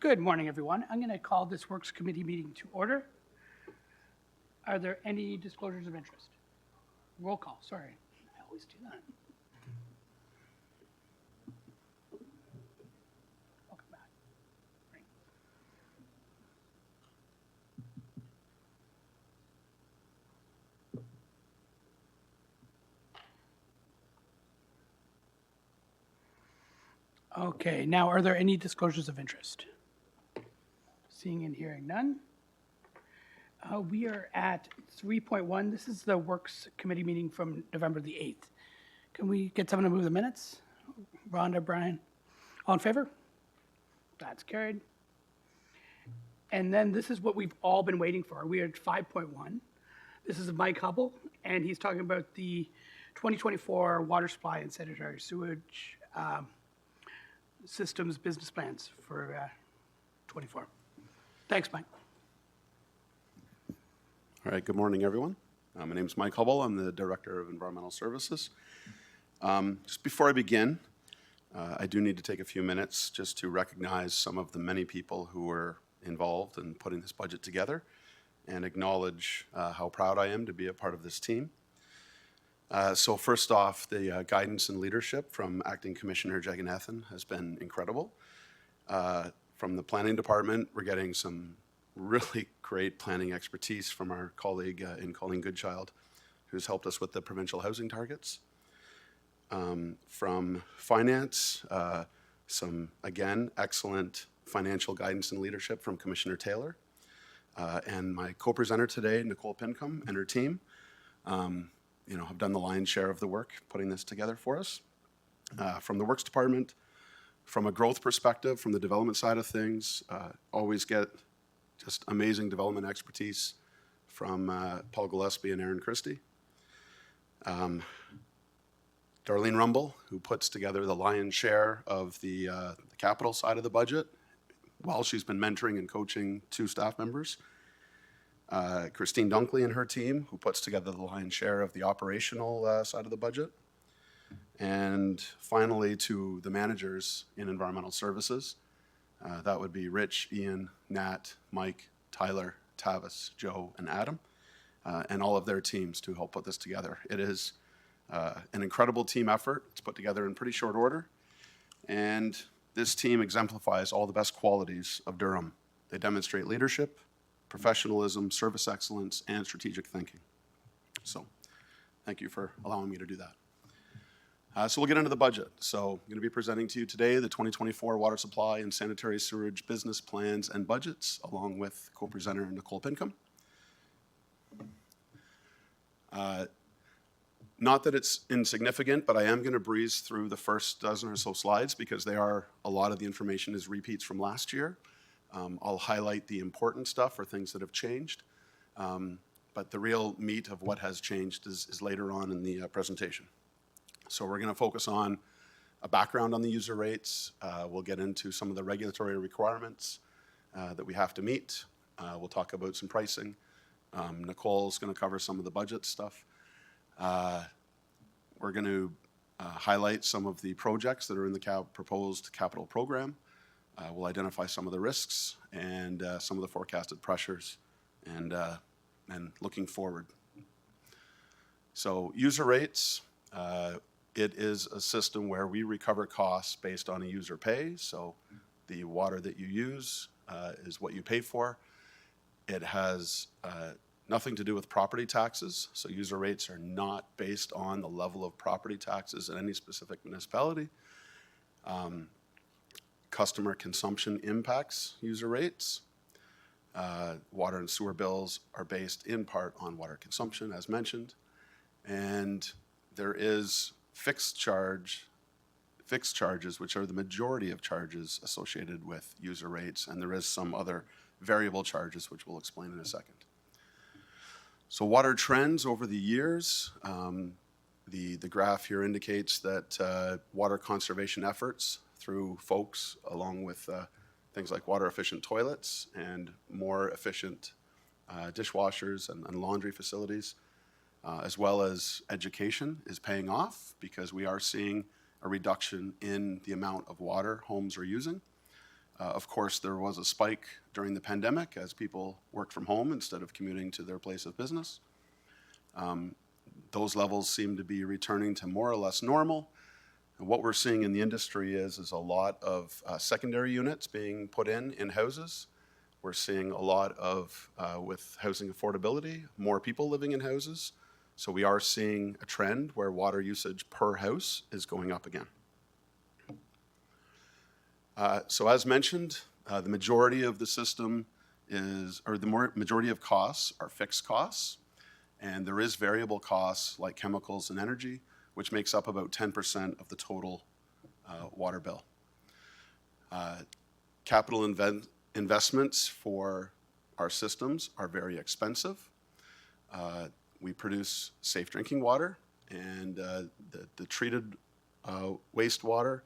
Good morning, everyone. I'm going to call this Works Committee meeting to order. Are there any disclosures of interest? Roll call, sorry. I always do that. Welcome back. Great. Okay, now are there any disclosures of interest? Seeing and hearing none. We are at 3.1. This is the Works Committee meeting from November the 8th. Can we get someone to move the minutes? Rhonda, Brian, all in favor? That's carried. And then this is what we've all been waiting for. We are at 5.1. This is Mike Hubble, and he's talking about the 2024 water supply and sanitary sewage systems business plans for 24. Thanks, Mike. All right, good morning, everyone. My name is Mike Hubble. I'm the Director of Environmental Services. Just before I begin, I do need to take a few minutes just to recognize some of the many people who were involved in putting this budget together and acknowledge how proud I am to be a part of this team. So first off, the guidance and leadership from Acting Commissioner Jagannathan has been incredible. From the planning department, we're getting some really great planning expertise from our colleague in Colleen Goodchild, who's helped us with the provincial housing targets. From finance, some, again, excellent financial guidance and leadership from Commissioner Taylor. And my co-presenter today, Nicole Pincombe, and her team, have done the lion's share of the work putting this together for us. From the Works Department, from a growth perspective, from the development side of things, always get just amazing development expertise from Paul Gillespie and Aaron Christie. Darlene Rumble, who puts together the lion's share of the capital side of the budget while she's been mentoring and coaching 2 staff members. Christine Dunkley and her team, who puts together the lion's share of the operational side of the budget. And finally, to the managers in environmental services, that would be Rich, Ian, Nat, Mike, Tyler, Tavis, Joe, and Adam, and all of their teams to help put this together. It is an incredible team effort. It's put together in pretty short order, and this team exemplifies all the best qualities of Durham. They demonstrate leadership, professionalism, service excellence, and strategic thinking. So thank you for allowing me to do that. So we'll get into the budget. So I'm going to be presenting to you today the 2024 water supply and sanitary sewerage business plans and budgets, along with co-presenter Nicole Pincombe. Not that it's insignificant, but I am going to breeze through the first dozen or so slides because a lot of the information is repeats from last year. I'll highlight the important stuff or things that have changed, but the real meat of what has changed is later on in the presentation. So we're going to focus on a background on the user rates. We'll get into some of the regulatory requirements that we have to meet. We'll talk about some pricing. Nicole's going to cover some of the budget stuff. We're going to highlight some of the projects that are in the proposed capital program. We'll identify some of the risks and some of the forecasted pressures and looking forward. So user rates. It is a system where we recover costs based on a user pay. So the water that you use is what you pay for. It has nothing to do with property taxes. So user rates are not based on the level of property taxes in any specific municipality. Customer consumption impacts user rates. Water and sewer bills are based in part on water consumption, as mentioned. And there is fixed charges, which are the majority of charges associated with user rates, and there is some other variable charges, which we'll explain in a second. So water trends over the years. The graph here indicates that water conservation efforts through folks, along with things like water efficient toilets and more efficient dishwashers and laundry facilities, as well as education, is paying off because we are seeing a reduction in the amount of water homes are using. Of course, there was a spike during the pandemic as people worked from home instead of commuting to their place of business. Those levels seem to be returning to more or less normal. And what we're seeing in the industry is a lot of secondary units being put in houses. We're seeing a lot of, with housing affordability, more people living in houses. So we are seeing a trend where water usage per house is going up again. So as mentioned, the majority of the system majority of costs are fixed costs. And there is variable costs like chemicals and energy, which makes up about 10% of the total water bill. Capital investments for our systems are very expensive. We produce safe drinking water, and the treated wastewater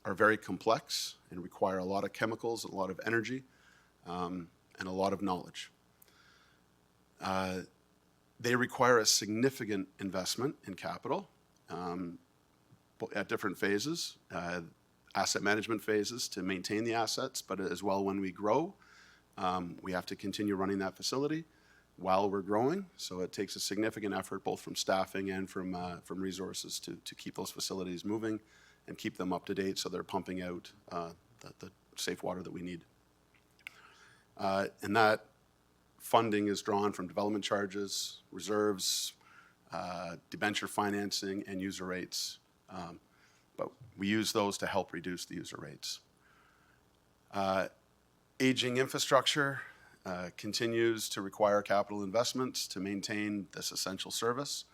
are very complex and require a lot of chemicals, a lot of energy, and a lot of knowledge. They require a significant investment in capital at different phases, asset management phases to maintain the assets, but as well when we grow, we have to continue running that facility while we're growing. So it takes a significant effort both from staffing and from resources to keep those facilities moving and keep them up to date so they're pumping out the safe water that we need. And that funding is drawn from development charges, reserves, debenture financing, and user rates. But we use those to help reduce the user rates. Aging infrastructure continues to require capital investments to maintain this essential service.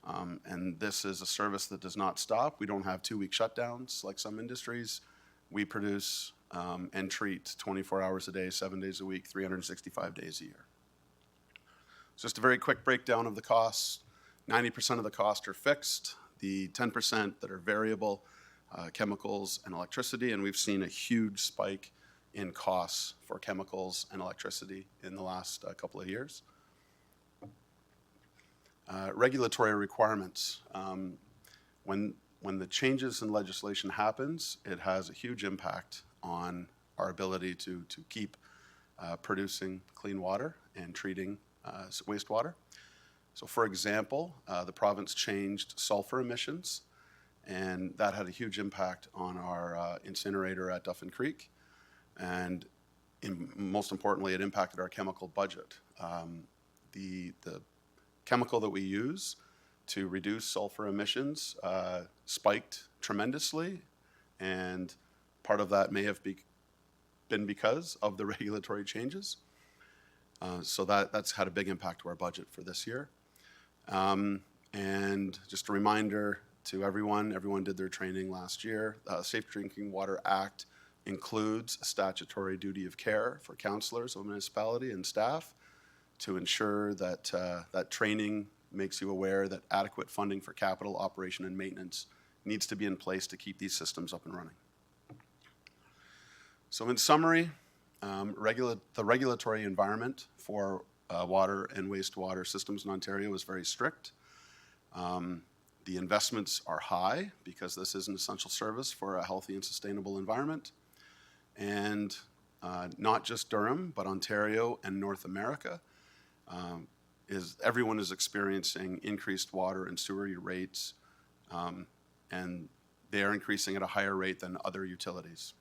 And this is a service that does not stop. We don't have 2-week shutdowns like some industries. We produce and treat 24 hours a day, 7 days a week, 365 days a year. Just a very quick breakdown of the costs. 90% of the costs are fixed. The 10% that are variable, chemicals and electricity, and we've seen a huge spike in costs for chemicals and electricity in the last couple of years. Regulatory requirements. When the changes in legislation happens, it has a huge impact on our ability to keep producing clean water and treating wastewater. So for example, the province changed sulfur emissions, and that had a huge impact on our incinerator at Duffin Creek. And most importantly, it impacted our chemical budget. The chemical that we use to reduce sulfur emissions spiked tremendously, and part of that may have been because of the regulatory changes. So that's had a big impact to our budget for this year. And just a reminder to everyone did their training last year. Safe Drinking Water Act includes a statutory duty of care for councillors of a municipality and staff to ensure that that training makes you aware that adequate funding for capital, operation, and maintenance needs to be in place to keep these systems up and running. So in summary, the regulatory environment for water and wastewater systems in Ontario is very strict. The investments are high because this is an essential service for a healthy and sustainable environment. And not just Durham, but Ontario and North America, everyone is experiencing increased water and sewer rates, and they are increasing at a higher rate than other utilities.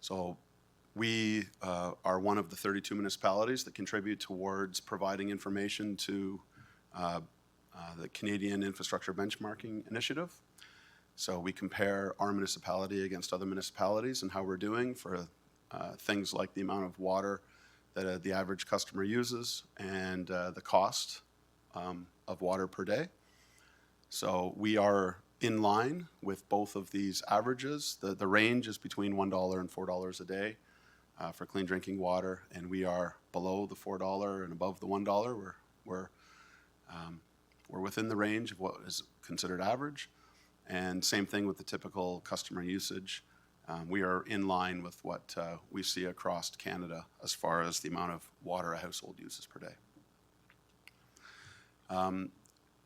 So we are one of the 32 municipalities that contribute towards providing information to the Canadian Infrastructure Benchmarking Initiative. So we compare our municipality against other municipalities and how we're doing for things like the amount of water that the average customer uses and the cost of water per day. So we are in line with both of these averages. The range is between $1 and $4 a day for clean drinking water, and we are below the $4 and above the $1. We're within the range of what is considered average, and same thing with the typical customer usage. We are in line with what we see across Canada as far as the amount of water a household uses per day.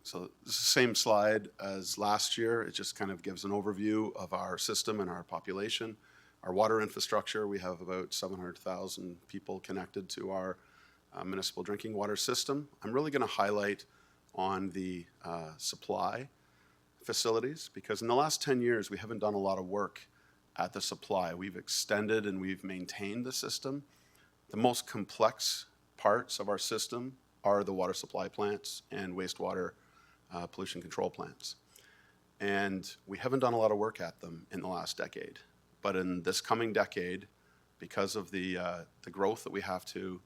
So this is the same slide as last year. It just kind of gives an overview of our system and our population. Our water infrastructure, we have about 700,000 people connected to our municipal drinking water system. I'm really going to highlight on the supply facilities, because in the last 10 years, we haven't done a lot of work at the supply. We've extended and we've maintained the system. The most complex parts of our system are the water supply plants and wastewater pollution control plants. And we haven't done a lot of work at them in the last decade. But in this coming decade, because of the growth that we have to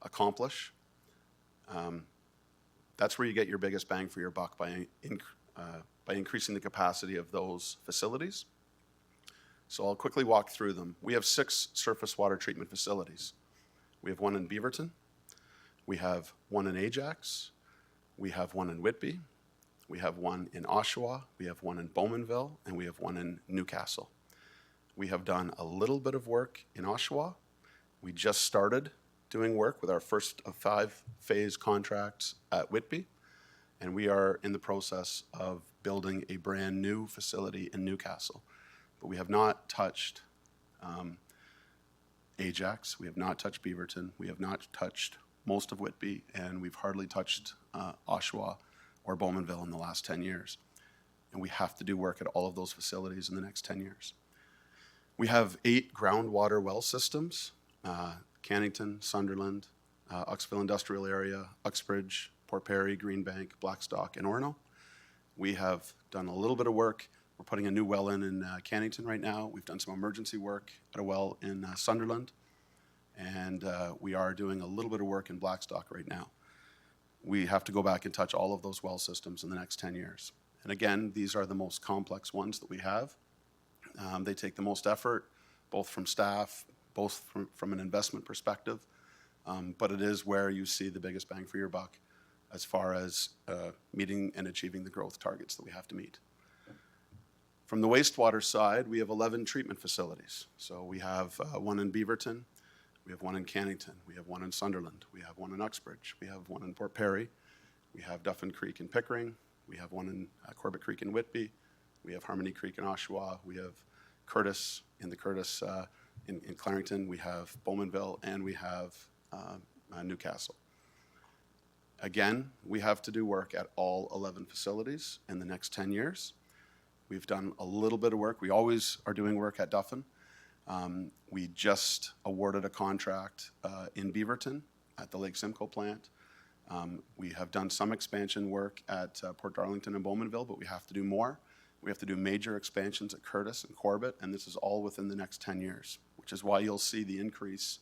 accomplish, that's where you get your biggest bang for your buck by increasing the capacity of those facilities. So I'll quickly walk through them. We have 6 surface water treatment facilities. We have one in Beaverton. We have one in Ajax. We have one in Whitby. We have one in Oshawa. We have one in Bowmanville. And we have one in Newcastle. We have done a little bit of work in Oshawa. We just started doing work with our first of 5-phase contracts at Whitby. And we are in the process of building a brand new facility in Newcastle. But we have not touched Ajax, we have not touched Beaverton, we have not touched most of Whitby, and we've hardly touched Oshawa or Bowmanville in the last 10 years. And we have to do work at all of those facilities in the next 10 years. We have 8 groundwater well systems, Cannington, Sunderland, Uxville Industrial Area, Uxbridge, Port Perry, Greenbank, Blackstock, and Orono. We have done a little bit of work. We're putting a new well in Cannington right now. We've done some emergency work at a well in Sunderland. And we are doing a little bit of work in Blackstock right now. We have to go back and touch all of those well systems in the next 10 years. And again, these are the most complex ones that we have. They take the most effort, both from staff, both from an investment perspective. But it is where you see the biggest bang for your buck as far as meeting and achieving the growth targets that we have to meet. From the wastewater side, we have 11 treatment facilities. So we have one in Beaverton, we have one in Cannington, we have one in Sunderland, we have one in Uxbridge, we have one in Port Perry, we have Duffin Creek in Pickering, we have one in Corbett Creek in Whitby, we have Harmony Creek in Oshawa, we have Curtis in Clarington, we have Bowmanville, and we have Newcastle. Again, we have to do work at all 11 facilities in the next 10 years. We've done a little bit of work. We always are doing work at Duffin. We just awarded a contract in Beaverton at the Lake Simcoe plant. We have done some expansion work at Port Darlington and Bowmanville, but we have to do more. We have to do major expansions at Curtis and Corbett, and this is all within the next 10 years, which is why you'll see the increase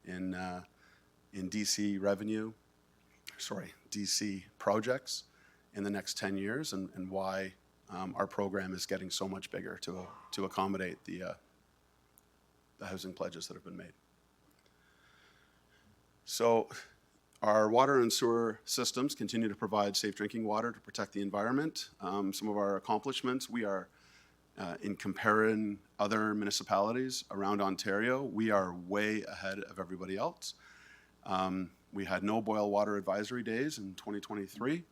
in DC projects in the next 10 years, and why our program is getting so much bigger to accommodate the housing pledges that have been made. So our water and sewer systems continue to provide safe drinking water to protect the environment. Some of our accomplishments, we are, in comparing other municipalities around Ontario, we are way ahead of everybody else. We had no boil water advisory days in 2023.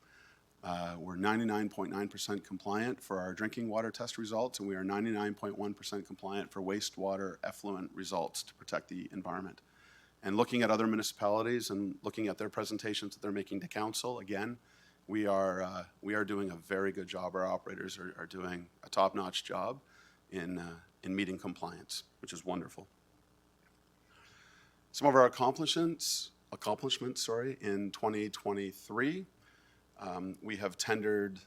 We're 99.9% compliant for our drinking water test results, and we are 99.1% compliant for wastewater effluent results to protect the environment. And looking at other municipalities and looking at their presentations that they're making to council, again, we are doing a very good job. Our operators are doing a top-notch job in meeting compliance, which is wonderful. Some of our accomplishments in 2023. We have tendered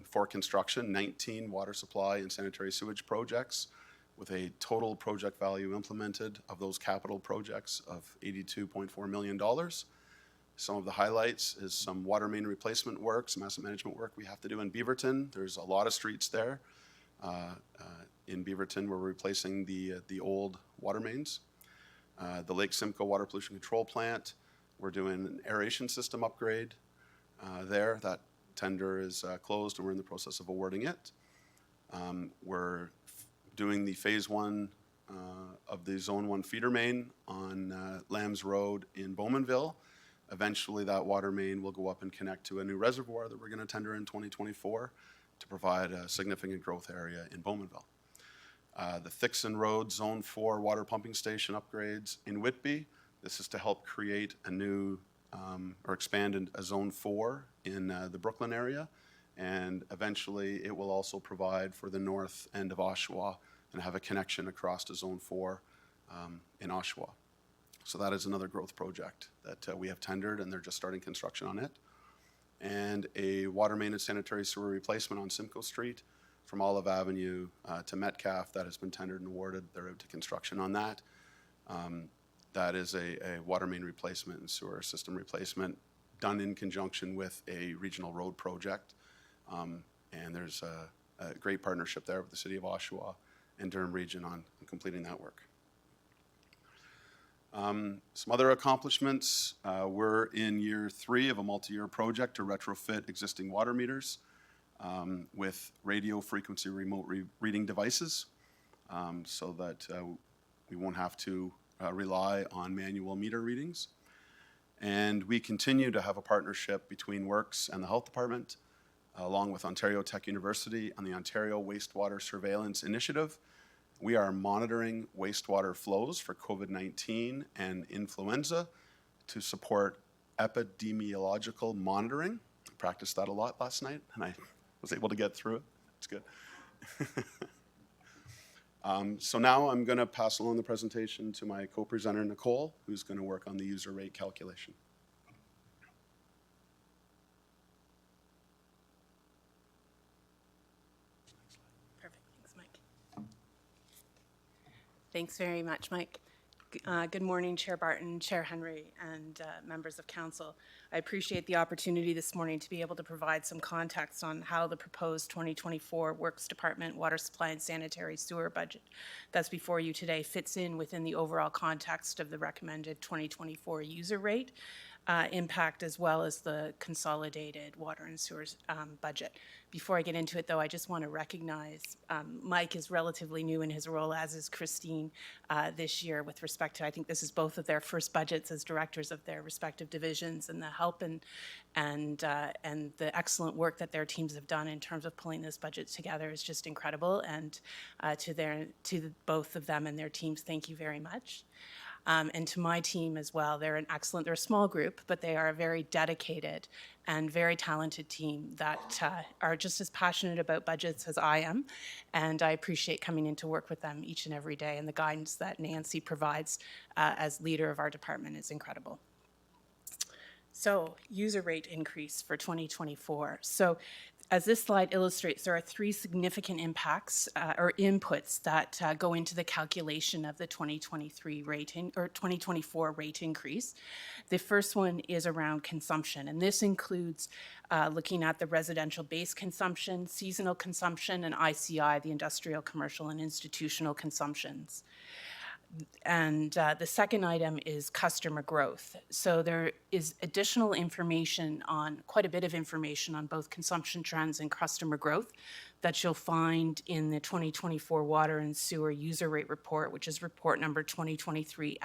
for construction 19 water supply and sanitary sewage projects with a total project value implemented of those capital projects of $82.4 million. Some of the highlights is some water main replacement work, some asset management work we have to do in Beaverton. There's a lot of streets there. In Beaverton, we're replacing the old water mains. The Lake Simcoe Water Pollution Control Plant, we're doing an aeration system upgrade there. That tender is closed and we're in the process of awarding it. We're doing the phase 1 of the Zone 1 feeder main on Lambs Road in Bowmanville. Eventually that water main will go up and connect to a new reservoir that we're going to tender in 2024 to provide a significant growth area in Bowmanville. The Thixon Road Zone 4 water pumping station upgrades in Whitby. This is to help create a new or expand a Zone 4 in the Brooklyn area. And eventually it will also provide for the north end of Oshawa and have a connection across to Zone 4 in Oshawa. So that is another growth project that we have tendered, and they're just starting construction on it. And a water main and sanitary sewer replacement on Simcoe Street from Olive Avenue to Metcalf. That has been tendered and awarded. They're out to construction on that. That is a water main replacement and sewer system replacement done in conjunction with a regional road project. And there's a great partnership there with the City of Oshawa and Durham Region on completing that work. Some other accomplishments. We're in year 3 of a multi-year project to retrofit existing water meters with radio frequency remote reading devices so that we won't have to rely on manual meter readings. And we continue to have a partnership between Works and the Health Department, along with Ontario Tech University and the Ontario Wastewater Surveillance Initiative. We are monitoring wastewater flows for COVID-19 and influenza to support epidemiological monitoring. I practiced that a lot last night, and I was able to get through it. It's good. So now I'm going to pass along the presentation to my co-presenter, Nicole, who's going to work on the user rate calculation. Perfect. Thanks, Mike. Thanks very much, Mike. Good morning, Chair Barton, Chair Henry, and members of Council. I appreciate the opportunity this morning to be able to provide some context on how the proposed 2024 Works Department Water Supply and Sanitary Sewer budget that's before you today fits in within the overall context of the recommended 2024 user rate impact, as well as the consolidated water and sewers budget. Before I get into it, though, I just want to recognize Mike is relatively new in his role, as is Christine this year, with respect to, I think this is both of their first budgets as directors of their respective divisions, and the help and the excellent work that their teams have done in terms of pulling this budget together is just incredible. And to both of them and their teams, thank you very much. And to my team as well, they're a small group, but they are a very dedicated and very talented team that are just as passionate about budgets as I am. And I appreciate coming in to work with them each and every day, and the guidance that Nancy provides as leader of our department is incredible. So, user rate increase for 2024. So, as this slide illustrates, there are 3 significant impacts or inputs that go into the calculation of the 2023 rating or 2024 rate increase. The first one is around consumption, and this includes looking at the residential base consumption, seasonal consumption, and ICI, the industrial, commercial, and institutional consumptions. And the second item is customer growth. So there is additional information on, quite a bit of information on both consumption trends and customer growth that you'll find in the 2024 Water and Sewer User Rate Report, which is report number 2023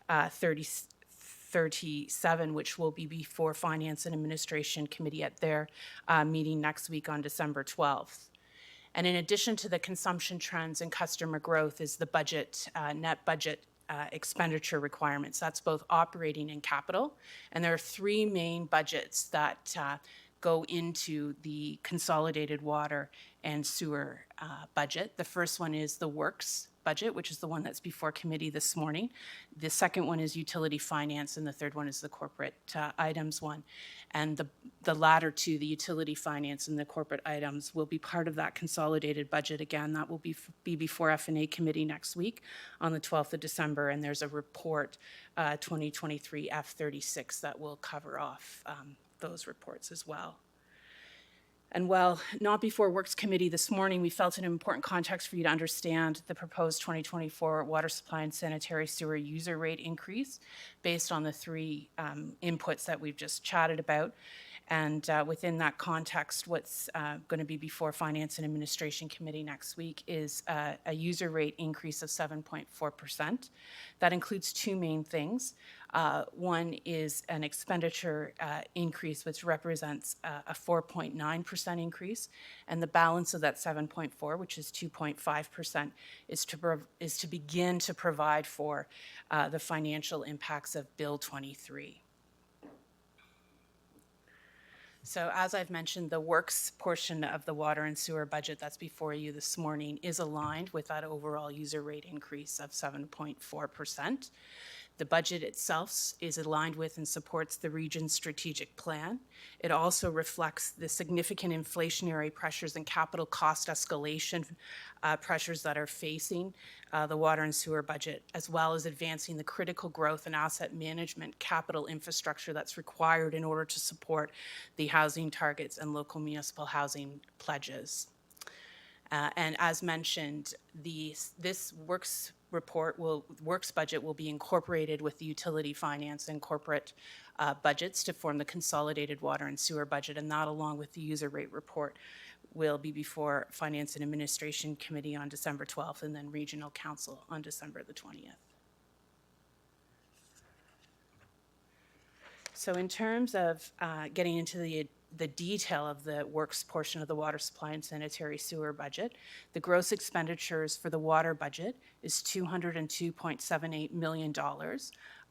F37, which will be before Finance and Administration Committee at their meeting next week on December 12th. And in addition to the consumption trends and customer growth is the budget, net budget expenditure requirements. That's both operating and capital. And there are 3 main budgets that go into the consolidated water and sewer budget. The first one is the Works budget, which is the one that's before committee this morning. The second one is utility finance, and the third one is the corporate items one. And the latter 2, the utility finance and the corporate items, will be part of that consolidated budget. Again, that will be before F&A committee next week on the 12th of December, and there's a report 2023 F36 that will cover off those reports as well. And while not before Works Committee this morning, we felt an important context for you to understand the proposed 2024 water supply and sanitary sewer user rate increase based on the 3 inputs that we've just chatted about. And within that context, what's going to be before Finance and Administration Committee next week is a user rate increase of 7.4%. That includes two main things. One is an expenditure increase, which represents a 4.9% increase, and the balance of that 7.4, which is 2.5%, is to begin to provide for the financial impacts of Bill 23. So as I've mentioned, the works portion of the water and sewer budget that's before you this morning is aligned with that overall user rate increase of 7.4%. The budget itself is aligned with and supports the region's strategic plan. It also reflects the significant inflationary pressures and capital cost escalation pressures that are facing the water and sewer budget, as well as advancing the critical growth and asset management capital infrastructure that's required in order to support the housing targets and local municipal housing pledges. And as mentioned, this works budget will be incorporated with the utility finance and corporate budgets to form the consolidated water and sewer budget, and that, along with the user rate report, will be before Finance and Administration Committee on December 12th and then Regional Council on December the 20th. So in terms of getting into the detail of the works portion of the water supply and sanitary sewer budget, the gross expenditures for the water budget is $202.78 million.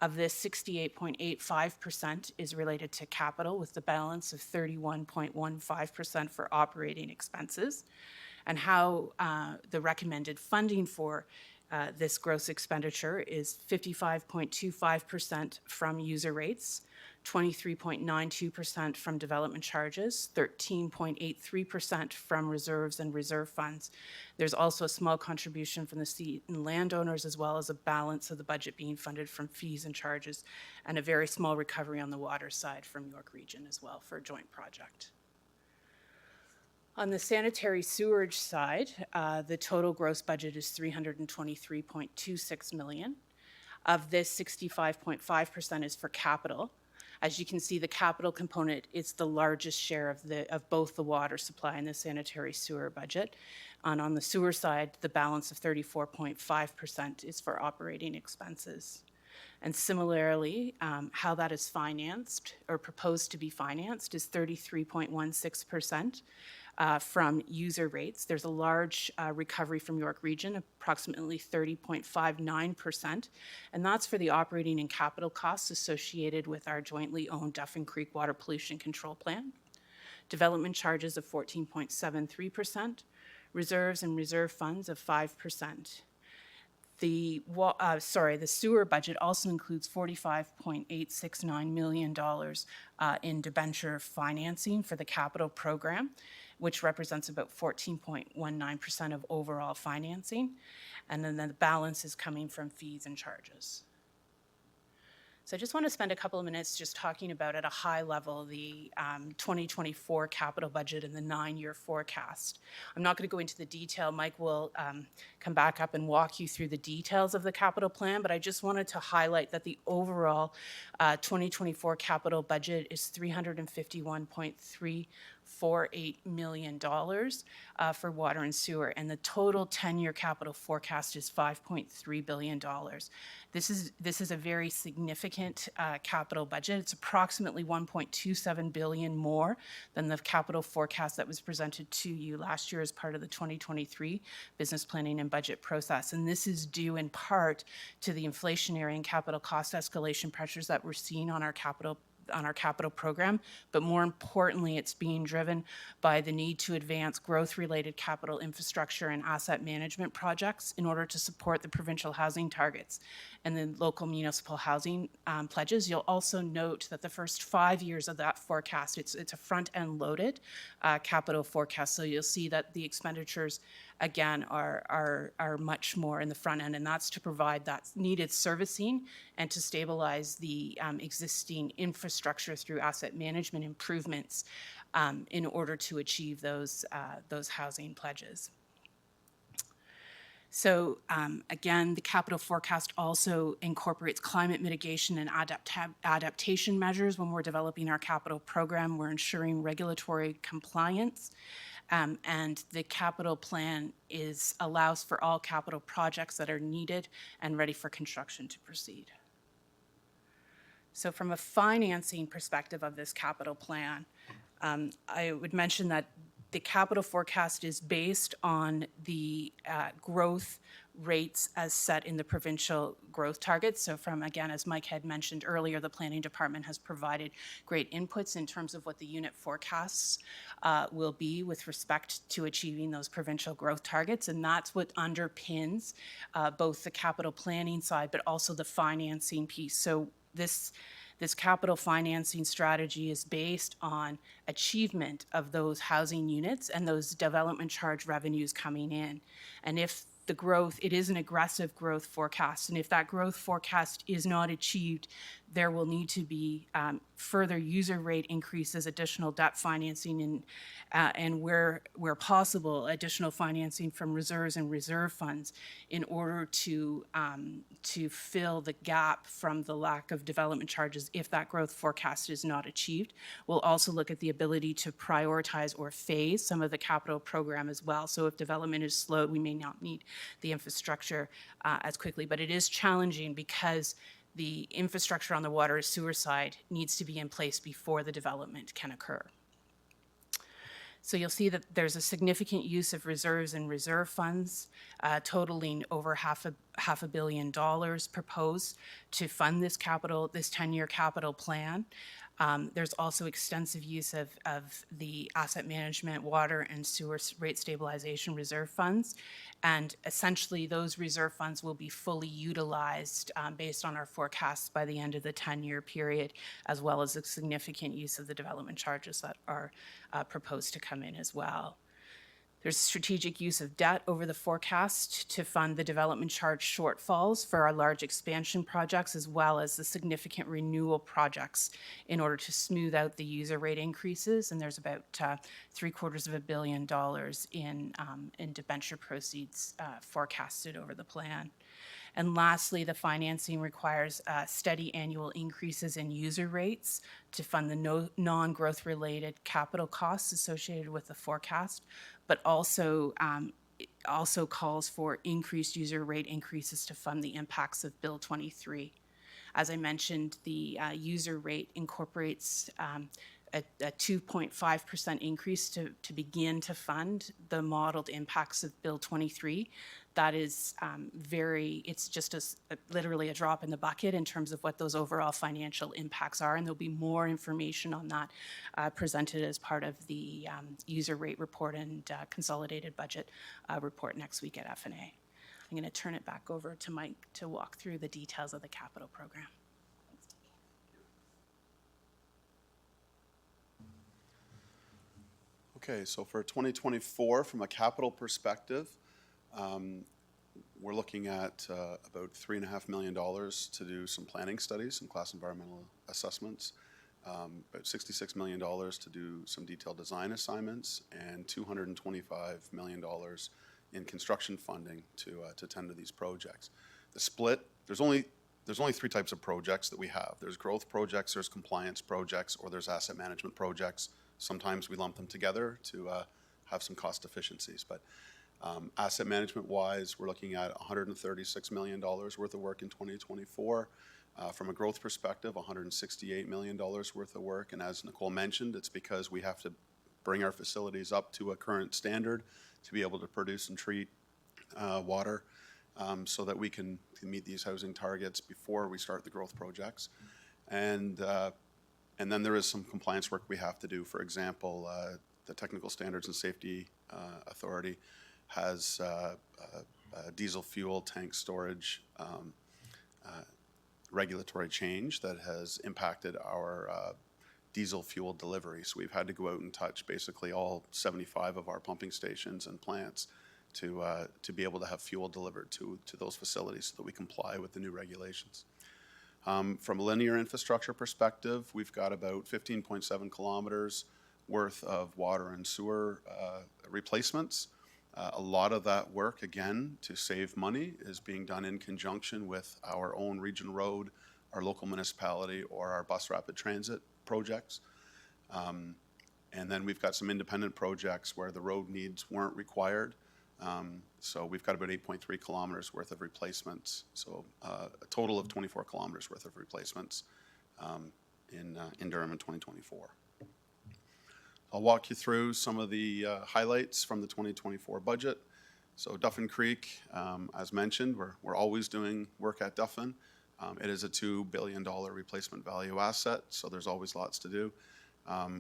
Of this, 68.85% is related to capital, with the balance of 31.15% for operating expenses. And how the recommended funding for this gross expenditure is 55.25% from user rates, 23.92% from development charges, 13.83% from reserves and reserve funds. There's also a small contribution from the seat and landowners, as well as a balance of the budget being funded from fees and charges, and a very small recovery on the water side from York Region as well for a joint project. On the sanitary sewerage side, the total gross budget is $323.26 million. Of this, 65.5% is for capital. As you can see, the capital component is the largest share of both the water supply and the sanitary sewer budget. And on the sewer side, the balance of 34.5% is for operating expenses. And similarly, how that is financed or proposed to be financed is 33.16%. From user rates. There's a large recovery from York Region, approximately 30.59%, and that's for the operating and capital costs associated with our jointly owned Duffin Creek Water Pollution Control Plan. Development charges of 14.73%, reserves and reserve funds of 5%. The sewer budget also includes $45.869 million in debenture financing for the capital program, which represents about 14.19% of overall financing. And then the balance is coming from fees and charges. So I just want to spend a couple of minutes just talking about, at a high level, the 2024 capital budget and the 9-year forecast. I'm not going to go into the detail. Mike will come back up and walk you through the details of the capital plan, but I just wanted to highlight that the overall 2024 capital budget is $351.348 million for water and sewer, and the total 10-year capital forecast is $5.3 billion. This is a very significant capital budget. It's approximately $1.27 billion more than the capital forecast that was presented to you last year as part of the 2023 business planning and budget process. And this is due in part to the inflationary and capital cost escalation pressures that we're seeing on our capital program, but more importantly, it's being driven by the need to advance growth-related capital infrastructure and asset management projects in order to support the provincial housing targets and the local municipal housing pledges. You'll also note that the first 5 years of that forecast, it's a front-end loaded capital forecast, so you'll see that the expenditures again are much more in the front end, and that's to provide that needed servicing and to stabilize the existing infrastructure through asset management improvements in order to achieve those housing pledges. So again, the capital forecast also incorporates climate mitigation and adaptation measures when we're developing our capital program. We're ensuring regulatory compliance. And the capital plan allows for all capital projects that are needed and ready for construction to proceed. So from a financing perspective of this capital plan, I would mention that the capital forecast is based on the growth rates as set in the provincial growth targets. So from, again, as Mike had mentioned earlier, the planning department has provided great inputs in terms of what the unit forecasts will be with respect to achieving those provincial growth targets. And that's what underpins both the capital planning side, but also the financing piece. So this capital financing strategy is based on achievement of those housing units and those development charge revenues coming in. And if the growth, it is an aggressive growth forecast, and if that growth forecast is not achieved, there will need to be further user rate increases, additional debt financing, and where possible, additional financing from reserves and reserve funds in order to fill the gap from the lack of development charges if that growth forecast is not achieved. We'll also look at the ability to prioritize or phase some of the capital program as well. So if development is slowed, we may not need the infrastructure as quickly. But it is challenging because the infrastructure on the water and sewer side needs to be in place before the development can occur. So you'll see that there's a significant use of reserves and reserve funds, totaling over half a billion dollars proposed to fund this 10-year capital plan. There's also extensive use of the asset management, water and sewer rate stabilization reserve funds. And essentially those reserve funds will be fully utilized based on our forecasts by the end of the 10-year period, as well as a significant use of the development charges that are proposed to come in as well. There's strategic use of debt over the forecast to fund the development charge shortfalls for our large expansion projects, as well as the significant renewal projects in order to smooth out the user rate increases. And there's about $750 million in debenture proceeds forecasted over the plan. And lastly, the financing requires steady annual increases in user rates to fund the non-growth related capital costs associated with the forecast, but also it also calls for increased user rate increases to fund the impacts of Bill 23. As I mentioned, the user rate incorporates a 2.5% increase to begin to fund the modeled impacts of Bill 23. That is it's just literally a drop in the bucket in terms of what those overall financial impacts are, and there'll be more information on that presented as part of the user rate report and consolidated budget report next week at FNA. I'm going to turn it back over to Mike to walk through the details of the capital program. Okay, so for 2024, from a capital perspective, we're looking at about $3.5 million to do some planning studies, some class environmental assessments, about $66 million to do some detailed design assignments, and $225 million in construction funding to tend to these projects. The split, there's only three types of projects that we have. There's growth projects, there's compliance projects, or there's asset management projects. Sometimes we lump them together to have some cost efficiencies. But asset management-wise, we're looking at $136 million worth of work in 2024. From a growth perspective, $168 million worth of work. And as Nicole mentioned, it's because we have to bring our facilities up to a current standard to be able to produce and treat water so that we can meet these housing targets before we start the growth projects. And then there is some compliance work we have to do. For example, the Technical Standards and Safety Authority has diesel fuel tank storage regulatory change that has impacted our diesel fuel delivery. So we've had to go out and touch basically all 75 of our pumping stations and plants to be able to have fuel delivered to those facilities so that we comply with the new regulations. From a linear infrastructure perspective, we've got about 15.7 kilometers worth of water and sewer replacements. A lot of that work, again, to save money, is being done in conjunction with our own region road, our local municipality, or our bus rapid transit projects. And then we've got some independent projects where the road needs weren't required. So we've got about 8.3 kilometers worth of replacements. So a total of 24 kilometers worth of replacements in Durham in 2024. I'll walk you through some of the highlights from the 2024 budget. So Duffin Creek, as mentioned, we're always doing work at Duffin. It is a $2 billion replacement value asset, so there's always lots to do.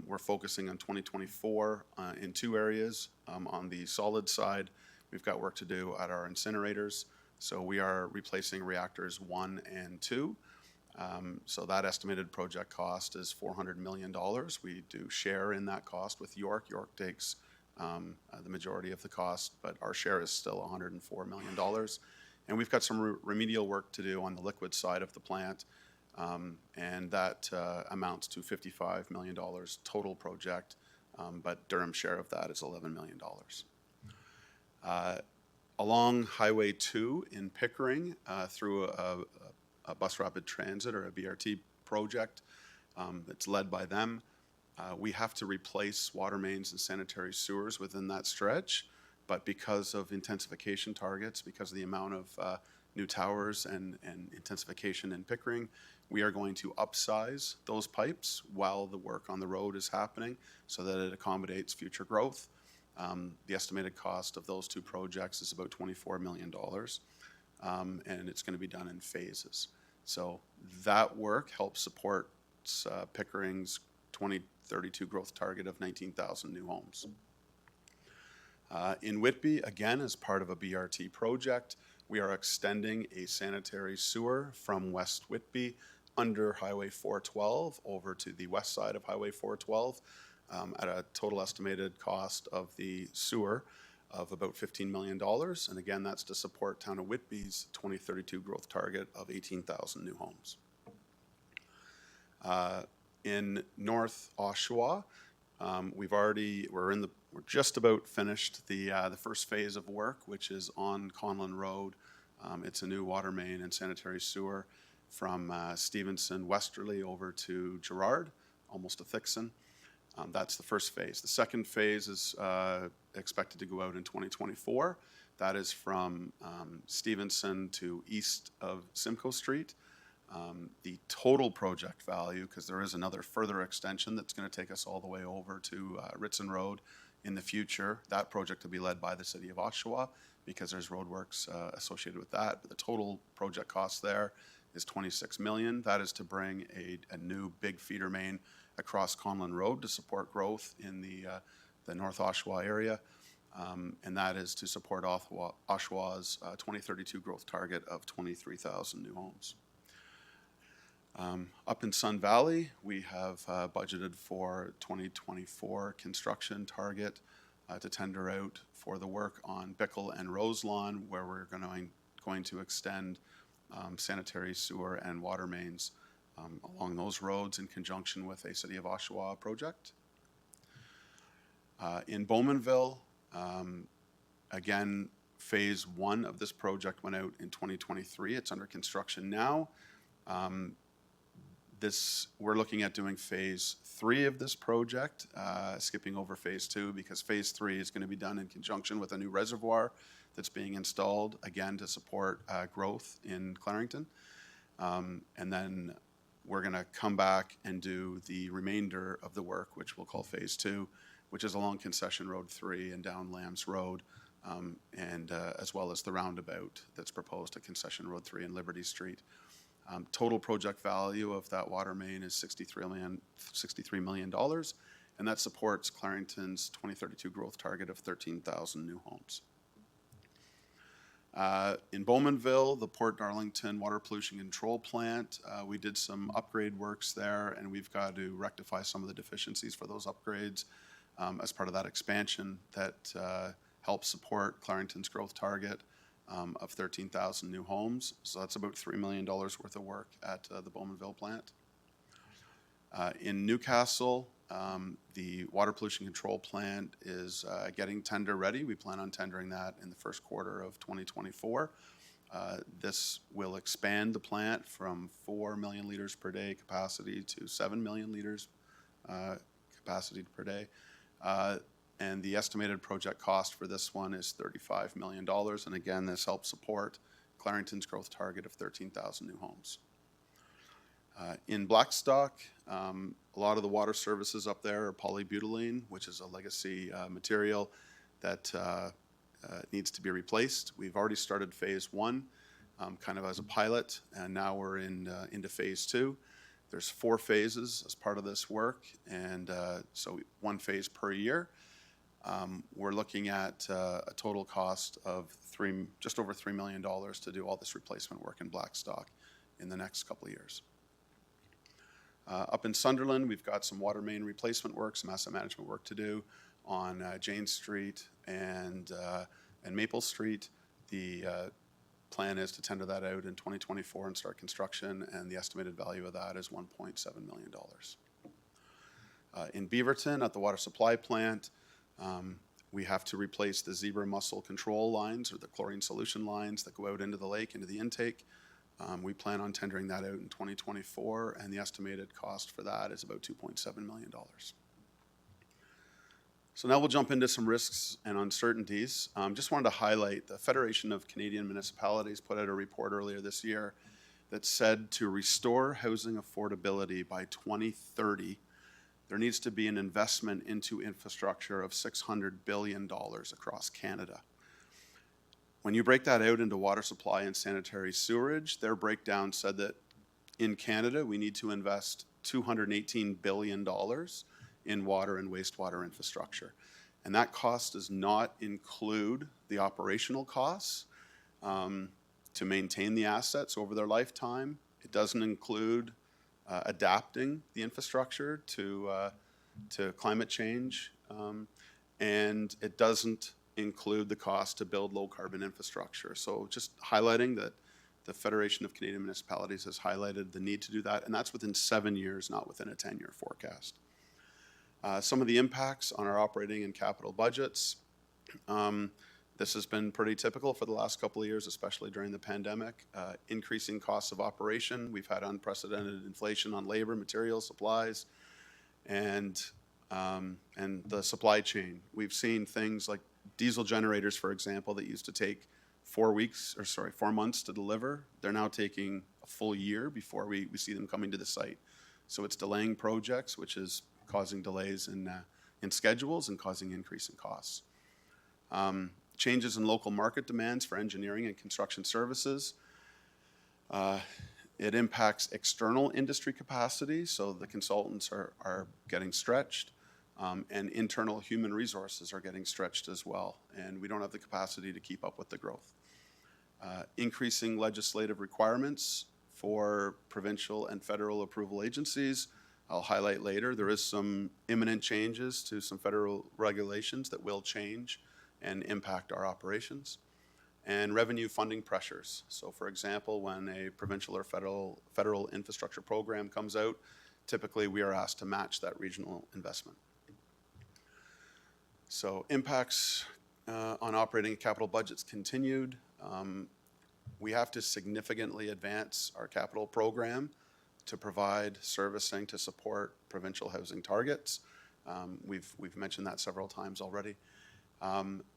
We're focusing on 2024 in two areas. On the solid side, we've got work to do at our incinerators. So we are replacing reactors 1 and 2. So that estimated project cost is $400 million. We do share in that cost with York. York takes the majority of the cost, but our share is still $104 million. And we've got some remedial work to do on the liquid side of the plant, and that amounts to $55 million total project, but Durham's share of that is $11 million. Along Highway 2 in Pickering, through a bus rapid transit or a BRT project that's led by them, we have to replace water mains and sanitary sewers within that stretch. But because of intensification targets, because of the amount of new towers and intensification in Pickering, we are going to upsize those pipes while the work on the road is happening so that it accommodates future growth. The estimated cost of those two projects is about $24 million, and it's going to be done in phases. So that work helps support Pickering's 2032 growth target of 19,000 new homes. In Whitby, again, as part of a BRT project, we are extending a sanitary sewer from West Whitby under Highway 412 over to the west side of Highway 412 at a total estimated cost of the sewer of about $15 million. And again, that's to support Town of Whitby's 2032 growth target of 18,000 new homes. In North Oshawa, we're just about finished the first phase of work, which is on Conlon Road. It's a new water main and sanitary sewer from Stevenson westerly over to Gerrard, almost to Thixon. That's the first phase. The second phase is expected to go out in 2024. That is from Stevenson to east of Simcoe Street. The total project value, because there is another further extension that's going to take us all the way over to Ritson Road in the future. That project will be led by the City of Oshawa because there's roadworks associated with that. But the total project cost there is $26 million. That is to bring a new big feeder main across Conlon Road to support growth in the North Oshawa area. And that is to support Oshawa's 2032 growth target of 23,000 new homes. Up in Sun Valley, we have budgeted for 2024 construction target to tender out for the work on Bickle and Roselawn, where we're going to extend sanitary sewer and water mains along those roads in conjunction with a City of Oshawa project. In Bowmanville, again, phase 1 of this project went out in 2023. It's under construction now. We're looking at doing phase 3 of this project, skipping over phase 2 because phase 3 is going to be done in conjunction with a new reservoir that's being installed, again, to support growth in Clarington. And then we're going to come back and do the remainder of the work, which we'll call phase 2, which is along Concession Road 3 and down Lambs Road, and as well as the roundabout that's proposed at Concession Road 3 and Liberty Street. Total project value of that water main is $63 million, and that supports Clarington's 2032 growth target of 13,000 new homes. In Bowmanville, the Port Darlington Water Pollution Control Plant, we did some upgrade works there, and we've got to rectify some of the deficiencies for those upgrades as part of that expansion that helps support Clarington's growth target of 13,000 new homes. So that's about $3 million worth of work at the Bowmanville plant. In Newcastle, The water pollution control plant is getting tender ready. We plan on tendering that in the first quarter of 2024. This will expand the plant from 4 million liters per day capacity to 7 million liters capacity per day. And the estimated project cost for this one is $35 million. And again, this helps support Clarington's growth target of 13,000 new homes. In Blackstock, a lot of the water services up there are polybutylene, which is a legacy material that needs to be replaced. We've already started phase one, kind of as a pilot, and now we're into phase two. There's 4 phases as part of this work, and so 1 phase per year. We're looking at a total cost of just over $3 million to do all this replacement work in Blackstock in the next couple of years. Up in Sunderland, we've got some water main replacement work, some asset management work to do on Jane Street and Maple Street. The plan is to tender that out in 2024 and start construction, and the estimated value of that is $1.7 million. In Beaverton, at the water supply plant, we have to replace the zebra mussel control lines, or the chlorine solution lines that go out into the lake, into the intake. We plan on tendering that out in 2024, and the estimated cost for that is about $2.7 million. So now we'll jump into some risks and uncertainties. Just wanted to highlight the Federation of Canadian Municipalities put out a report earlier this year that said to restore housing affordability by 2030, there needs to be an investment into infrastructure of $600 billion across Canada. When you break that out into water supply and sanitary sewerage, their breakdown said that in Canada, we need to invest $218 billion in water and wastewater infrastructure. And that cost does not include the operational costs to maintain the assets over their lifetime. It doesn't include adapting the infrastructure to climate change, and it doesn't include the cost to build low carbon infrastructure. So just highlighting that the Federation of Canadian Municipalities has highlighted the need to do that, and that's within 7 years, not within a 10-year forecast. Some of the impacts on our operating and capital budgets. This has been pretty typical for the last couple of years, especially during the pandemic. Increasing costs of operation. We've had unprecedented inflation on labor, materials, supplies, and the supply chain. We've seen things like diesel generators, for example, that used to take 4 months to deliver. They're now taking a full year before we see them coming to the site. So it's delaying projects, which is causing delays in schedules and causing increase in costs. Changes in local market demands for engineering and construction services. It impacts external industry capacity, so the consultants are getting stretched. And internal human resources are getting stretched as well, and we don't have the capacity to keep up with the growth. Increasing legislative requirements for provincial and federal approval agencies. I'll highlight later, there is some imminent changes to some federal regulations that will change and impact our operations. And revenue funding pressures. So for example, when a provincial or federal infrastructure program comes out, typically we are asked to match that regional investment. So impacts on operating capital budgets continued. We have to significantly advance our capital program to provide servicing to support provincial housing targets. We've mentioned that several times already.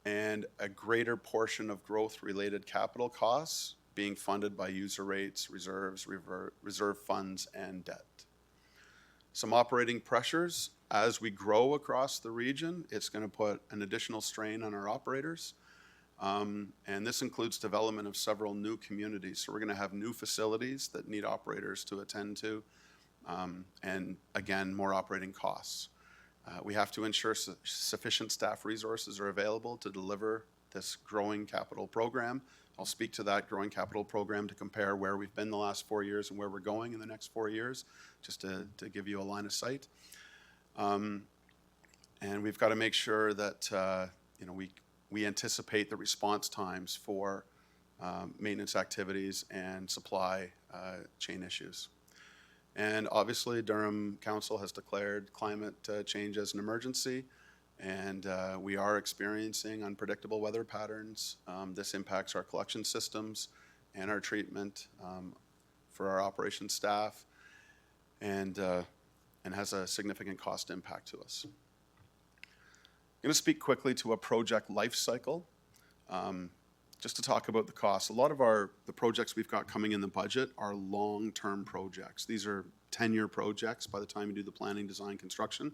And a greater portion of growth-related capital costs being funded by user rates, reserves, reserve funds, and debt. Some operating pressures. As we grow across the region, it's going to put an additional strain on our operators. And this includes development of several new communities. So we're going to have new facilities that need operators to attend to, and again, more operating costs. We have to ensure sufficient staff resources are available to deliver this growing capital program. I'll speak to that growing capital program to compare where we've been the last 4 years and where we're going in the next 4 years, just to give you a line of sight. And we've got to make sure that we anticipate the response times for maintenance activities and supply chain issues. And obviously, Durham Council has declared climate change as an emergency, and we are experiencing unpredictable weather patterns. This impacts our collection systems and our treatment for our operations staff, and has a significant cost impact to us. I'm going to speak quickly to a project life cycle. Just to talk about the costs, a lot of the projects we've got coming in the budget are long-term projects. These are 10-year projects by the time you do the planning, design, construction.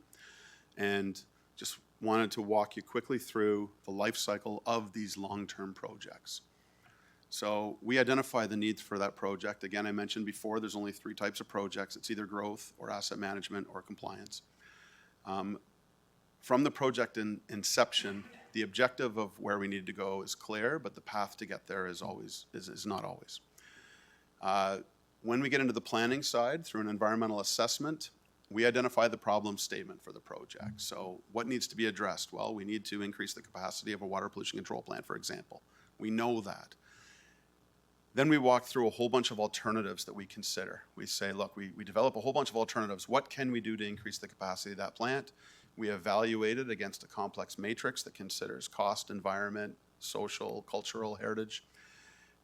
And just wanted to walk you quickly through the life cycle of these long-term projects. So we identify the needs for that project. Again, I mentioned before, there's only 3 types of projects. It's either growth or asset management or compliance. From the project inception, the objective of where we need to go is clear, but the path to get there is not always. When we get into the planning side, through an environmental assessment, we identify the problem statement for the project. So what needs to be addressed? Well, we need to increase the capacity of a water pollution control plant, for example. We know that. Then we walk through a whole bunch of alternatives that we consider. We say, look, we develop a whole bunch of alternatives. What can we do to increase the capacity of that plant? We evaluate it against a complex matrix that considers cost, environment, social, cultural heritage.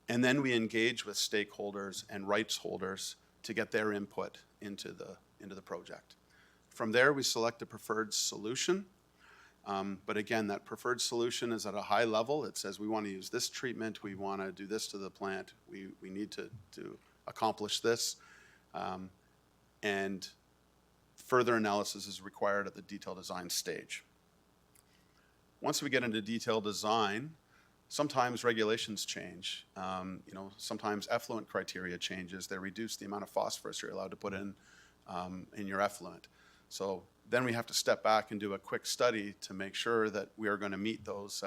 And then we engage with stakeholders and rights holders to get their input into the project. From there, we select a preferred solution. But again, that preferred solution is at a high level. It says we want to use this treatment, we want to do this to the plant, we need to accomplish this. And further analysis is required at the detail design stage. Once we get into detailed design, sometimes regulations change. Sometimes effluent criteria changes. They reduce the amount of phosphorus you're allowed to put in your effluent. So then we have to step back and do a quick study to make sure that we are going to meet those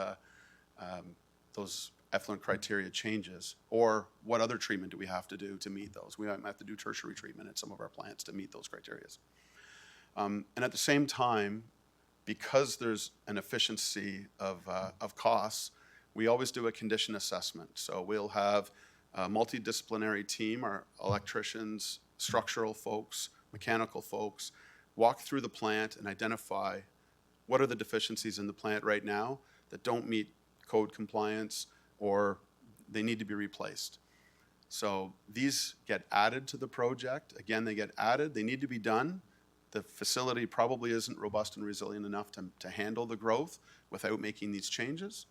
effluent criteria changes, or what other treatment do we have to do to meet those. We might have to do tertiary treatment at some of our plants to meet those criteria. And at the same time, because there's an efficiency of costs, we always do a condition assessment. So we'll have a multidisciplinary team, our electricians, structural folks, mechanical folks, walk through the plant and identify what are the deficiencies in the plant right now that don't meet code compliance or they need to be replaced. So these get added to the project. Again, they get added. They need to be done. The facility probably isn't robust and resilient enough to handle the growth without making these changes.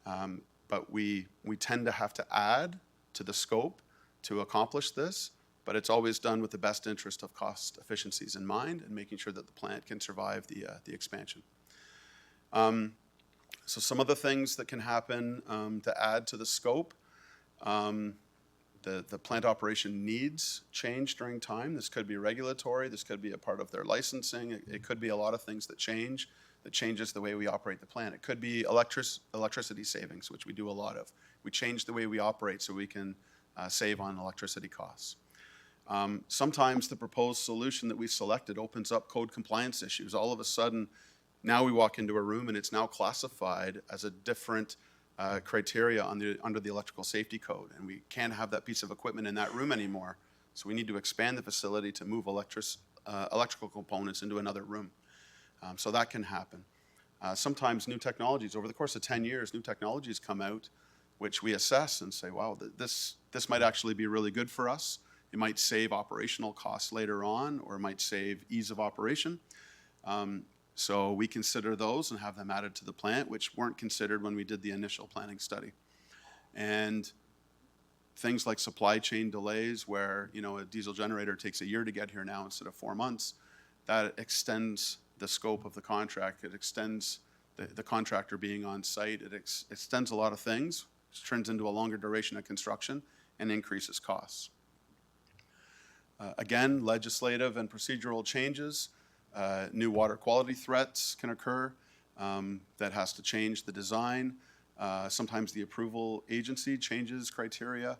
But we tend to have to add to the scope to accomplish this, but it's always done with the best interest of cost efficiencies in mind and making sure that the plant can survive the expansion. So some of the things that can happen to add to the scope, the plant operation needs change during time. This could be regulatory, this could be a part of their licensing, it could be a lot of things that changes the way we operate the plant. It could be electricity savings, which we do a lot of. We change the way we operate so we can save on electricity costs. Sometimes the proposed solution that we selected opens up code compliance issues. All of a sudden, now we walk into a room and it's now classified as a different criteria under the electrical safety code, and we can't have that piece of equipment in that room anymore. So we need to expand the facility to move electrical components into another room. So that can happen. Sometimes new technologies, over the course of 10 years, new technologies come out which we assess and say, wow, this might actually be really good for us. It might save operational costs later on, or it might save ease of operation. So we consider those and have them added to the plant, which weren't considered when we did the initial planning study. And things like supply chain delays, where a diesel generator takes a year to get here now instead of 4 months, that extends the scope of the contract. It extends the contractor being on site. It extends a lot of things, which turns into a longer duration of construction and increases costs. Again, legislative and procedural changes. New water quality threats can occur that has to change the design. Sometimes the approval agency changes criteria.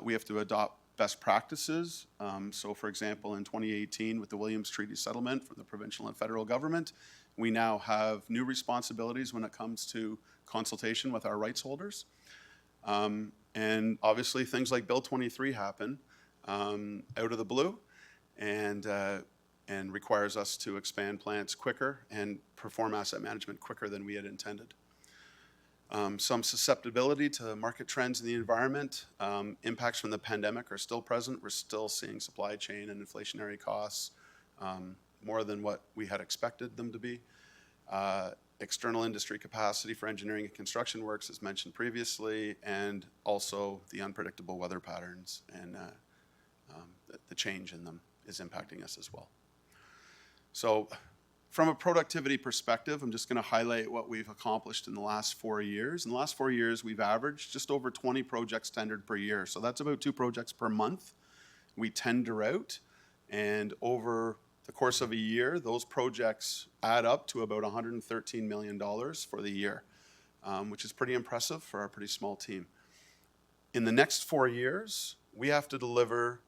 We have to adopt best practices. So for example, in 2018 with the Williams Treaty Settlement from the provincial and federal government, we now have new responsibilities when it comes to consultation with our rights holders. And obviously things like Bill 23 happen out of the blue. and requires us to expand plants quicker and perform asset management quicker than we had intended. Some susceptibility to market trends in the environment. Impacts from the pandemic are still present. We're still seeing supply chain and inflationary costs more than what we had expected them to be. External industry capacity for engineering and construction works, as mentioned previously, and also the unpredictable weather patterns and the change in them is impacting us as well. So from a productivity perspective, I'm just going to highlight what we've accomplished in the last 4 years. In the last 4 years, we've averaged just over 20 projects tendered per year. So that's about 2 projects per month we tender out. And over the course of a year, those projects add up to about $113 million for the year, which is pretty impressive for our pretty small team. In the next 4 years, we have to deliver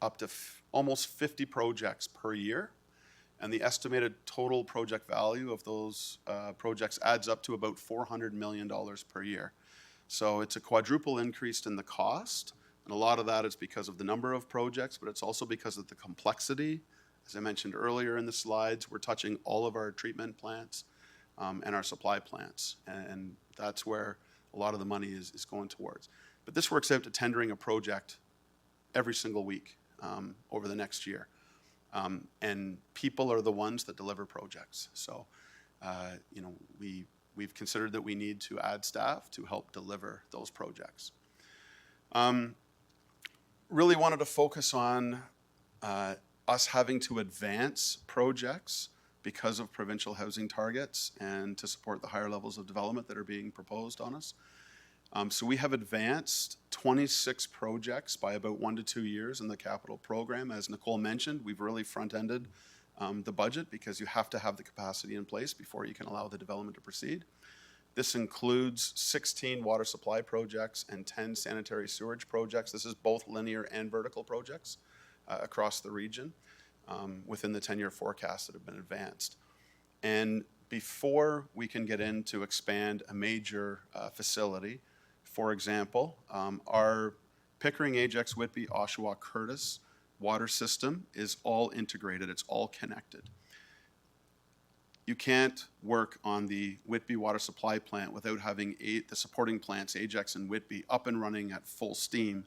up to almost 50 projects per year. And the estimated total project value of those projects adds up to about $400 million per year. So it's a quadruple increase in the cost. And a lot of that is because of the number of projects, but it's also because of the complexity. As I mentioned earlier in the slides, we're touching all of our treatment plants and our supply plants. And that's where a lot of the money is going towards. But this works out to tendering a project every single week over the next year. And people are the ones that deliver projects. So, we've considered that we need to add staff to help deliver those projects. Really wanted to focus on us having to advance projects because of provincial housing targets and to support the higher levels of development that are being proposed on us. So we have advanced 26 projects by about 1 to 2 years in the capital program. As Nicole mentioned, we've really front-ended the budget because you have to have the capacity in place before you can allow the development to proceed. This includes 16 water supply projects and 10 sanitary sewage projects. This is both linear and vertical projects across the region within the 10-year forecast that have been advanced. And before we can get in to expand a major facility, for example, our Pickering, Ajax, Whitby, Oshawa, Curtis water system is all integrated. It's all connected. You can't work on the Whitby water supply plant without having the supporting plants, Ajax and Whitby, up and running at full steam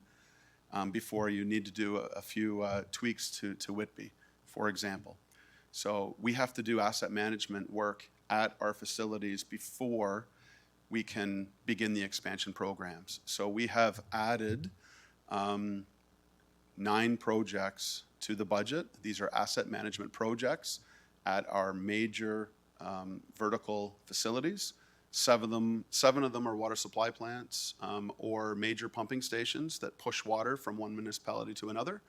before you need to do a few tweaks to Whitby, for example. So we have to do asset management work at our facilities before we can begin the expansion programs. So we have added 9 projects to the budget. These are asset management projects at our major vertical facilities. 7 of them are water supply plants or major pumping stations that push water from one municipality to another.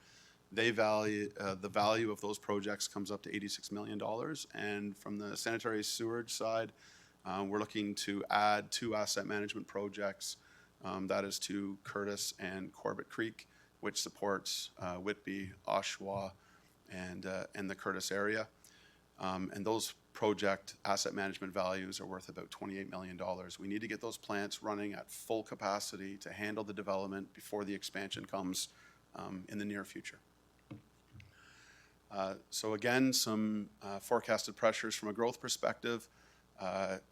The value of those projects comes up to $86 million. And from the sanitary sewage side, we're looking to add 2 asset management projects. That is to Curtis and Corbett Creek, which supports Whitby, Oshawa, and the Curtis area. And those project asset management values are worth about $28 million. We need to get those plants running at full capacity to handle the development before the expansion comes in the near future. So again, some forecasted pressures from a growth perspective.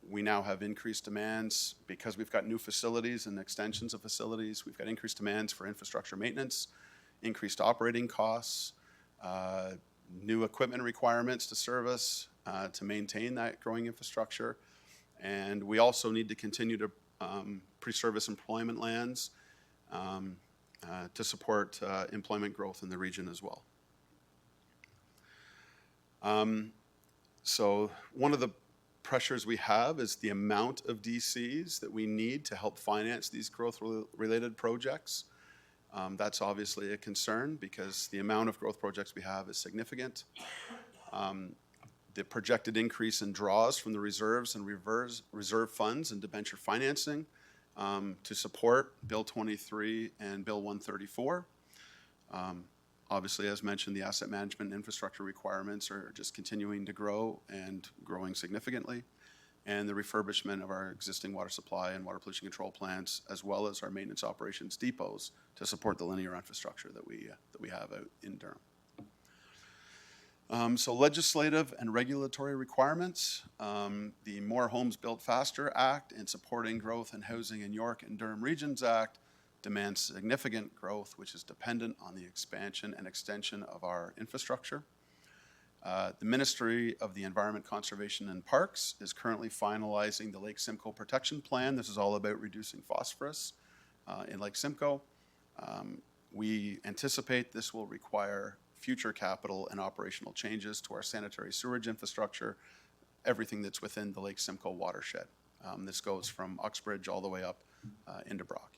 We now have increased demands because we've got new facilities and extensions of facilities. We've got increased demands for infrastructure maintenance, increased operating costs, new equipment requirements to service, to maintain that growing infrastructure. And we also need to continue to pre-service employment lands to support employment growth in the region as well. So one of the pressures we have is the amount of DCs that we need to help finance these growth-related projects. That's obviously a concern because the amount of growth projects we have is significant. The projected increase in draws from the reserves and reserve funds and debenture financing to support Bill 23 and Bill 134. Obviously, as mentioned, the asset management and infrastructure requirements are just continuing to grow and growing significantly. And the refurbishment of our existing water supply and water pollution control plants, as well as our maintenance operations depots to support the linear infrastructure that we have out in Durham. So legislative and regulatory requirements, the More Homes Built Faster Act and Supporting Growth in Housing in York and Durham Regions Act demands significant growth, which is dependent on the expansion and extension of our infrastructure. The Ministry of the Environment, Conservation and Parks is currently finalizing the Lake Simcoe Protection Plan. This is all about reducing phosphorus in Lake Simcoe. We anticipate this will require future capital and operational changes to our sanitary sewage infrastructure, everything that's within the Lake Simcoe watershed. This goes from Uxbridge all the way up into Brock.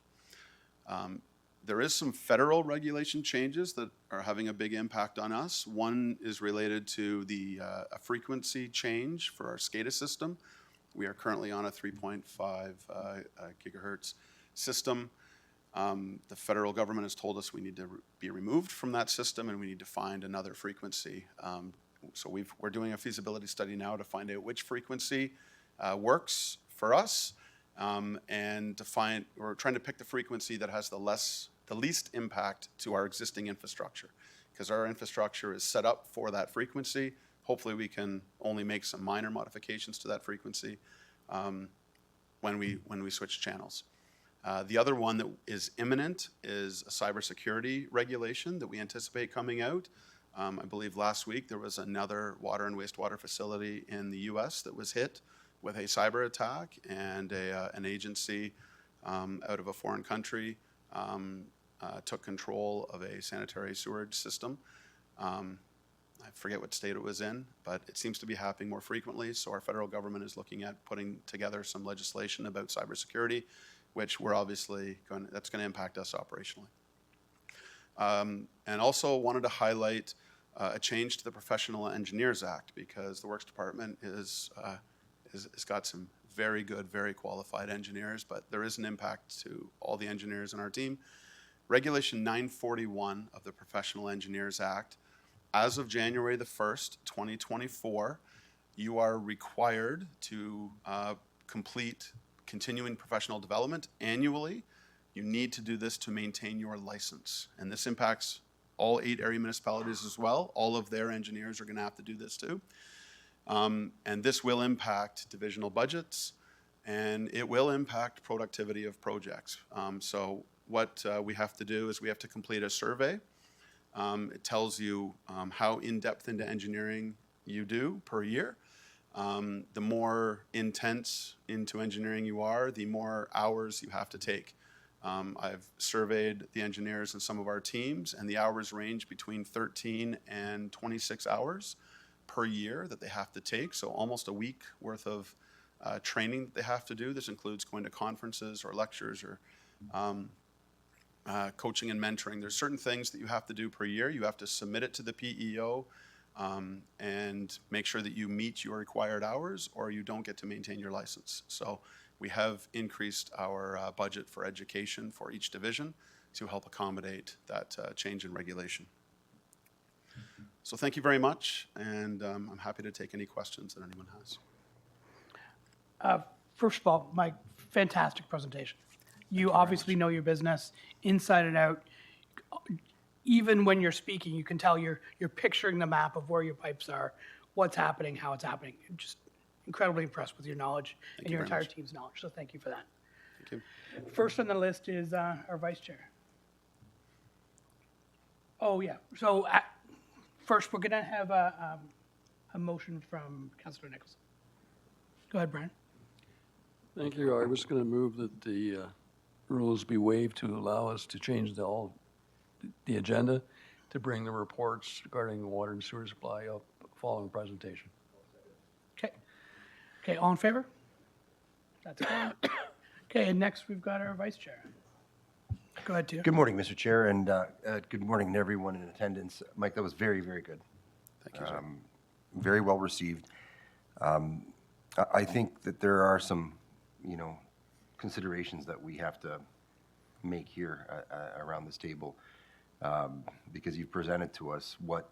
There is some federal regulation changes that are having a big impact on us. One is related to the a frequency change for our SCADA system. We are currently on a 3.5 gigahertz system. The federal government has told us we need to be removed from that system and we need to find another frequency. So we're doing a feasibility study now to find out which frequency works for us, and we're trying to pick the frequency that has the least impact to our existing infrastructure, because our infrastructure is set up for that frequency. Hopefully we can only make some minor modifications to that frequency when we switch channels. The other one that is imminent is a cybersecurity regulation that we anticipate coming out. I believe last week there was another water and wastewater facility in the US that was hit with a cyber attack, and an agency out of a foreign country took control of a sanitary sewage system. I forget what state it was in, but it seems to be happening more frequently. So our federal government is looking at putting together some legislation about cybersecurity, which we're obviously that's going to impact us operationally. And also wanted to highlight a change to the Professional Engineers Act, because the Works Department has got some very good, very qualified engineers, but there is an impact to all the engineers in our team. Regulation 941 of the Professional Engineers Act, as of January the 1st, 2024, you are required to complete continuing professional development annually. You need to do this to maintain your license. And this impacts all 8 area municipalities as well. All of their engineers are going to have to do this too. And this will impact divisional budgets, and it will impact productivity of projects. So what we have to do is we have to complete a survey. It tells you how in-depth into engineering you do per year. The more intense into engineering you are, the more hours you have to take. I've surveyed the engineers in some of our teams, and the hours range between 13 and 26 hours per year that they have to take. So almost a week worth of training that they have to do. This includes going to conferences or lectures or coaching and mentoring. There's certain things that you have to do per year. You have to submit it to the PEO and make sure that you meet your required hours, or you don't get to maintain your license. So we have increased our budget for education for each division to help accommodate that change in regulation. So thank you very much, and I'm happy to take any questions that anyone has. First of all, Mike, fantastic presentation. You obviously know your business inside and out. Even when you're speaking, you can tell you're picturing the map of where your pipes are, what's happening, how it's happening. I'm just incredibly impressed with your knowledge and your entire team's knowledge, so thank you for that. Thank you. First on the list is our vice chair. Oh, yeah. So first, we're going to have a motion from Councillor Nicholson. Go ahead, Brian. Thank you. I was going to move that the rules be waived to allow us to change the agenda to bring the reports regarding the water and sewer supply up following presentation. Okay. Okay, all in favor? That's fine. Okay, and next we've got our vice chair. Go ahead, Tia. Good morning, Mr. Chair, and good morning to everyone in attendance. Mike, that was very, very good. Thank you, sir. Very well received. I think that there are some, considerations that we have to make here around this table, because you've presented to us what,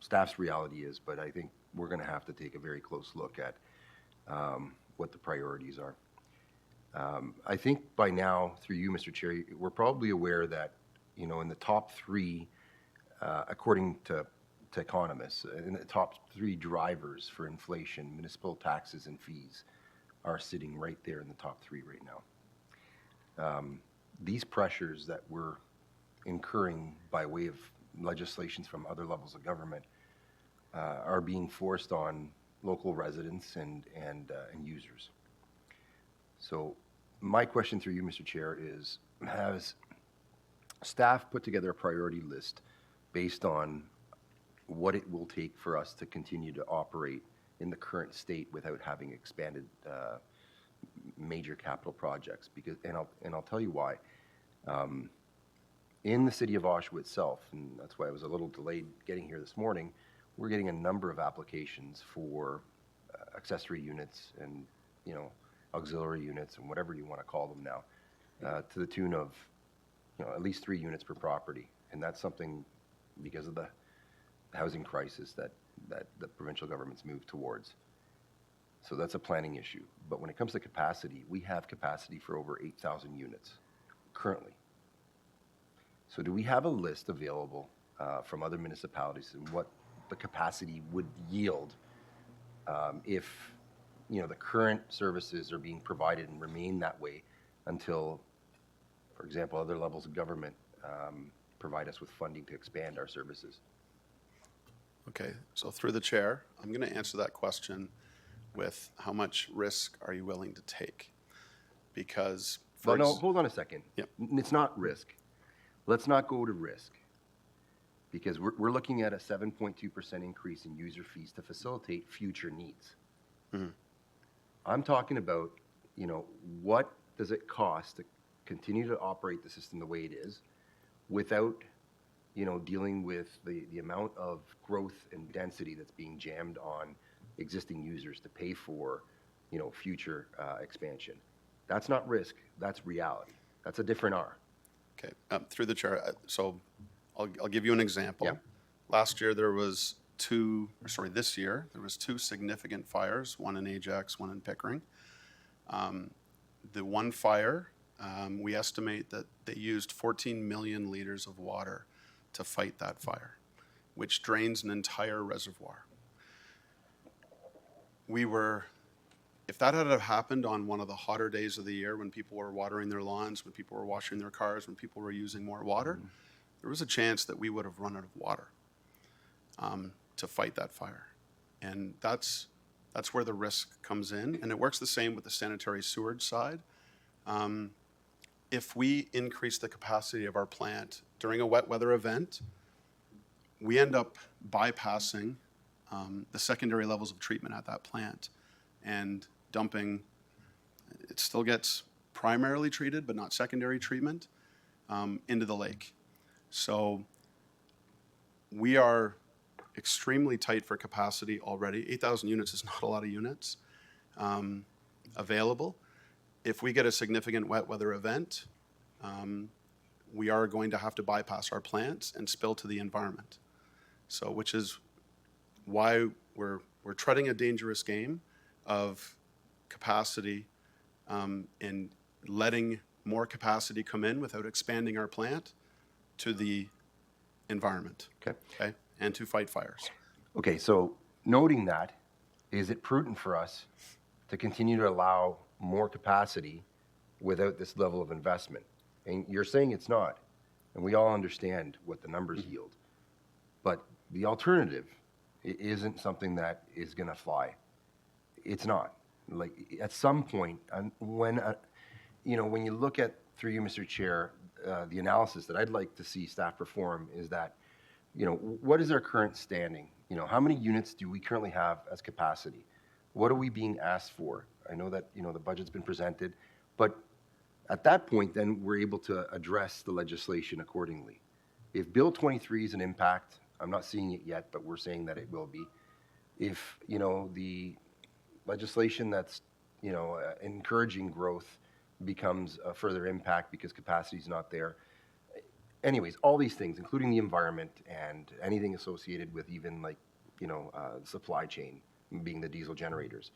staff's reality is, but I think we're going to have to take a very close look at what the priorities are. I think by now, through you, Mr. Chair, we're probably aware that, in the top 3, according to to economists, and the top 3 drivers for inflation, municipal taxes and fees, are sitting right there in the top 3 right now. These pressures that we're incurring by way of legislations from other levels of government are being forced on local residents and users. So my question through you, Mr. Chair, is has staff put together a priority list based on what it will take for us to continue to operate in the current state without having expanded major capital projects? Because, and I'll tell you why. In the city of Oshawa itself, and that's why I was a little delayed getting here this morning, we're getting a number of applications for accessory units and, you know, auxiliary units and whatever you want to call them now, to the tune of, you know, at least 3 units per property. And that's something, because of the housing crisis, that the provincial government's moved towards. So that's a planning issue. But when it comes to capacity, we have capacity for over 8,000 units currently. So do we have a list available from other municipalities and what the capacity would yield if, you know, the current services are being provided and remain that way until, for example, other levels of government provide us with funding to expand our services? Okay, so through the chair, I'm going to answer that question with how much risk are you willing to take? Because Well, no, hold on a second. Yep. It's not risk. Let's not go to risk, because we're looking at a 7.2% increase in user fees to facilitate future needs. I'm talking about, you know, what does it cost to continue to operate the system the way it is without, you know, dealing with the amount of growth and density that's being jammed on existing users to pay for, you know, future expansion. That's not risk, that's reality. That's a different R. Okay, through the chair, so I'll give you an example. Yeah. Last year, this year, there was 2 significant fires, one in Ajax, one in Pickering. The one fire, we estimate that they used 14 million liters of water to fight that fire, which drains an entire reservoir. If that had happened on one of the hotter days of the year when people were watering their lawns, when people were washing their cars, when people were using more water, there was a chance that we would have run out of water to fight that fire. And that's where the risk comes in. And it works the same with the sanitary sewage side. If we increase the capacity of our plant during a wet weather event, we end up bypassing the secondary levels of treatment at that plant and dumping. It still gets primarily treated, but not secondary treatment, into the lake. So we are extremely tight for capacity already. 8,000 units is not a lot of units available. If we get a significant wet weather event, we are going to have to bypass our plants and spill to the environment. So, which is why we're treading a dangerous game of capacity and letting more capacity come in without expanding our plant to the environment. Okay, and to fight fires. Okay, so noting that, is it prudent for us to continue to allow more capacity without this level of investment? And you're saying it's not, and we all understand what the numbers yield. But the alternative isn't something that is going to fly. It's not. Like, at some point, when you look at, through you, Mr. Chair, the analysis that I'd like to see staff perform is that, you know, what is our current standing? You know, how many units do we currently have as capacity? What are we being asked for? I know that, you know, the budget's been presented, but at that point, then we're able to address the legislation accordingly. If Bill 23 is an impact, I'm not seeing it yet, but we're saying that it will be. If, you know, the legislation that's, you know, encouraging growth becomes a further impact because capacity is not there. Anyways, all these things, including the environment and anything associated with even, like, you know, supply chain, being the diesel generators.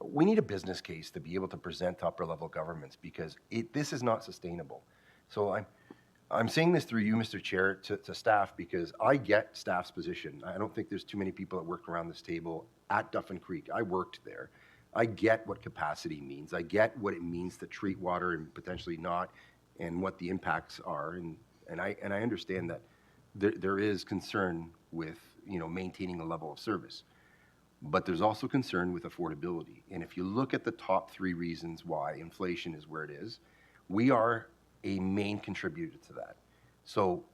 We need a business case to be able to present to upper level governments, because this is not sustainable. So I'm saying this through you, Mr. Chair, to staff, because I get staff's position. I don't think there's too many people that work around this table at Duffin Creek. I worked there. I get what capacity means. I get what it means to treat water and potentially not, and what the impacts are. And I understand that there is concern with, you know, maintaining a level of service. But there's also concern with affordability. And if you look at the top 3 reasons why inflation is where it is, we are a main contributor to that. So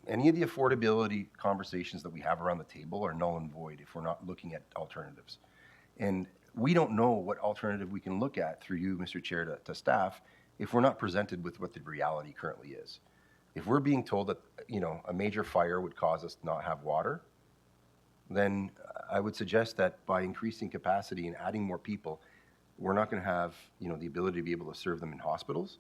any of the affordability conversations that we have around the table are null and void if we're not looking at alternatives. And we don't know what alternative we can look at through you, Mr. Chair, to staff, if we're not presented with what the reality currently is. If we're being told that, you know, a major fire would cause us to not have water, then I would suggest that by increasing capacity and adding more people, we're not going to have, you know, the ability to be able to serve them in hospitals.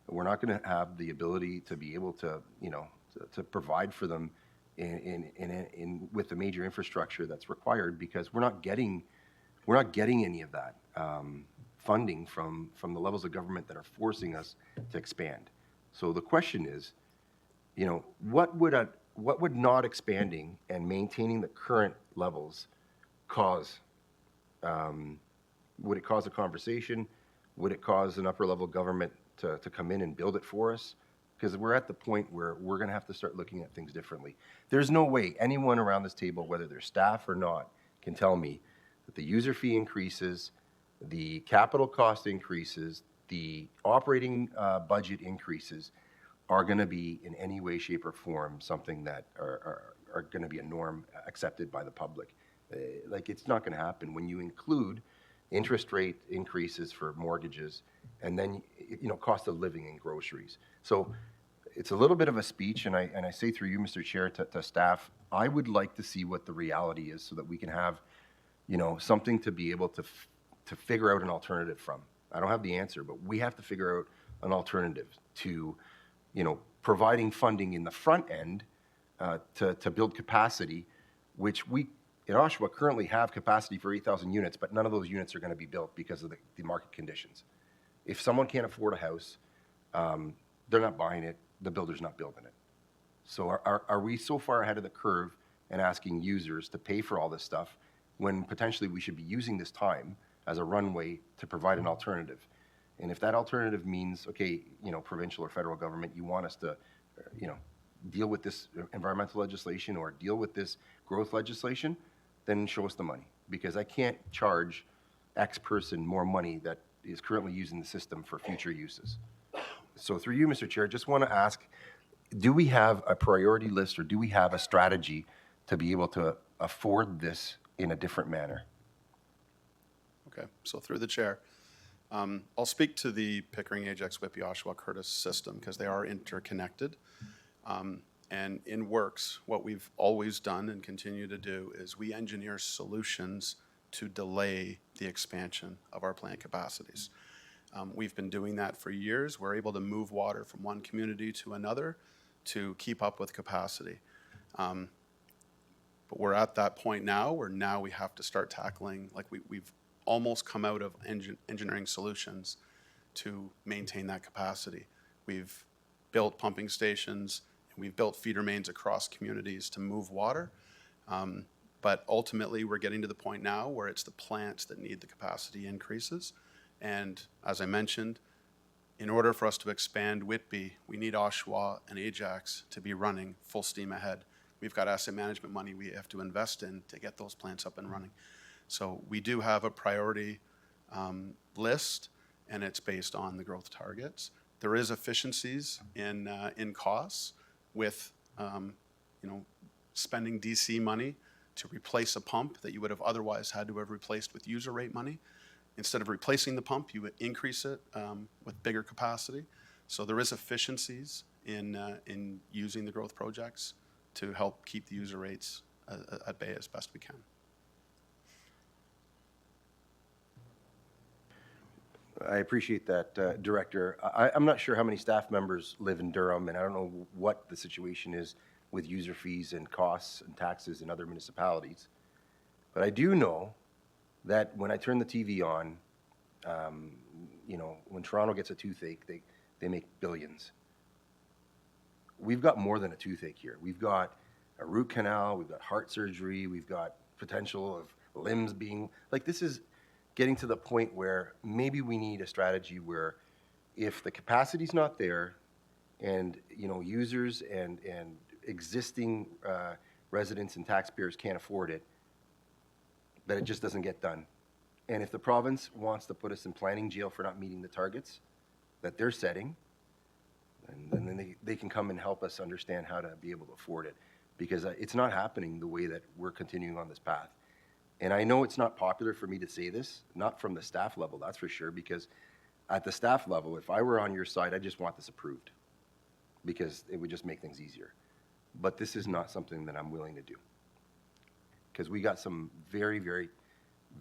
We're not going to have the ability to be able to, you know, to provide for them with the major infrastructure that's required, because we're not getting any of that funding from the levels of government that are forcing us to expand. So the question is, you know, what would not expanding and maintaining the current levels cause? Would it cause a conversation? Would it cause an upper level government to come in and build it for us? Because we're at the point where we're going to have to start looking at things differently. There's no way anyone around this table, whether they're staff or not, can tell me that the user fee increases, the capital cost increases, the operating budget increases are going to be in any way, shape, or form something that are going to be a norm accepted by the public. Like, it's not going to happen. When you include interest rate increases for mortgages, and then, you know, cost of living and groceries. So it's a little bit of a speech, and I say through you, Mr. Chair, to staff, I would like to see what the reality is so that we can have, you know, something to be able to figure out an alternative from. I don't have the answer, but we have to figure out an alternative to, you know, providing funding in the front end to build capacity, which we in Oshawa currently have capacity for 8,000 units, but none of those units are going to be built because of the market conditions. If someone can't afford a house, they're not buying it, the builder's not building it. So are we so far ahead of the curve and asking users to pay for all this stuff when potentially we should be using this time as a runway to provide an alternative? And if that alternative means, okay, you know, provincial or federal government, you want us to, you know, deal with this environmental legislation or deal with this growth legislation, then show us the money. Because I can't charge X person more money that is currently using the system for future uses. So through you, Mr. Chair, just want to ask, do we have a priority list or do we have a strategy to be able to afford this in a different manner? Okay, so through the chair, I'll speak to the Pickering, Ajax, Whitby, Oshawa, Curtis system because they are interconnected. And in Works, what we've always done and continue to do is we engineer solutions to delay the expansion of our plant capacities. We've been doing that for years. We're able to move water from one community to another to keep up with capacity. But we're at that point now where now we have to start tackling, like we've almost come out of engineering solutions to maintain that capacity. We've built pumping stations, and we've built feeder mains across communities to move water. But ultimately, we're getting to the point now where it's the plants that need the capacity increases. And as I mentioned, in order for us to expand Whitby, we need Oshawa and Ajax to be running full steam ahead. We've got asset management money we have to invest in to get those plants up and running. So we do have a priority list, and it's based on the growth targets. There is efficiencies in costs with spending DC money to replace a pump that you would have otherwise had to have replaced with user rate money. Instead of replacing the pump, you would increase it with bigger capacity. So there is efficiencies in using the growth projects to help keep the user rates at bay as best we can. I appreciate that, Director. I'm not sure how many staff members live in Durham, and I don't know what the situation is with user fees and costs and taxes in other municipalities. But I do know that when I turn the TV on, when Toronto gets a toothache, they make billions. we've got more than a toothache here. We've got a root canal, we've got heart surgery, we've got potential of limbs being, like, this is getting to the point where maybe we need a strategy where if the capacity's not there and, you know, users and existing residents and taxpayers can't afford it, that it just doesn't get done. And if the province wants to put us in planning jail for not meeting the targets that they're setting, and then they can come and help us understand how to be able to afford it, because it's not happening the way that we're continuing on this path. And I know it's not popular for me to say this, not from the staff level, that's for sure, because at the staff level, if I were on your side, I just want this approved, because it would just make things easier. But this is not something that I'm willing to do, because we got some very, very,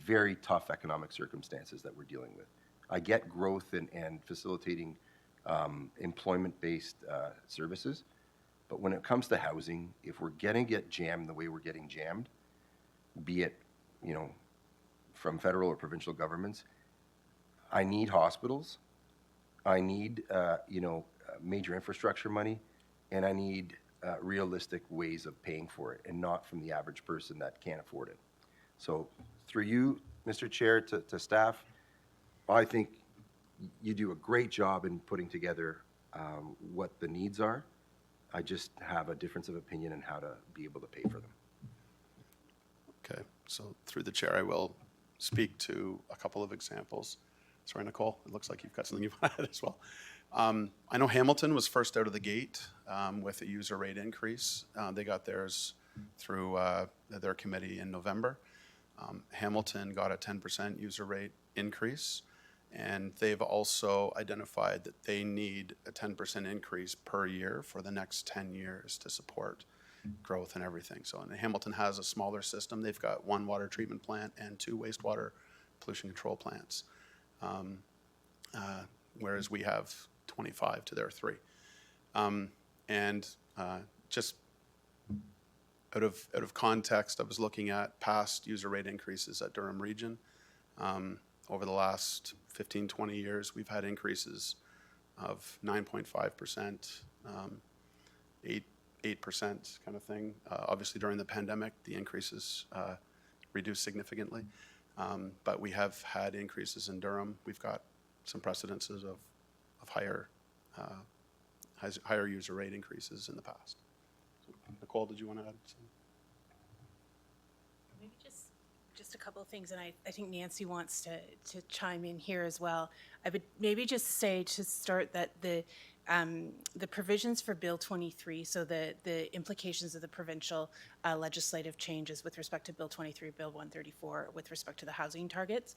very tough economic circumstances that we're dealing with. I get growth and facilitating employment-based services, but when it comes to housing, if we're getting get jammed the way we're getting jammed, be it, you know, from federal or provincial governments, I need hospitals, I need, you know, major infrastructure money, and I need realistic ways of paying for it, and not from the average person that can't afford it. So through you, Mr. Chair, to staff, I think you do a great job in putting together what the needs are. I just have a difference of opinion on how to be able to pay for them. Okay, so through the chair, I will speak to a couple of examples. Sorry, Nicole, it looks like you've got something you want to add as well. I know Hamilton was first out of the gate with a user rate increase. They got theirs through their committee in November. Hamilton got a 10% user rate increase, and they've also identified that they need a 10% increase per year for the next 10 years to support growth and everything. So, and Hamilton has a smaller system. They've got 1 water treatment plant and 2 wastewater pollution control plants, whereas we have 25 to their 3. Just out of context, I was looking at past user rate increases at Durham Region. Over the last 15, 20 years, we've had increases of 9.5%, 8% kind of thing. Obviously, during the pandemic, the increases reduced significantly. But we have had increases in Durham. We've got some precedences of higher user rate increases in the past. So, Nicole, did you want to add something? Maybe just a couple of things, and I think Nancy wants to chime in here as well. I would maybe just say to start that the provisions for Bill 23, so the implications of the provincial legislative changes with respect to Bill 23, Bill 134, with respect to the housing targets,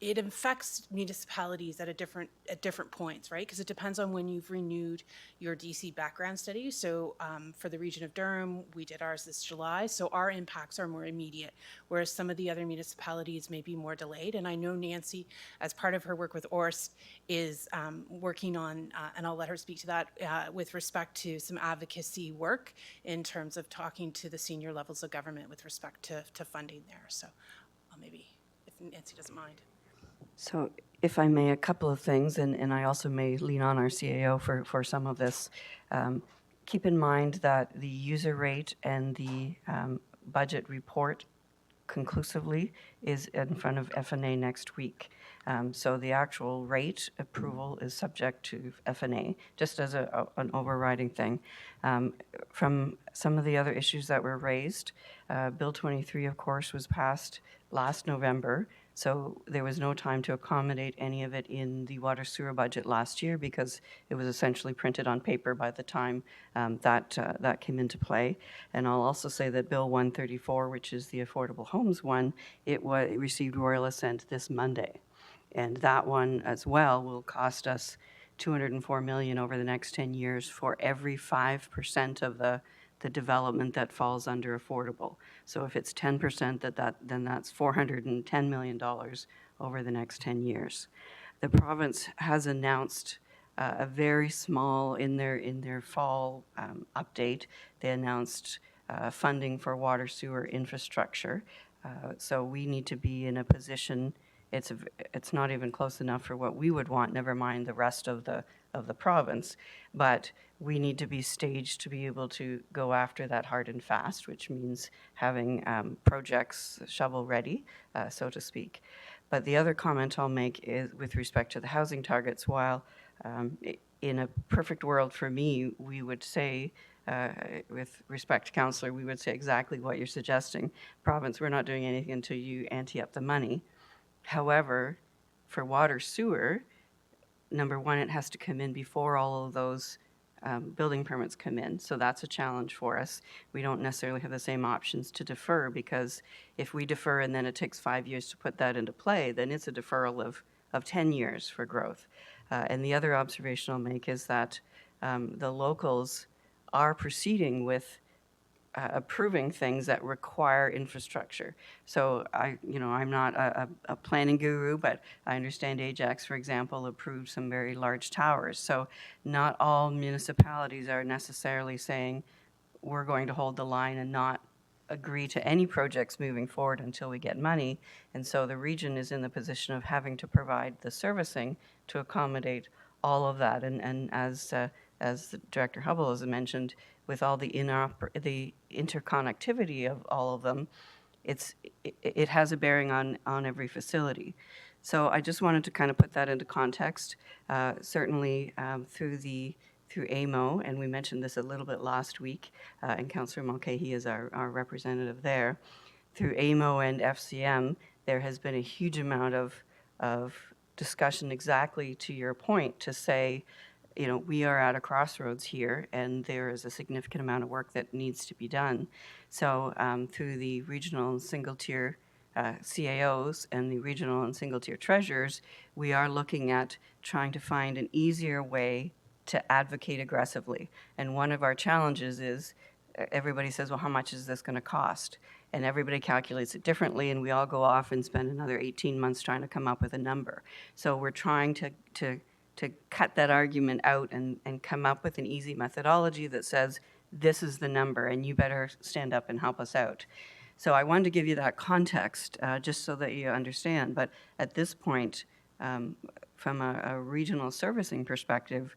it affects municipalities at different points, right? Because it depends on when you've renewed your DC background study. So for the region of Durham, we did ours this July. So our impacts are more immediate, whereas some of the other municipalities may be more delayed. And I know Nancy, as part of her work with ORST, is working on, and I'll let her speak to that, with respect to some advocacy work in terms of talking to the senior levels of government with respect to funding there. So maybe, if Nancy doesn't mind. So if I may, a couple of things, and I also may lean on our CAO for some of this. Keep in mind that the user rate and the budget report conclusively is in front of FNA next week. So the actual rate approval is subject to FNA, just as an overriding thing. From some of the other issues that were raised, Bill 23, of course, was passed last November. So there was no time to accommodate any of it in the water sewer budget last year because it was essentially printed on paper by the time that came into play. And I'll also say that Bill 134, which is the affordable homes one, it received royal assent this Monday. And that one as well will cost us $204 million over the next 10 years for every 5% of the development that falls under affordable. So if it's 10%, then that's $410 million over the next 10 years. The province has announced a very small, in their fall update, they announced funding for water sewer infrastructure. So we need to be in a position it's not even close enough for what we would want, never mind the rest of the province. But we need to be staged to be able to go after that hard and fast, which means having projects shovel-ready, so to speak. But the other comment I'll make is with respect to the housing targets. While in a perfect world for me, we would say, with respect, Councillor, we would say exactly what you're suggesting. Province, we're not doing anything until you ante up the money. However, for water sewer, number one, it has to come in before all of those building permits come in. So that's a challenge for us. We don't necessarily have the same options to defer, because if we defer and then it takes 5 years to put that into play, then it's a deferral of 10 years for growth. And the other observation I'll make is that the locals are proceeding with approving things that require infrastructure. So I'm not a planning guru, but I understand Ajax, for example, approved some very large towers. So not all municipalities are necessarily saying we're going to hold the line and not agree to any projects moving forward until we get money. And so the region is in the position of having to provide the servicing to accommodate all of that. And as Director Hubble has mentioned, with all the interconnectivity of all of them, it has a bearing on every facility. So I just wanted to kind of put that into context. Certainly through AMO, and we mentioned this a little bit last week, and Councillor Mulcahy is our representative there. Through AMO and FCM, there has been a huge amount of discussion, exactly to your point, to say, we are at a crossroads here, and there is a significant amount of work that needs to be done. So through the regional and single-tier CAOs and the regional and single-tier treasurers, we are looking at trying to find an easier way to advocate aggressively. And one of our challenges is everybody says, well, how much is this going to cost? And everybody calculates it differently, and we all go off and spend another 18 months trying to come up with a number. So we're trying to cut that argument out and come up with an easy methodology that says, this is the number, and you better stand up and help us out. So I wanted to give you that context, just so that you understand. But at this point, from a regional servicing perspective,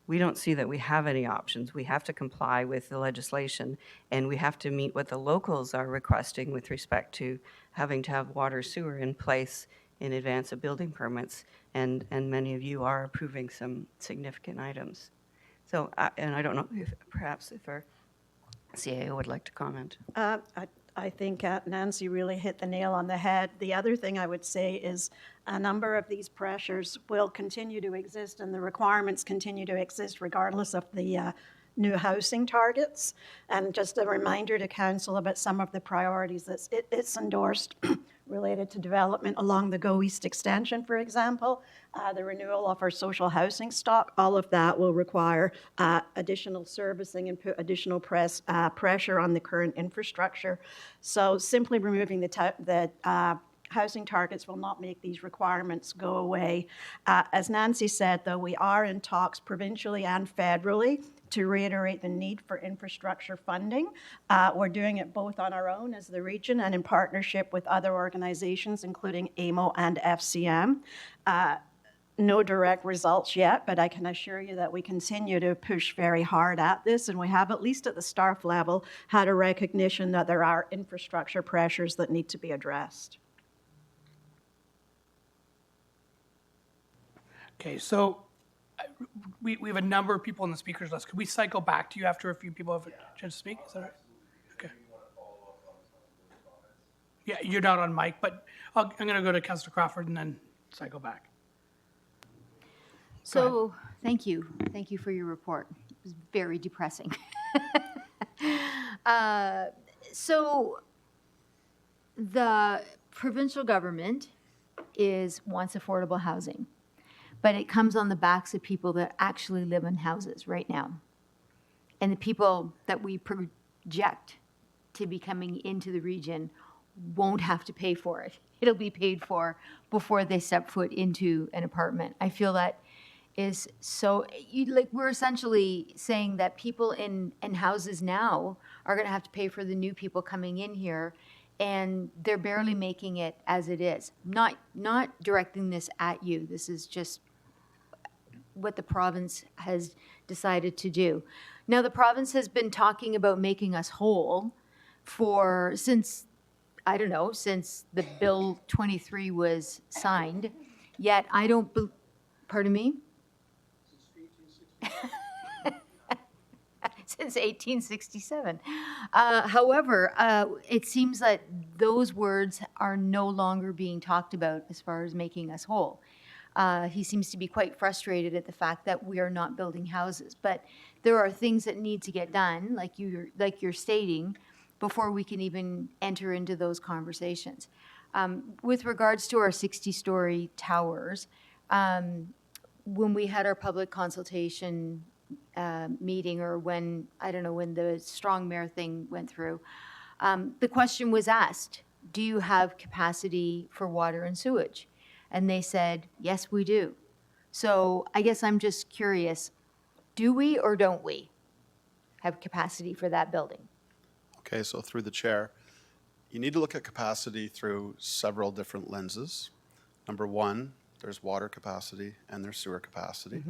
we don't see that we have any options. We have to comply with the legislation, and we have to meet what the locals are requesting with respect to having to have water sewer in place in advance of building permits, and many of you are approving some significant items. So, and I don't know if perhaps if our CAO would like to comment. I think Nancy really hit the nail on the head. The other thing I would say is a number of these pressures will continue to exist, and the requirements continue to exist regardless of the new housing targets. And just a reminder to Council about some of the priorities that it's endorsed related to development along the Go East extension, for example, the renewal of our social housing stock. All of that will require additional servicing and put additional pressure on the current infrastructure. So simply removing the housing targets will not make these requirements go away. As Nancy said, though, we are in talks provincially and federally to reiterate the need for infrastructure funding. We're doing it both on our own as the region and in partnership with other organizations, including AMO and FCM. No direct results yet, but I can assure you that we continue to push very hard at this, and we have, at least at the staff level, had a recognition that there are infrastructure pressures that need to be addressed. Okay, so we have a number of people on the speakers list. Could we cycle back to you after a few people have a chance to speak? Is that right? Okay. Yeah, you're not on mic, but I'm going to go to Councillor Crawford and then cycle back. So, thank you. Thank you for your report. It was very depressing. So, the provincial government wants affordable housing, but it comes on the backs of people that actually live in houses right now. And the people that we project to be coming into the region won't have to pay for it. It'll be paid for before they step foot into an apartment. I feel that is so, we're essentially saying that people in houses now are going to have to pay for the new people coming in here. and they're barely making it as it is. Not directing this at you. This is just what the province has decided to do. Now, the province has been talking about making us whole since the Bill 23 was signed, yet I don't, pardon me? Since 1867. However, it seems that those words are no longer being talked about as far as making us whole. He seems to be quite frustrated at the fact that we are not building houses. But there are things that need to get done, like you're stating, before we can even enter into those conversations. With regards to our 60-story towers, when we had our public consultation meeting, or when the Strong Mayor thing went through, the question was asked, do you have capacity for water and sewage? And they said, yes, we do. So I guess I'm just curious, do we or don't we have capacity for that building? Okay, so through the chair, you need to look at capacity through several different lenses. Number one, there's water capacity and there's sewer capacity.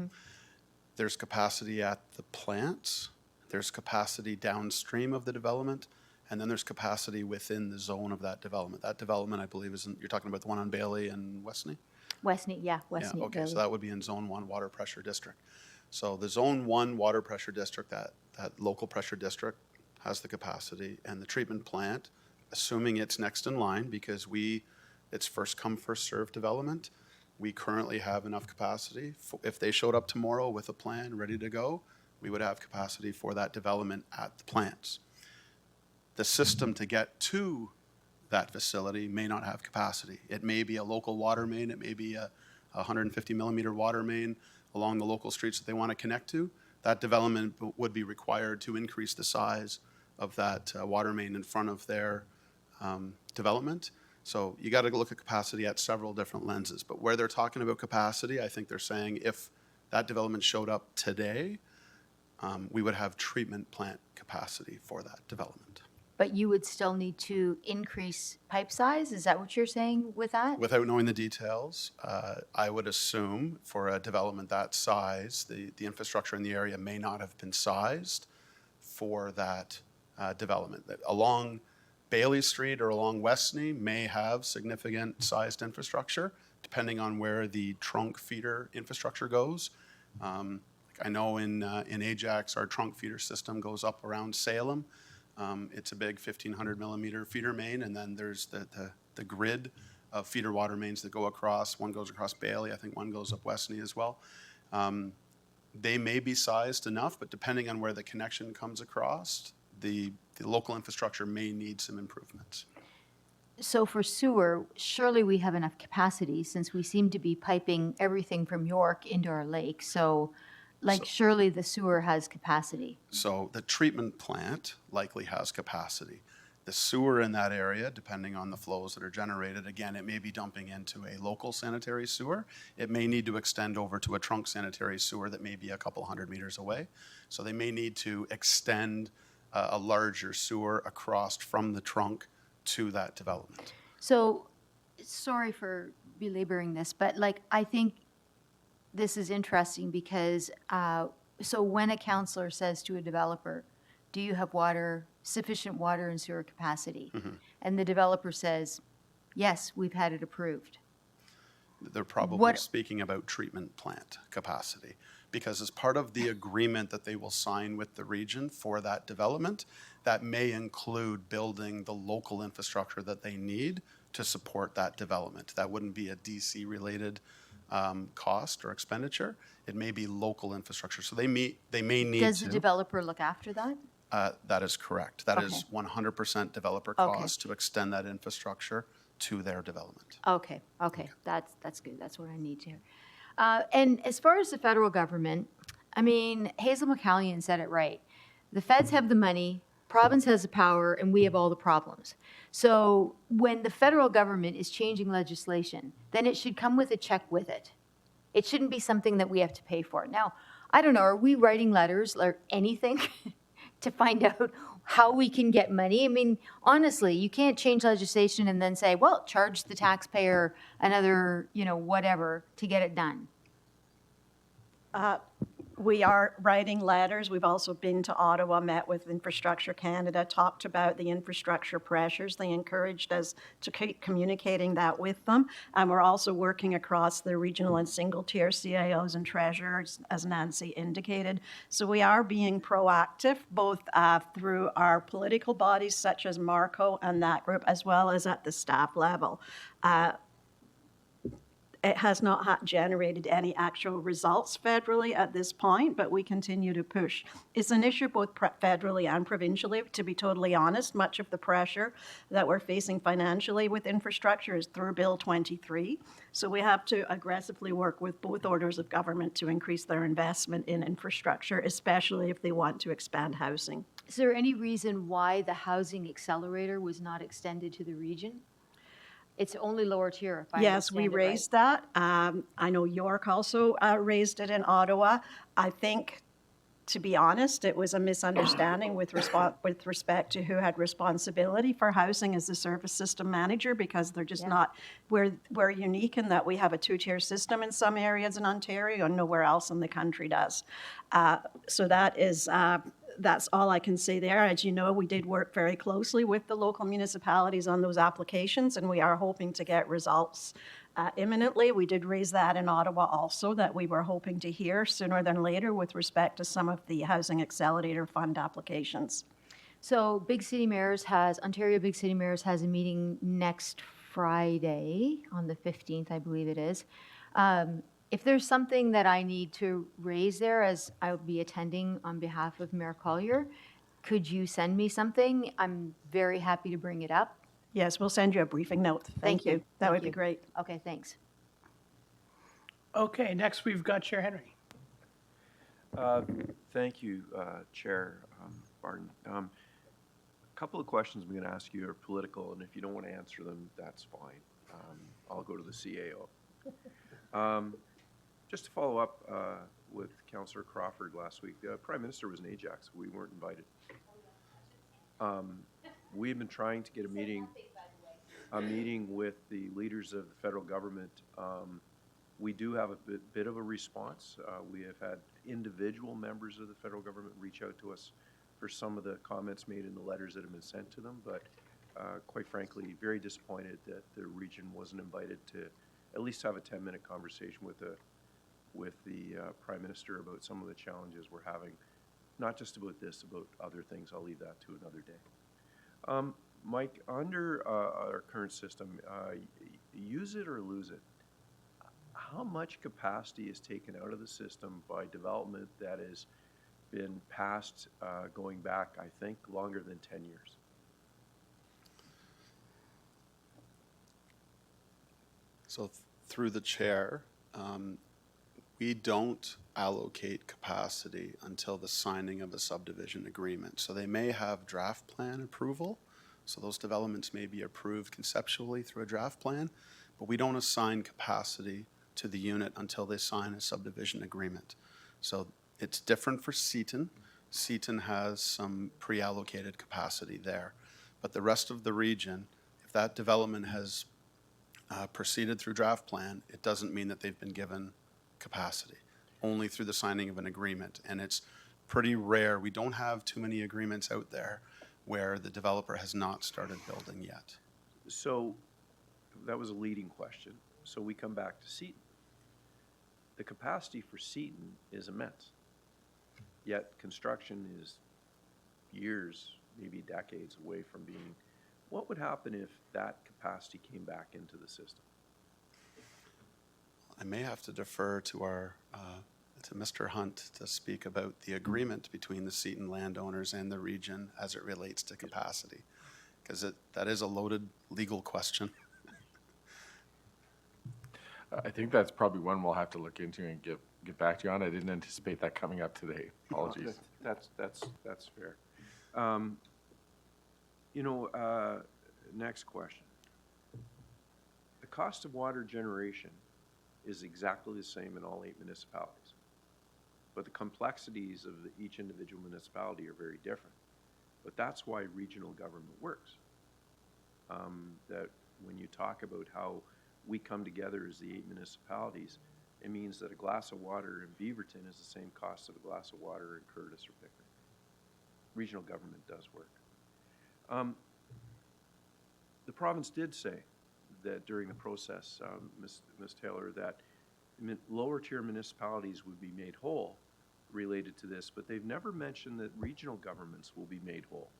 There's capacity at the plants, there's capacity downstream of the development, and then there's capacity within the zone of that development. That development, I believe, you're talking about the one on Bailey and Westney? Westney, yeah, Westney. Yeah, okay, Bailey. so that would be in Zone 1 water pressure district. So the Zone 1 water pressure district, that local pressure district has the capacity, and the treatment plant, assuming it's next in line, because it's first come, first served development, we currently have enough capacity. If they showed up tomorrow with a plan ready to go, we would have capacity for that development at the plants. The system to get to that facility may not have capacity. It may be a local water main, it may be a 150 millimeter water main along the local streets that they want to connect to. That development would be required to increase the size of that water main in front of their development. So you got to look at capacity at several different lenses. But where they're talking about capacity, I think they're saying if that development showed up today, we would have treatment plant capacity for that development. But you would still need to increase pipe size? Is that what you're saying with that? Without knowing the details, I would assume for a development that size, the infrastructure in the area may not have been sized for that development. That along Bailey Street or along Westney may have significant sized infrastructure, depending on where the trunk feeder infrastructure goes. I know in Ajax, our trunk feeder system goes up around Salem. It's a big 1,500 millimeter feeder main, and then there's the grid of feeder water mains that go across. One goes across Bailey, I think one goes up Westney as well. They may be sized enough, but depending on where the connection comes across, the local infrastructure may need some improvements. So for sewer, surely we have enough capacity since we seem to be piping everything from York into our lake. So surely the sewer has capacity. So the treatment plant likely has capacity. The sewer in that area, depending on the flows that are generated, again, it may be dumping into a local sanitary sewer. It may need to extend over to a trunk sanitary sewer that may be a couple hundred meters away. So they may need to extend a larger sewer across from the trunk to that development. So, sorry for belaboring this, but I think this is interesting because, so when a councillor says to a developer, do you have sufficient water and sewer capacity? And the developer says, yes, we've had it approved. They're probably speaking about treatment plant capacity, because as part of the agreement that they will sign with the region for that development, that may include building the local infrastructure that they need to support that development. That wouldn't be a DC-related cost or expenditure. It may be local infrastructure. So they may need Does to. the developer look after that? That is correct. That is 100% developer Okay. cost to extend that infrastructure to their development. Okay, that's good. That's what I need to hear. And as far as the federal government, I mean, Hazel McCallion said it right. The feds have the money, province has the power, and we have all the problems. So when the federal government is changing legislation, then it should come with a check with it. It shouldn't be something that we have to pay for. Now, I don't know, are we writing letters or anything to find out how we can get money. I mean, honestly, you can't change legislation and then say, well, charge the taxpayer another, whatever to get it done. We are writing letters. We've also been to Ottawa, met with Infrastructure Canada, talked about the infrastructure pressures. They encouraged us to keep communicating that with them. And we're also working across the regional and single-tier CAOs and treasurers, as Nancy indicated. So we are being proactive, both through our political bodies, such as Marco and that group, as well as at the staff level. It has not generated any actual results federally at this point, but we continue to push. It's an issue both federally and provincially, to be totally honest. Much of the pressure that we're facing financially with infrastructure is through Bill 23. So we have to aggressively work with both orders of government to increase their investment in infrastructure, especially if they want to expand housing. Is there any reason why the housing accelerator was not extended to the region? It's only lower tier, if I Yes, we understand it right. raised that. I know York also raised it in Ottawa. I think, to be honest, it was a misunderstanding with respect to who had responsibility for housing as the service system manager, because they're just not, we're unique in that we have a two-tier system in some areas in Ontario and nowhere else in the country does. So that is, that's all I can say there. As you know, we did work very closely with the local municipalities on those applications, and we are hoping to get results imminently. We did raise that in Ottawa also, that we were hoping to hear sooner than later with respect to some of the Housing Accelerator Fund applications. So Ontario Big City Mayors has a meeting next Friday on the 15th, I believe it is. If there's something that I need to raise there, as I'll be attending on behalf of Mayor Collier, could you send me something? I'm very happy to bring it up. Yes, we'll send you a briefing note. Thank you. That would be great. Okay, thanks. Okay, next we've got Chair Henry. Thank you, Chair Barton. A couple of questions I'm going to ask you are political, and if you don't want to answer them, that's fine. I'll go to the CAO. Just to follow up with Councillor Crawford last week, the Prime Minister was in Ajax. We weren't invited. We've been trying to get a meeting with the leaders of the federal government. We do have a bit of a response. We have had individual members of the federal government reach out to us for some of the comments made in the letters that have been sent to them, but quite frankly, very disappointed that the region wasn't invited to at least have a 10-minute conversation with the Prime Minister about some of the challenges we're having, not just about this, about other things. I'll leave that to another day. Mike, under our current system, use it or lose it. How much capacity is taken out of the system by development that has been passed going back, I think, longer than 10 years? So through the chair, we don't allocate capacity until the signing of a subdivision agreement. So they may have draft plan approval. So those developments may be approved conceptually through a draft plan, but we don't assign capacity to the unit until they sign a subdivision agreement. So it's different for Seaton. Seaton has some pre-allocated capacity there. But the rest of the region, if that development has proceeded through draft plan, it doesn't mean that they've been given capacity, only through the signing of an agreement. And it's pretty rare. We don't have too many agreements out there where the developer has not started building yet. So that was a leading question. So we come back to Seaton. The capacity for Seaton is immense, yet construction is years, maybe decades away from being. What would happen if that capacity came back into the system? I may have to defer to to Mr. Hunt to speak about the agreement between the Seaton landowners and the region as it relates to capacity, because that is a loaded legal question. I think that's probably one we'll have to look into and get back to you on. I didn't anticipate that coming up today. Apologies. That's fair. Next question. The cost of water generation is exactly the same in all 8 municipalities. but the complexities of each individual municipality are very different. But that's why regional government works. That when you talk about how we come together as the 8 municipalities, it means that a glass of water in Beaverton is the same cost of a glass of water in Curtis or Pickering. Regional government does work. The province did say that during the process, Ms. Taylor, that lower tier municipalities would be made whole related to this, but they've never mentioned that regional governments will be made whole.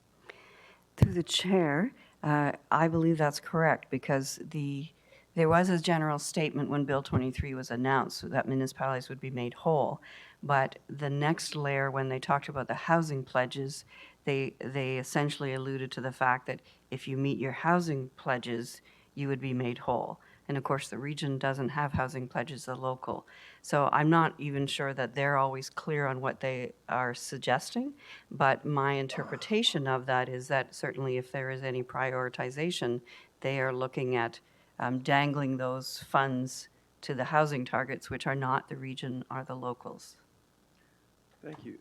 Through the chair, I believe that's correct, because there was a general statement when Bill 23 was announced that municipalities would be made whole. But the next layer, when they talked about the housing pledges, they essentially alluded to the fact that if you meet your housing pledges, you would be made whole. And of course, the region doesn't have housing pledges, the local. So I'm not even sure that they're always clear on what they are suggesting. But my interpretation of that is that certainly if there is any prioritization, they are looking at dangling those funds to the housing targets, which are not the region or the locals. Thank you.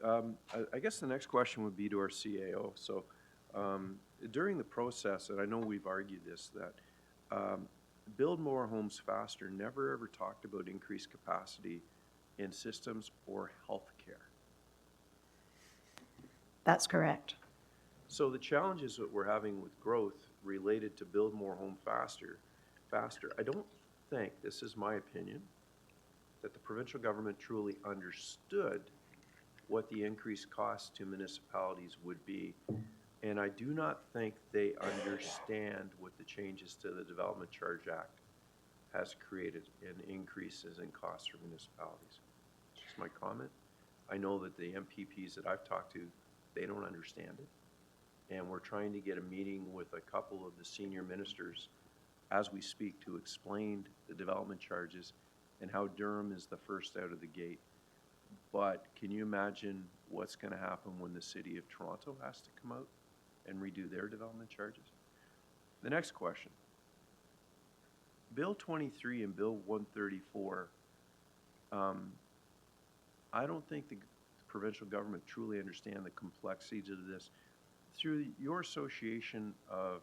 I guess the next question would be to our CAO. So during the process, and I know we've argued this, that Build More Homes Faster never ever talked about increased capacity in systems or healthcare. That's correct. So the challenges that we're having with growth related to Build More Home Faster, I don't think, this is my opinion, that the provincial government truly understood what the increased costs to municipalities would be. And I do not think they understand what the changes to the Development Charge Act has created in increases in costs for municipalities. It's just my comment. I know that the MPPs that I've talked to, they don't understand it. And we're trying to get a meeting with a couple of the senior ministers as we speak to explain the development charges and how Durham is the first out of the gate. But can you imagine what's going to happen when the city of Toronto has to come out and redo their development charges? The next question. Bill 23 and Bill 134, I don't think the provincial government truly understand the complexities of this. Through your association of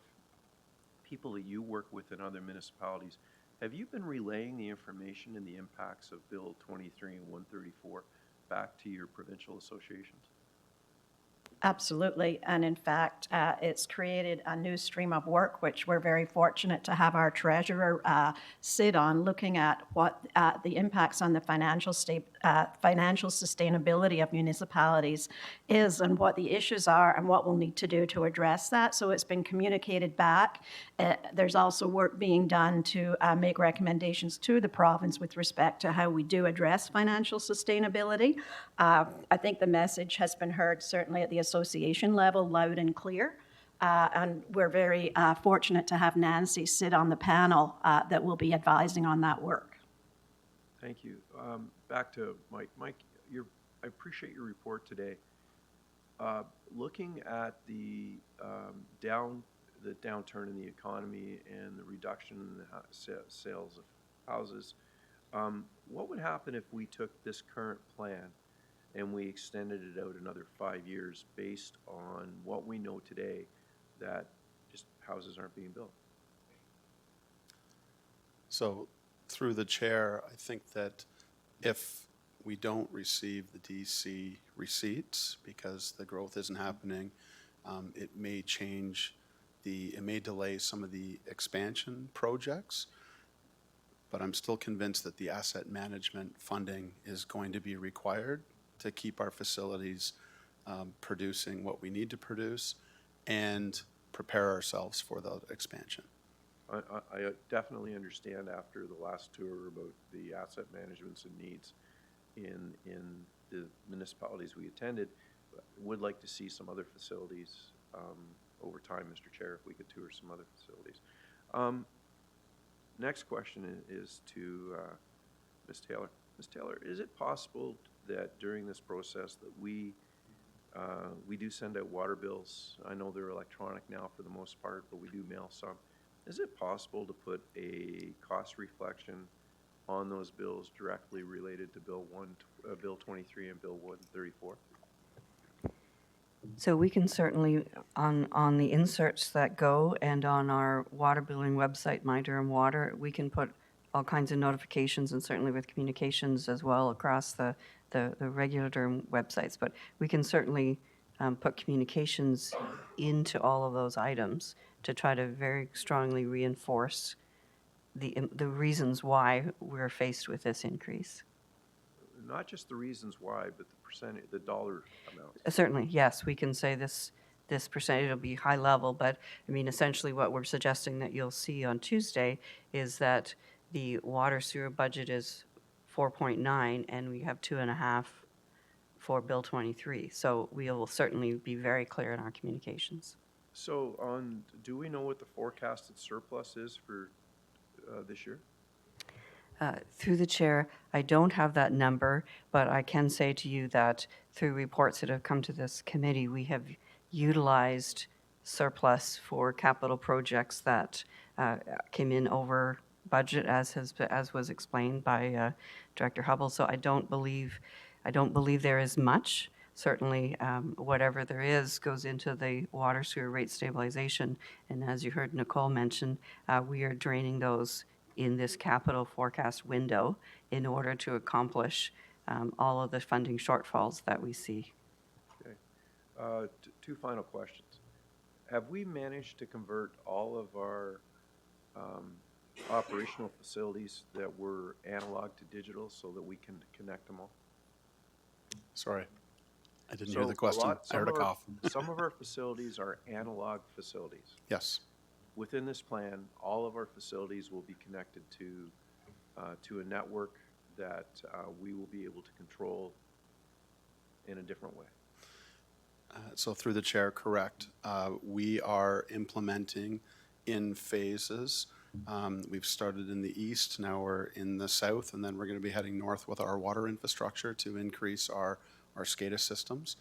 people that you work with in other municipalities, have you been relaying the information and the impacts of Bill 23 and 134 back to your provincial associations? Absolutely. And in fact, it's created a new stream of work, which we're very fortunate to have our treasurer sit on, looking at what the impacts on the financial sustainability of municipalities is and what the issues are and what we'll need to do to address that. So it's been communicated back. There's also work being done to make recommendations to the province with respect to how we do address financial sustainability. I think the message has been heard certainly at the association level loud and clear. And we're very fortunate to have Nancy sit on the panel that will be advising on that work. Thank you. Back to Mike. Mike, I appreciate your report today. Looking at the downturn in the economy and the reduction in the sales of houses, what would happen if we took this current plan and we extended it out another 5 years based on what we know today, that just houses aren't being built? So through the chair, I think that if we don't receive the DC receipts because the growth isn't happening, it may delay some of the expansion projects. But I'm still convinced that the asset management funding is going to be required to keep our facilities producing what we need to produce and prepare ourselves for the expansion. I definitely understand after the last tour about the asset managements and needs in the municipalities we attended. Would like to see some other facilities over time, Mr. Chair, if we could tour some other facilities. Next question is to Ms. Taylor. Ms. Taylor, is it possible that during this process that we do send out water bills? I know they're electronic now for the most part, but we do mail some. Is it possible to put a cost reflection on those bills directly related to Bill 23 and Bill 134? So we can certainly, on the inserts that go and on our water billing website, My Durham Water, we can put all kinds of notifications, and certainly with communications as well across the regular Durham websites. But we can certainly put communications into all of those items to try to very strongly reinforce the reasons why we're faced with this increase. Not just the reasons why, but the percentage, the dollar amount. Certainly, yes, we can say this percentage will be high level, but I mean, essentially what we're suggesting that you'll see on Tuesday is that the water sewer budget is 4.9 and we have 2.5 for Bill 23. So we will certainly be very clear in our communications. So do we know what the forecasted surplus is for this year? Through the chair, I don't have that number, but I can say to you that through reports that have come to this committee, we have utilized surplus for capital projects that came in over budget, as was explained by Director Hubble. So I don't believe there is much. Certainly, whatever there is goes into the water sewer rate stabilization. And as you heard Nicole mention, we are draining those in this capital forecast window in order to accomplish all of the funding shortfalls that we see. Okay. Two final questions. Have we managed to convert all of our operational facilities that were analog to digital so that we can connect them all? Sorry, I didn't hear So the question. I heard a cough. Some of our facilities are analog facilities. Yes. Within this plan, all of our facilities will be connected to a network that we will be able to control in a different way. So through the chair, correct. We are implementing in phases. We've started in the east, now we're in the south, and then we're going to be heading north with our water infrastructure to increase our SCADA systems.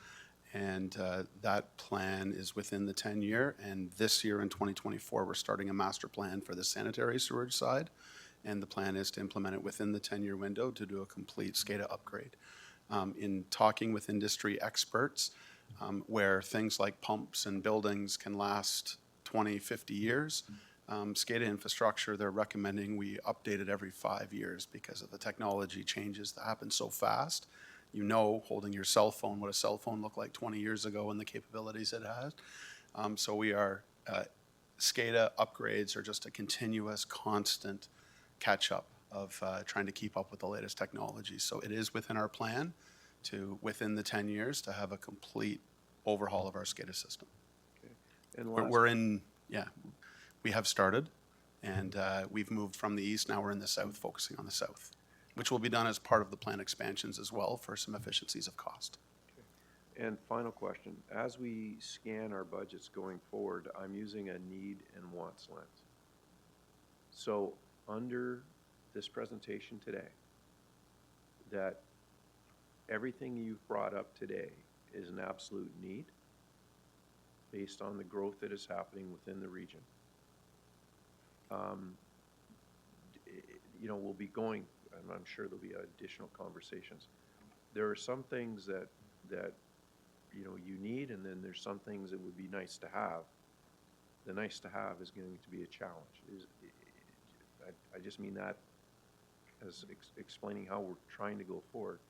And that plan is within the 10-year. And this year in 2024, we're starting a master plan for the sanitary sewage side. And the plan is to implement it within the 10-year window to do a complete SCADA upgrade. In talking with industry experts, where things like pumps and buildings can last 20, 50 years, SCADA infrastructure, they're recommending we update it every 5 years because of the technology changes that happen so fast. You know, holding your cell phone, what a cell phone looked like 20 years ago and the capabilities it has. So we are, SCADA upgrades are just a continuous, constant catch-up of trying to keep up with the latest technology. So it is within our plan to, within the 10 years, to have a complete overhaul of our SCADA system. Okay. And We're in, yeah, we have started, and we've moved from the east, now we're in the south, focusing on the south, which will be done as part of the plan expansions as well for some efficiencies of cost. Okay. And final question, as we scan our budgets going forward, I'm using a need and wants lens. So under this presentation today, that everything you've brought up today is an absolute need based on the growth that is happening within the region. You know, we'll be going, and I'm sure there'll be additional conversations. There are some things that you know you need, and then there's some things that would be nice to have. The nice to have is going to be a challenge. I just mean that as explaining how we're trying to go forward.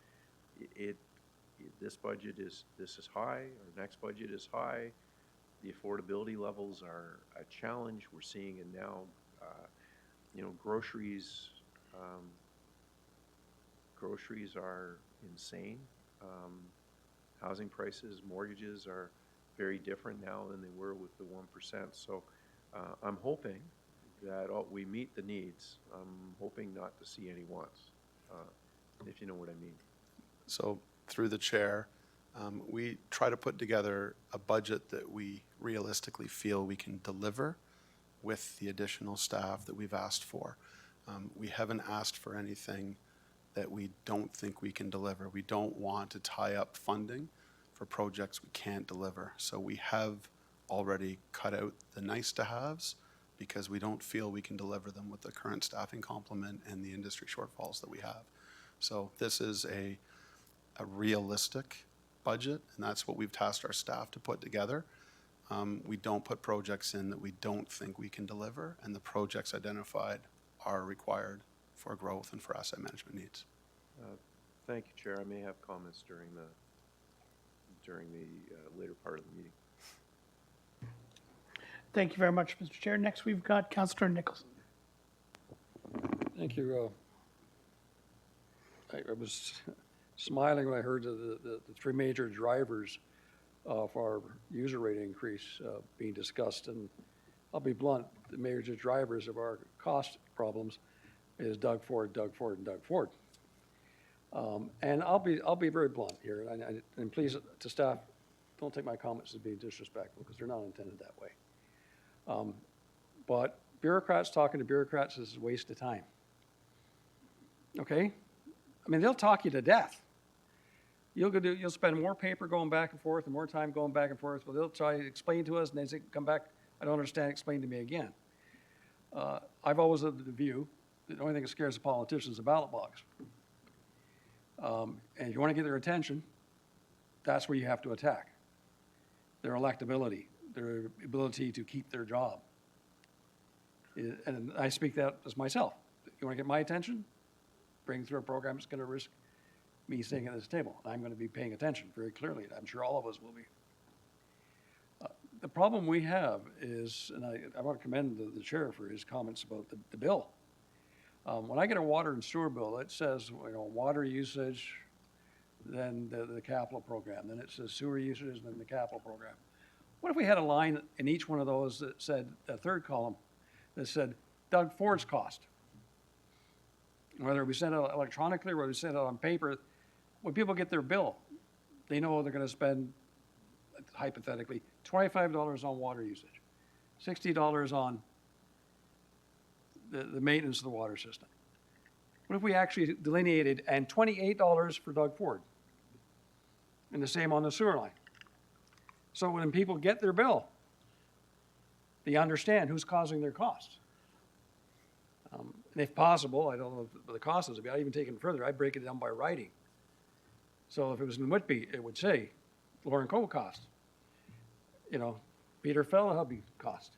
This budget is high. Our next budget is high. The affordability levels are a challenge. We're seeing it now. You know, groceries are insane. Housing prices, mortgages are very different now than they were with the 1%. So I'm hoping that we meet the needs. I'm hoping not to see any wants, if you know what I mean. So through the chair, we try to put together a budget that we realistically feel we can deliver with the additional staff that we've asked for. We haven't asked for anything that we don't think we can deliver. We don't want to tie up funding for projects we can't deliver. So we have already cut out the nice to haves because we don't feel we can deliver them with the current staffing complement and the industry shortfalls that we have. So this is a realistic budget, and that's what we've tasked our staff to put together. We don't put projects in that we don't think we can deliver, and the projects identified are required for growth and for asset management needs. Thank you, Chair. I may have comments during the later part of the meeting. Thank you very much, Mr. Chair. Next, we've got Councillor Nicholson. Thank you. I was smiling when I heard the three major drivers for our user rate increase being discussed. And I'll be blunt, the major drivers of our cost problems is Doug Ford, and Doug Ford. And I'll be very blunt here, and please, to staff, don't take my comments as being disrespectful, because they're not intended that way. But bureaucrats talking to bureaucrats is a waste of time. Okay? I mean, they'll talk you to death. You'll spend more paper going back and forth and more time going back and forth. Well, they'll try to explain to us, and they say, come back, I don't understand, explain to me again. I've always had the view that the only thing that scares the politicians is the ballot box. And if you want to get their attention, that's where you have to attack. Their electability, their ability to keep their job. And I speak that as myself. You want to get my attention? Bring through a program that's going to risk me sitting at this table. I'm going to be paying attention very clearly. I'm sure all of us will be. The problem we have is, and I want to commend the chair for his comments about the bill. When I get a water and sewer bill, it says water usage, then the capital program, then it says sewer usage, and then the capital program. What if we had a line in each one of those that said, a third column, that said Doug Ford's cost? Whether we send it electronically or whether we send it on paper, when people get their bill, they know they're going to spend, hypothetically, $25 on water usage, $60 on the maintenance of the water system. What if we actually delineated, and $28 for Doug Ford, and the same on the sewer line? So when people get their bill, they understand who's causing their costs. And if possible, I don't know if the cost is, I'd even take it further, I'd break it down by writing. So if it was in Whitby, it would say Lauren Cove cost. Peter Fellahubby cost.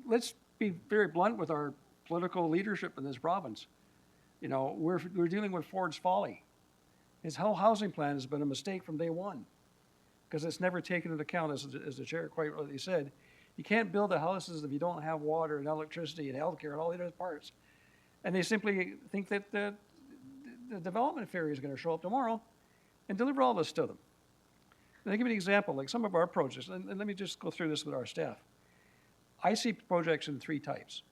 Let's be very blunt with our political leadership in this province. We're dealing with Ford's folly. His whole housing plan has been a mistake from day one, because it's never taken into account, as the chair quite rightly said. You can't build the houses if you don't have water and electricity and healthcare and all the other parts. And they simply think that the development fairy is going to show up tomorrow and deliver all this to them. And I'll give you an example, like some of our projects, and let me just go through this with our staff. I see projects in three types.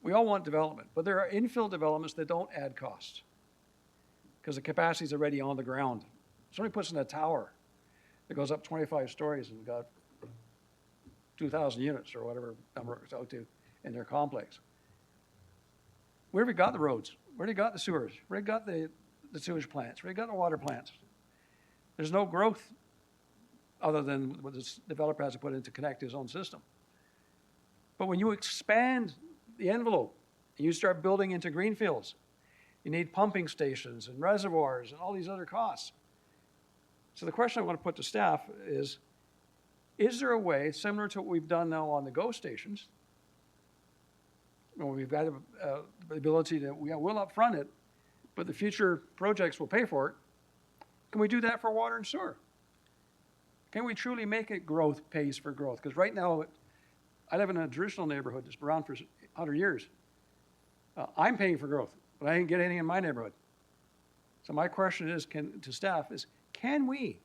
We all want development, but there are infill developments that don't add cost because the capacity is already on the ground. Somebody puts in a tower that goes up 25 stories and got 2,000 units or whatever number it's out to in their complex. Where have we got the roads? Where have we got the sewers? Where have we got the sewage plants? Where have we got the water plants? There's no growth other than what this developer has to put in to connect his own system. But when you expand the envelope and you start building into greenfields, you need pumping stations and reservoirs and all these other costs. So the question I want to put to staff is there a way, similar to what we've done now on the GO stations, when we've got the ability to, we'll upfront it, but the future projects will pay for it, can we do that for water and sewer? Can we truly make it growth pays for growth? Because right now, I live in a traditional neighborhood that's been around for 100 years. I'm paying for growth, but I didn't get anything in my neighborhood. So my question is, to staff is, can we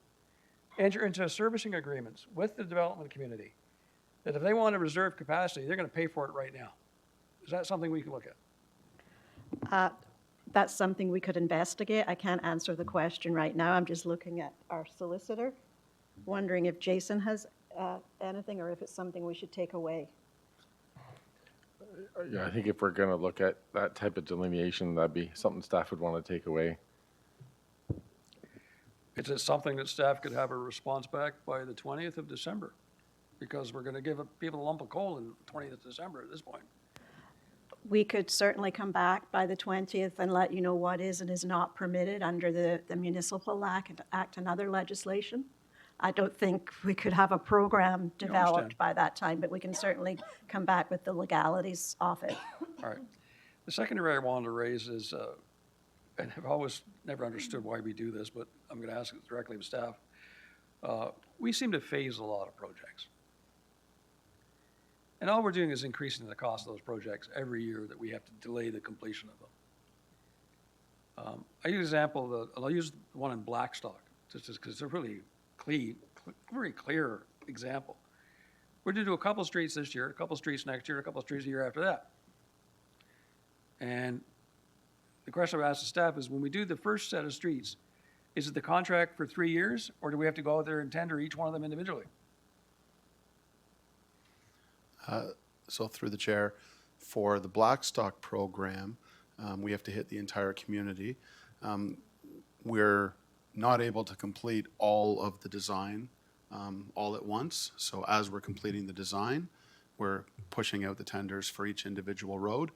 enter into servicing agreements with the development community that if they want to reserve capacity, they're going to pay for it right now? Is that something we can look at? That's something we could investigate. I can't answer the question right now. I'm just looking at our solicitor, wondering if Jason has anything or if it's something we should take away. Yeah, I think if we're going to look at that type of delineation, that'd be something staff would want to take away. Is it something that staff could have a response back by the 20th of December? because we're gonna give people a lump of coal in 20th of December at this point. We could certainly come back by the 20th and let you know what is and is not permitted under the Municipal Act and other legislation. I don't think we could have a program developed understand. by that time, but we can certainly come back with the legalities of it. All right. The second area I wanted to raise is, and I've always never understood why we do this, but I'm going to ask it directly of staff. We seem to phase a lot of projects. And all we're doing is increasing the cost of those projects every year that we have to delay the completion of them. I use an example, I'll use the one in Blackstock, just because it's a really very clear example. We're going to do a couple streets this year, a couple streets next year, a couple streets the year after that. And the question I've asked the staff is, when we do the first set of streets, is it the contract for 3 years, or do we have to go out there and tender each one of them individually? So through the chair, for the Blackstock program, we have to hit the entire community. We're not able to complete all of the design all at once. So as we're completing the design, we're pushing out the tenders for each individual road.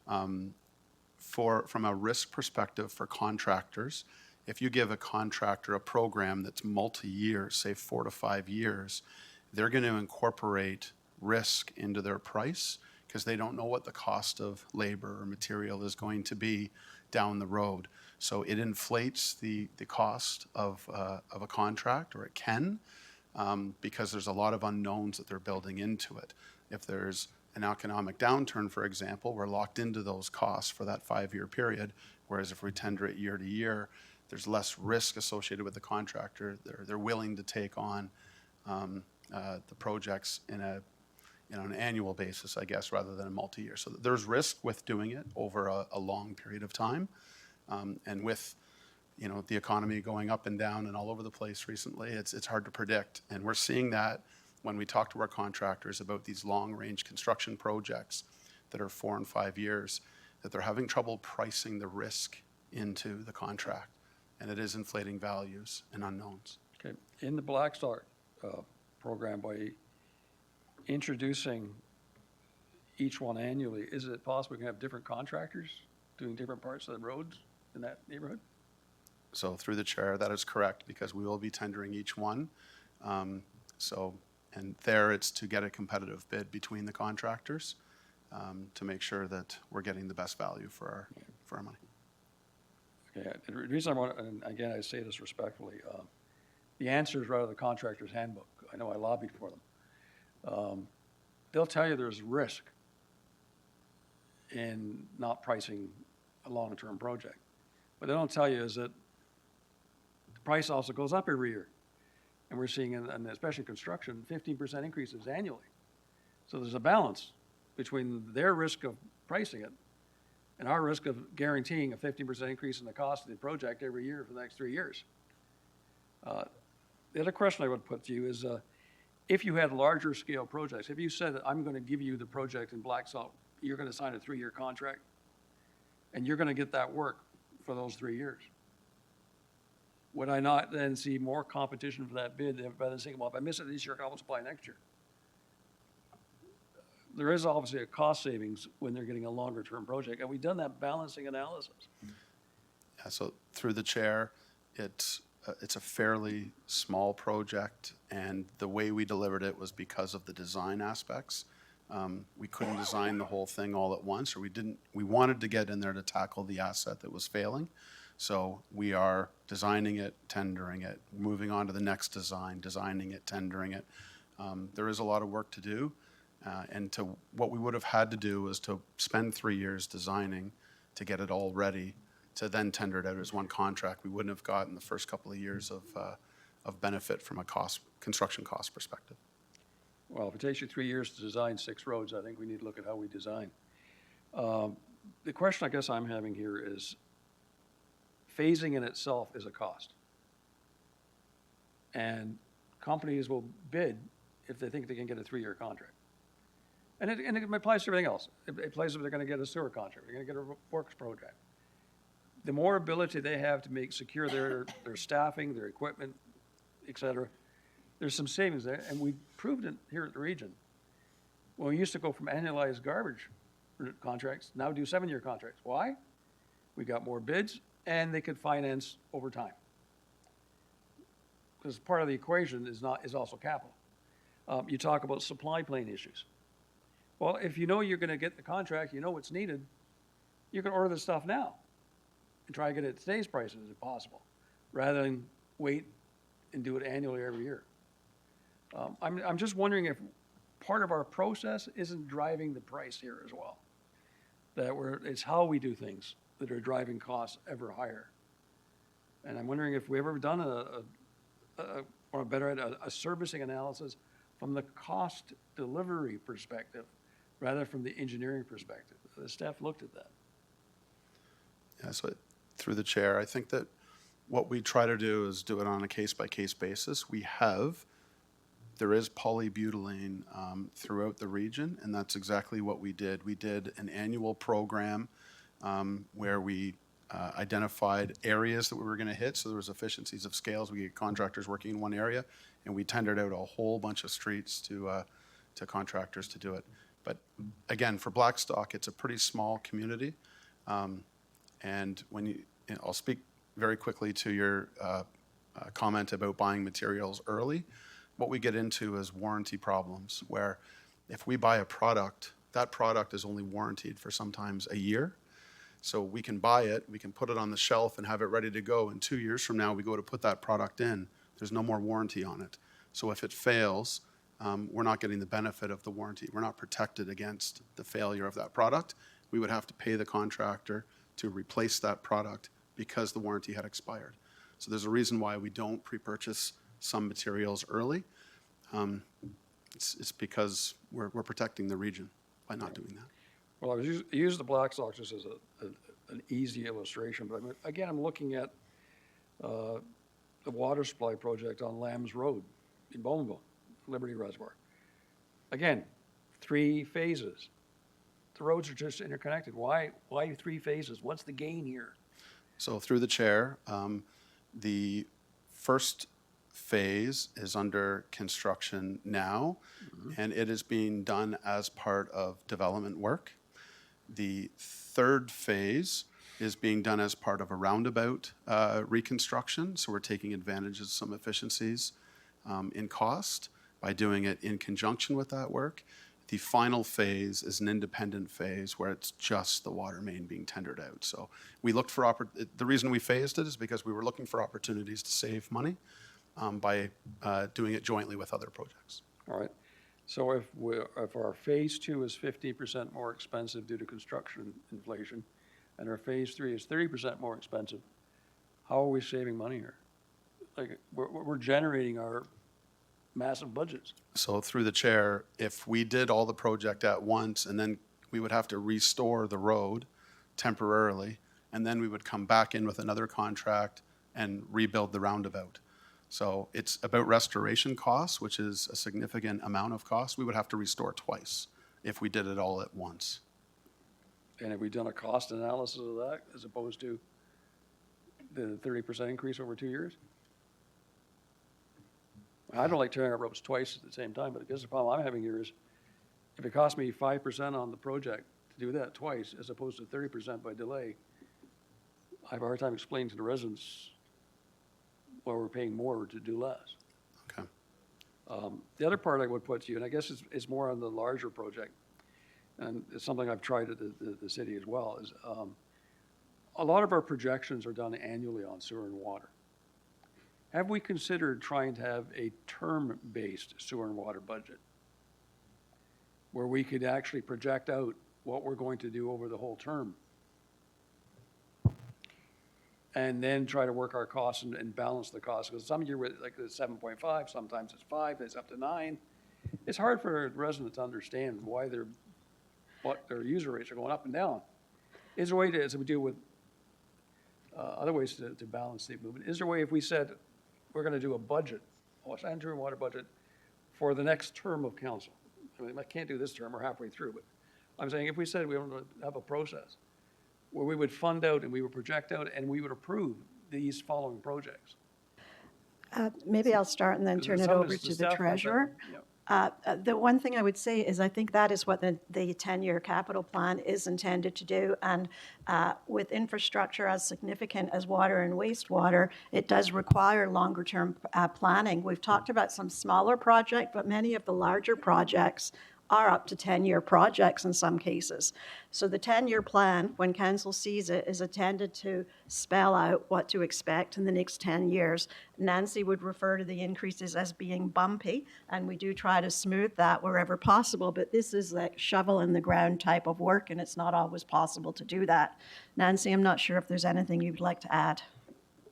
From a risk perspective for contractors, if you give a contractor a program that's multi-year, say 4 to 5 years, they're going to incorporate risk into their price because they don't know what the cost of labor or material is going to be down the road. So it inflates the cost of a contract, or it can, because there's a lot of unknowns that they're building into it. If there's an economic downturn, for example, we're locked into those costs for that 5-year period, whereas if we tender it year to year, there's less risk associated with the contractor. They're willing to take on the projects in an annual basis, I guess, rather than a multi-year. So there's risk with doing it over a long period of time. And with, the economy going up and down and all over the place recently, it's hard to predict. And we're seeing that when we talk to our contractors about these long-range construction projects that are 4 and 5 years, that they're having trouble pricing the risk into the contract. And it is inflating values and unknowns. Okay, in the Blackstock program, by introducing each one annually, is it possible we can have different contractors doing different parts of the roads in that neighborhood? So through the chair, that is correct, because we will be tendering each one. And there it's to get a our bid between the contractors to make sure that we're getting the best value for our money. Okay, the reason I want, and again, I say this respectfully, the answer is right out of the contractor's handbook. I know I lobbied for them. They'll tell you there's risk in not pricing a long-term project. What they don't tell you is that the price also goes up every year. And we're seeing, and especially construction, 15% increases annually. So there's a balance between their risk of pricing it and our risk of guaranteeing a 15% increase in the cost of the project every year for the next 3 years. The other question I would put to you is, if you had larger scale projects, if you said that I'm going to give you the project in Blackstock, you're going to sign a 3-year contract, and you're going to get that work for those 3 years, would I not then see more competition for that bid rather than saying, well, if I miss it this year, I can always apply next year? There is obviously a cost savings when they're getting a longer term project. Have we done that balancing analysis? Yeah, so through the chair, it's a fairly small project, and the way we delivered it was because of the design aspects. We couldn't design the whole thing all at once, or we wanted to get in there to tackle the asset that was failing. So we are designing it, tendering it, moving on to the next design, designing it, tendering it. There is a lot of work to do. And what we would have had to do was to spend 3 years designing to get it all ready, to then tender it out as one contract. We wouldn't have gotten the first couple of years of benefit from a construction cost perspective. Well, if it takes you 3 years to design 6 roads, I think we need to look at how we design. The question I guess I'm having here is, phasing in itself is a cost. And companies will bid if they think they can get a 3-year contract. And it applies to everything else. It applies if they're going to get a sewer contract, they're going to get a works project. The more ability they have to secure their staffing, their equipment, et cetera, there's some savings there, and we proved it here at the region. Well, we used to go from annualized garbage contracts, now do 7-year contracts. Why? We got more bids, and they could finance over time. Because part of the equation is also capital. You talk about supply chain issues. Well, if you know you're going to get the contract, you know what's needed, you can order the stuff now and try to get it at today's prices if possible, rather than wait and do it annually every year. I'm just wondering if part of our process isn't driving the price here as well. That it's how we do things that are driving costs ever higher. And I'm wondering if we've ever done a servicing analysis from the cost delivery perspective rather from the engineering perspective. The staff looked at that. Yeah, so through the chair, I think that what we try to do is do it on a case-by-case basis. There is polybutylene throughout the region, and that's exactly what we did. We did an annual program where we identified areas that we were going to hit. So there was efficiencies of scales. We had contractors working in one area, and we tendered out a whole bunch of streets to contractors to do it. But again, for Blackstock, it's a pretty small community. And I'll speak very quickly to your comment about buying materials early. What we get into is warranty problems, where if we buy a product, that product is only warranted for sometimes a year. So we can buy it, we can put it on the shelf and have it ready to go. And 2 years from now, we go to put that product in, there's no more warranty on it. So if it fails, we're not getting the benefit of the warranty. We're not protected against the failure of that product. We would have to pay the contractor to replace that product because the warranty had expired. So there's a reason why we don't pre-purchase some materials early. It's because we're protecting the region by not doing that. Well, I use the Blackstock just as an easy illustration, but again, I'm looking at the water supply project on Lambs Road in Bowmanville, Liberty Reservoir. Again, 3 phases. The roads are just interconnected. Why 3 phases? What's the gain here? So through the chair, the first phase is under construction now, and it is being done as part of development work. The third phase is being done as part of a roundabout reconstruction, so we're taking advantage of some efficiencies in cost by doing it in conjunction with that work. The final phase is an independent phase where it's just the water main being tendered out. So we looked for, the reason we phased it is because we were looking for opportunities to save money by doing it jointly with other projects. All right. So if our phase 2 is 50% more expensive due to construction inflation, and our phase 3 is 30% more expensive, how are we saving money here? Like, we're generating our massive budgets. So through the chair, if we did all the project at once, and then we would have to restore the road temporarily, and then we would come back in with another contract and rebuild the roundabout. So it's about restoration costs, which is a significant amount of cost. We would have to restore twice if we did it all at once. And have we done a cost analysis of that as opposed to the 30% increase over 2 years? I don't like tearing up ropes twice at the same time, but I guess the problem I'm having here is if it costs me 5% on the project to do that twice as opposed to 30% by delay, I have a hard time explaining to the residents why we're paying more to do less. Okay. The other part I would put to you, and I guess it's more on the larger project, and it's something I've tried at the city as well, is a lot of our projections are done annually on sewer and water. Have we considered trying to have a term-based sewer and water budget where we could actually project out what we're going to do over the whole term? And then try to work our costs and balance the costs. Because some year, like it's 7.5, sometimes it's 5, it's up to 9. It's hard for a resident to understand why what their user rates are going up and down. Is there a way to, as we do with other ways to balance the movement, is there a way if we said we're going to do a budget, a sanitary water budget, for the next term of council? I mean, I can't do this term, we're halfway through, but I'm saying if we said we want to have a process where we would fund out and we would project out and we would approve these following projects. Maybe I'll start and then turn it Some of over it's to the staff, but, treasurer. The one thing I would say is I think that is what the 10-year capital plan is intended to do. And with infrastructure as significant as water and wastewater, it does require longer-term planning. We've talked about some smaller projects, but many of the larger projects are up to 10-year projects in some cases. So the 10-year plan, when council sees it, is intended to spell out what to expect in the next 10 years. Nancy would refer to the increases as being bumpy, and we do try to smooth that wherever possible, but this is like shovel in the ground type of work, and it's not always possible to do that. Nancy, I'm not sure if there's anything you'd like to add.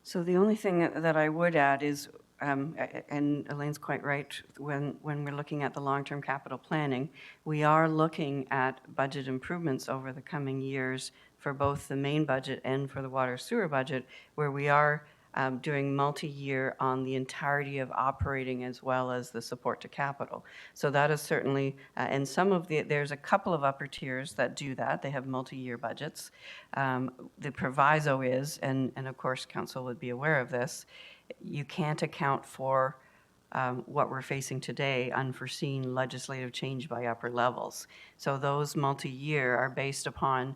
So the only thing that I would add is, and Elaine's quite right, when we're looking at the long-term capital planning, we are looking at budget improvements over the coming years for both the main budget and for the water sewer budget, where we are doing multi-year on the entirety of operating as well as the support to capital. So that is certainly, and there's a couple of upper tiers that do that. They have multi-year budgets. The proviso is, and of course council would be aware of this, you can't account for what we're facing today, unforeseen legislative change by upper levels. So those multi-year are based upon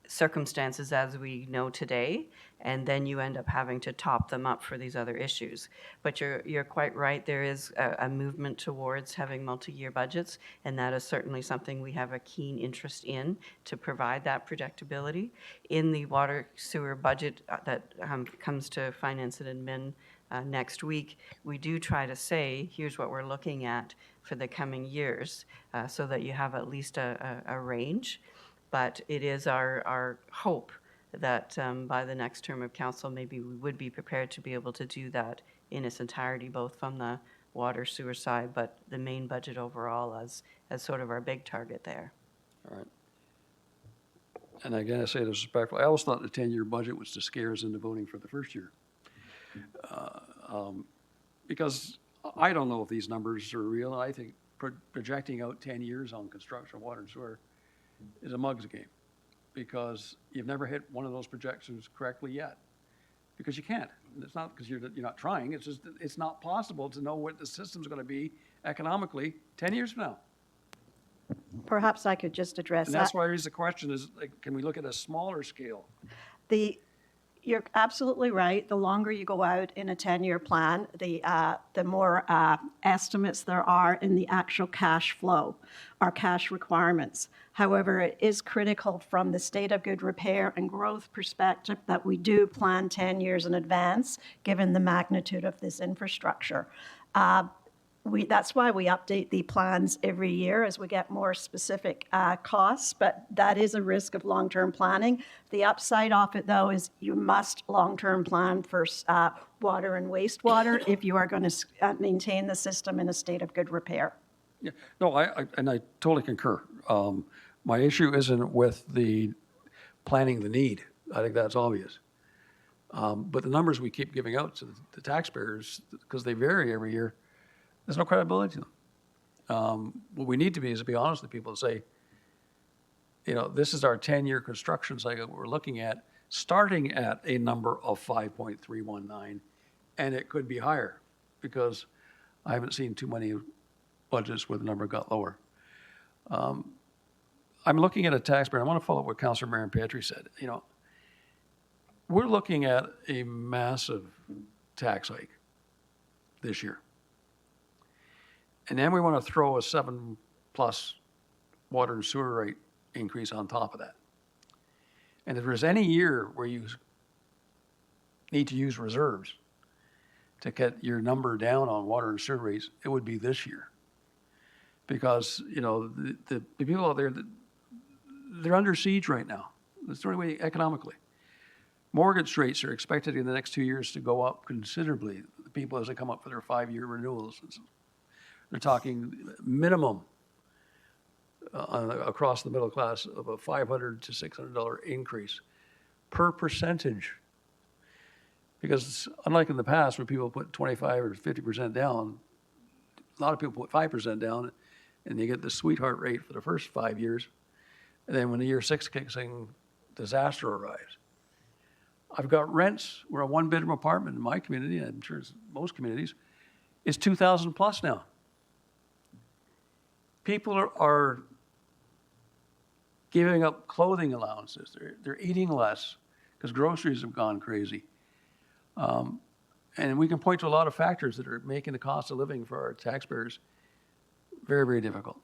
circumstances as we know today, and then you end up having to top them up for these other issues. But you're quite right, there is a movement towards having multi-year budgets, and that is certainly something we have a keen interest in to provide that predictability. In the water sewer budget that comes to finance and admin next week, we do try to say, here's what we're looking at for the coming years, so that you have at least a range. But it is our hope that by the next term of council, maybe we would be prepared to be able to do that in its entirety, both from the water sewer side, but the main budget overall as sort of our big target there. All right. And again, I say this respectfully, I always thought the 10-year budget was to scare us into voting for the first year. Because I don't know if these numbers are real, and I think projecting out 10 years on construction of water and sewer is a mug's game, because you've never hit one of those projections correctly yet, because you can't. It's not because you're not trying, it's just it's not possible to know what the system's going to be economically 10 years from now. Perhaps I could just address And that. that's why I raise the question is, like, can we look at a smaller scale? You're absolutely right. The longer you go out in a 10-year plan, the more estimates there are in the actual cash flow or cash requirements. However, it is critical from the state of good repair and growth perspective that we do plan 10 years in advance, given the magnitude of this infrastructure. That's why we update the plans every year as we get more specific costs, but that is a risk of long-term planning. The upside of it, though, is you must long-term plan for water and wastewater if you are going to maintain the system in a state of good repair. Yeah, no, I totally concur. My issue isn't with the planning the need. I think that's obvious. But the numbers we keep giving out to the taxpayers, because they vary every year, there's no credibility to them. What we need to be is to be honest with people and say, this is our 10-year construction cycle we're looking at, starting at a number of 5.319, and it could be higher, because I haven't seen too many budgets where the number got lower. I'm looking at a taxpayer, and I want to follow up what Councillor Marion Petrie said. We're looking at a massive tax hike this year. And then we want to throw a 7+ water and sewer rate increase on top of that. And if there's any year where you need to use reserves to get your number down on water and sewer rates, it would be this year. Because, the people out there, they're under siege right now. That's the only way economically. Mortgage rates are expected in the next 2 years to go up considerably. The people, as they come up for their 5-year renewals, they're talking minimum across the middle class of a $500 to $600 increase per percentage. Because unlike in the past where people put 25 or 50% down, a lot of people put 5% down and they get the sweetheart rate for the first 5 years. And then when the year 6 kicks in, disaster arrives. I've got rents, where a one-bedroom apartment in my community, and I'm sure it's most communities, is 2,000 plus now. People are giving up clothing allowances. They're eating less because groceries have gone crazy. And we can point to a lot of factors that are making the cost of living for our taxpayers very, very difficult.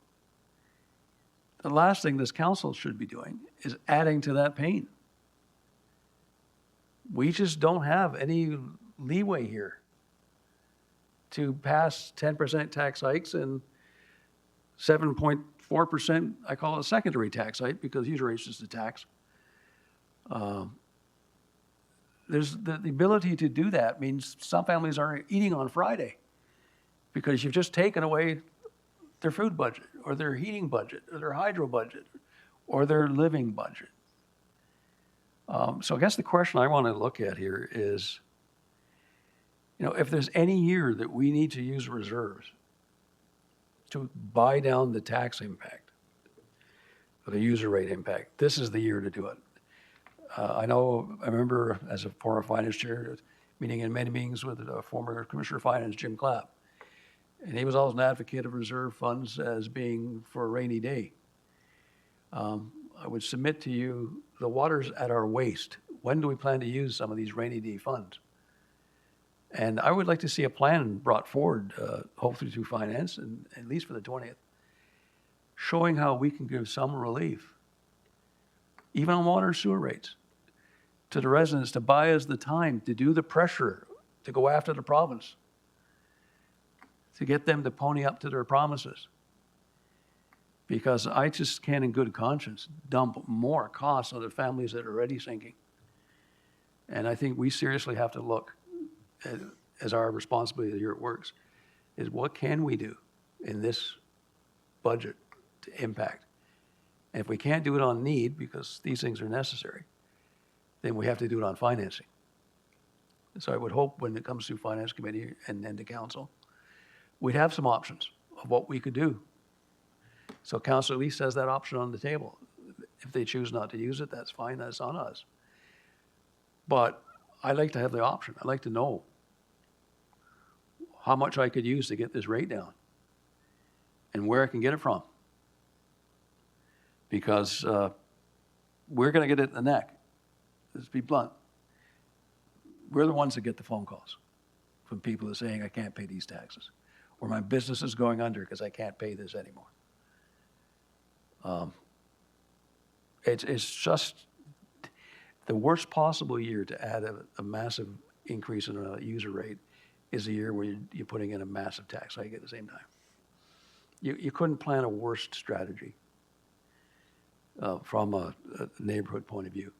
The last thing this council should be doing is adding to that pain. We just don't have any leeway here to pass 10% tax hikes and 7.4%, I call it a secondary tax hike because user rate's just a tax. There's the ability to do that means some families aren't eating on Friday because you've just taken away their food budget or their heating budget or their hydro budget or their living budget. So I guess the question I want to look at here is, if there's any year that we need to use reserves to buy down the tax impact or the user rate impact, this is the year to do it. I remember as a former finance chair, meeting in many meetings with former Commissioner of Finance, Jim Clapp, and he was always an advocate of reserve funds as being for a rainy day. I would submit to you, the water's at our waist. When do we plan to use some of these rainy day funds? And I would like to see a plan brought forward, hopefully through finance, and at least for the 20th, showing how we can give some relief, even on water and sewer rates, to the residents to buy us the time to do the pressure, to go after the province, to get them to pony up to their promises. Because I just can't in good conscience dump more costs on the families that are already sinking. And I think we seriously have to look at, as our responsibility here at Works, is what can we do in this budget to impact? And if we can't do it on need, because these things are necessary, then we have to do it on financing. So I would hope when it comes to Finance Committee and then to Council, we'd have some options of what we could do. So Council at least has that option on the table. If they choose not to use it, that's fine, that's on us. But I'd like to have the option. I'd like to know how much I could use to get this rate down and where I can get it from. Because we're going to get it in the neck. Let's be blunt. We're the ones that get the phone calls from people that are saying, I can't pay these taxes, or my business is going under because I can't pay this anymore. It's just the worst possible year to add a massive increase in a user rate is a year where you're putting in a massive tax hike at the same time. You couldn't plan a worse strategy from a neighborhood point of view.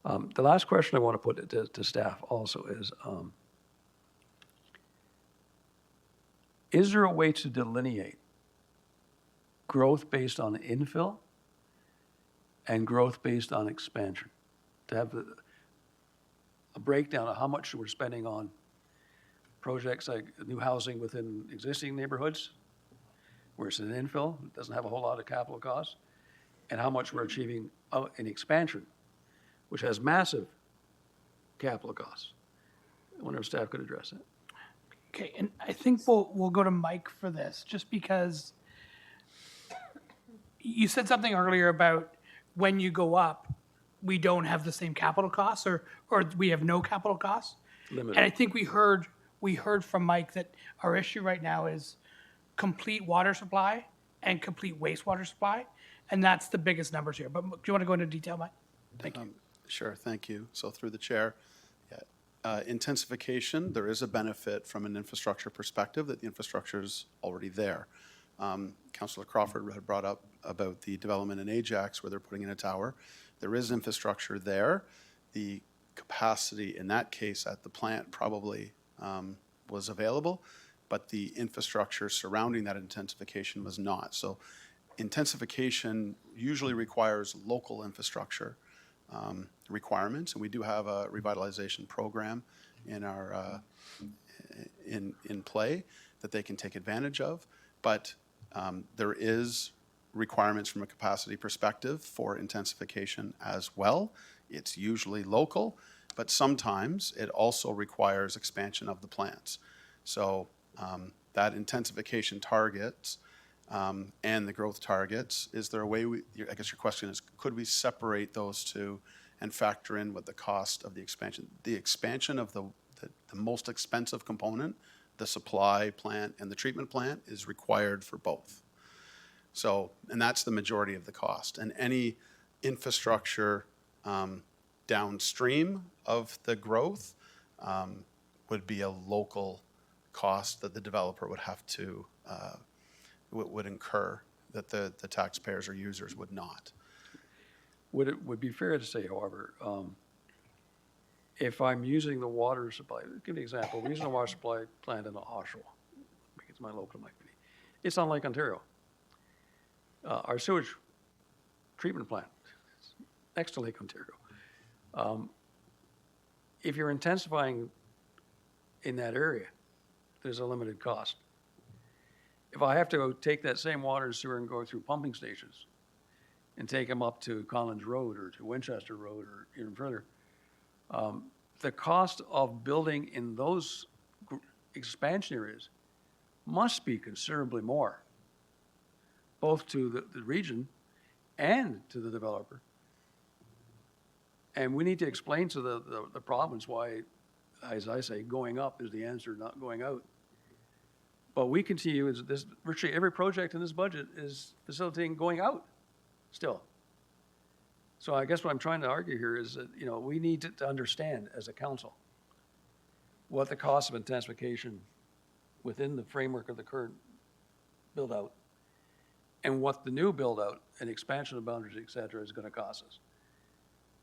The last question I want to put to staff also is there a way to delineate growth based on infill and growth based on expansion? To have a breakdown of how much we're spending on projects like new housing within existing neighborhoods, where it's an infill, it doesn't have a whole lot of capital costs, and how much we're achieving in expansion, which has massive capital costs. I wonder if staff could address that. Okay, and I think we'll go to Mike for this, just because you said something earlier about when you go up, we don't have the same capital costs, or we have no capital costs. Limited. And I think we heard from Mike that our issue right now is complete water supply and complete wastewater supply, and that's the biggest numbers here. But do you want to go into detail, Mike? Thank you. Sure, thank you. So through the chair, intensification, there is a benefit from an infrastructure perspective that the infrastructure is already there. Councillor Crawford had brought up about the development in Ajax where they're putting in a tower. There is infrastructure there. The capacity in that case at the plant probably was available, but the infrastructure surrounding that intensification was not. So intensification usually requires local infrastructure requirements, and we do have a revitalization program in our in play that they can take advantage of. But there is requirements from a capacity perspective for intensification as well. It's usually local, but sometimes it also requires expansion of the plants. So that intensification targets and the growth targets, is there a way I guess your question is, could we separate those two and factor in what the cost of the expansion? The expansion of the most expensive component, the supply plant and the treatment plant, is required for both. So, and that's the majority of the cost. And any infrastructure downstream of the growth would be a local cost that the developer would have to, would incur, that the taxpayers or users would not. Would be fair to say, however, if I'm using the water supply, give me an example, we're using a water supply plant in Oshawa, because it's my local community. It's on Lake Ontario. Our sewage treatment plant, next to Lake Ontario. If you're intensifying in that area, there's a limited cost. If I have to go take that same water and sewer and go through pumping stations and take them up to Collins Road or to Winchester Road or even further, the cost of building in those expansion areas must be considerably more, both to the region and to the developer. And we need to explain to the province why, as I say, going up is the answer, not going out. But we continue, as this, virtually every project in this budget is facilitating going out still. So I guess what I'm trying to argue here is that, you know, we need to understand as a council what the cost of intensification within the framework of the current build out and what the new build out and expansion of boundaries, et cetera, is going to cost us.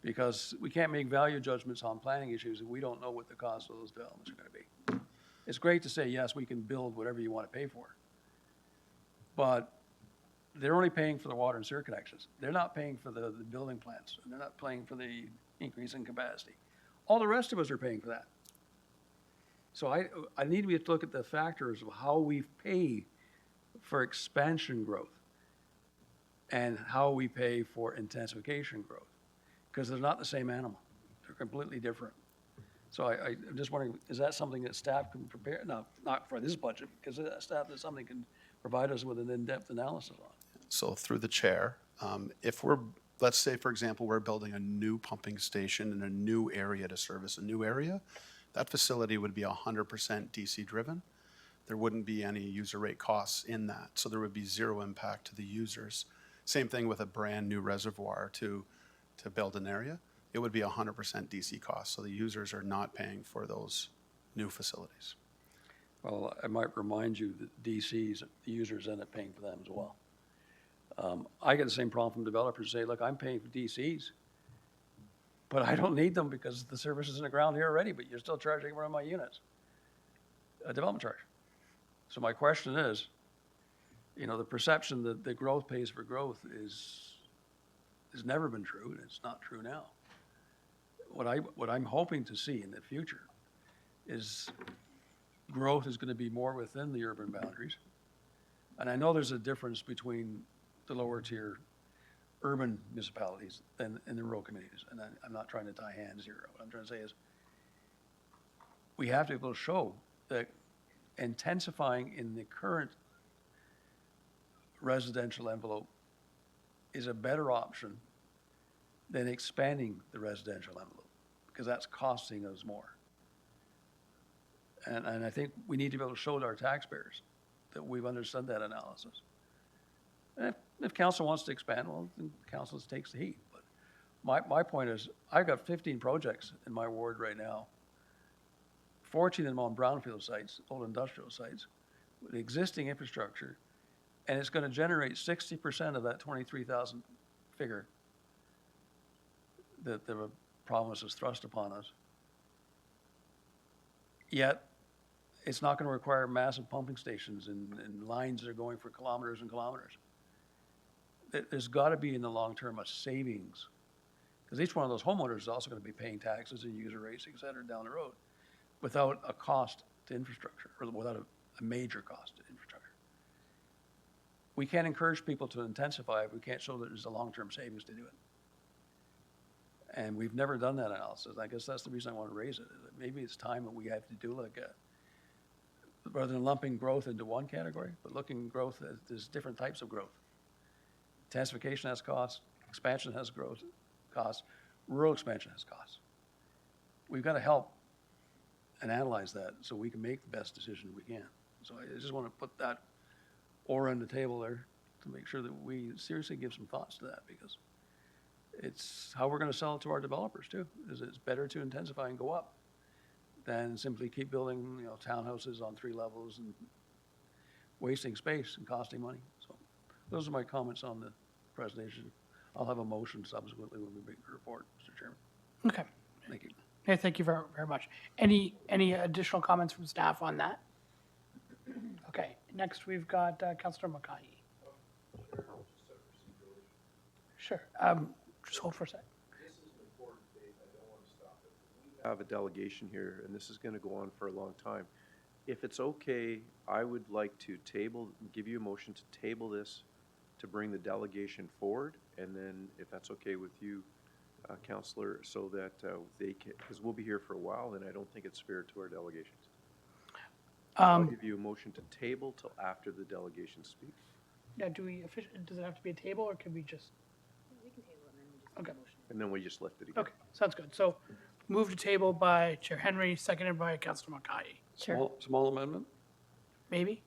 Because we can't make value judgments on planning issues if we don't know what the cost of those developments are going to be. It's great to say, yes, we can build whatever you want to pay for. But they're only paying for the water and sewer connections. They're not paying for the building plants. And they're not paying for the increase in capacity. All the rest of us are paying for that. So I need to look at the factors of how we pay for expansion growth and how we pay for intensification growth, because they're not the same animal. They're completely different. So I'm just wondering, is that something that staff can prepare? No, not for this budget, because staff is something can provide us with an in-depth analysis on. So through the chair, if we're, let's say, for example, we're building a new pumping station in a new area to service a new area, that facility would be 100% DC driven. There wouldn't be any user rate costs in that. So there would be zero impact to the users. Same thing with a brand new reservoir to build an area. It would be 100% DC cost. So the users are not paying for those new facilities. Well, I might remind you that DCs, the users end up paying for them as well. I get the same problem from developers say, look, I'm paying for DCs, but I don't need them because the service is in the ground here already, but you're still charging one of my units, a development charge. So my question is, you know, the perception that the growth pays for growth has never been true, and it's not true now. What I'm hoping to see in the future is growth is going to be more within the urban boundaries. And I know there's a difference between the lower tier urban municipalities and the rural communities. And I'm not trying to tie hands here. What I'm trying to say is we have to be able to show that intensifying in the current residential envelope is a better option than expanding the residential envelope, because that's costing us more. And I think we need to be able to show to our taxpayers that we've understood that analysis. And if council wants to expand, well, then council takes the heat. But my point is, I've got 15 projects in my ward right now, 14 of them on brownfield sites, old industrial sites, with existing infrastructure, and it's going to generate 60% of that 23,000 figure that the province has thrust upon us. Yet, it's not going to require massive pumping stations and lines that are going for kilometers and kilometers. There's got to be in the long term a savings, because each one of those homeowners is also going to be paying taxes and user rates, et cetera, down the road, without a cost to infrastructure, or without a major cost to infrastructure. We can't encourage people to intensify if we can't show that there's a long-term savings to do it. And we've never done that analysis. I guess that's the reason I want to raise it. Is that maybe it's time that we have to do like rather than lumping growth into one category, but looking growth as there's different types of growth. Intensification has costs, expansion has growth costs, rural expansion has costs. We've got to help and analyze that so we can make the best decision we can. So I just want to put that aura on the table there to make sure that we seriously give some thoughts to that, because it's how we're going to sell it to our developers too. Is it's better to intensify and go up than simply keep building, townhouses on 3 levels and wasting space and costing money. So those are my comments on the presentation. I'll have a motion subsequently when we make the report, Mr. Chairman. Okay. Thank you. Hey, thank you very, very much. Any additional comments from staff on that? Okay, next we've got Councillor Mackay. Sure, just hold for a sec. Have a delegation here, and this is going to go on for a long time. If it's okay, I would like to give you a motion to table this, to bring the delegation forward, and then if that's okay with you, Councillor, so that they can, because we'll be here for a while, and I don't think it's fair to our delegations. I'll give you a motion to table till after the delegations speak. Yeah, does it have to be a table, or can we just? Okay, And then we just lift it again. okay, sounds good. So move to table by Chair Henry, seconded by Councillor Mackay. Small amendment? Maybe?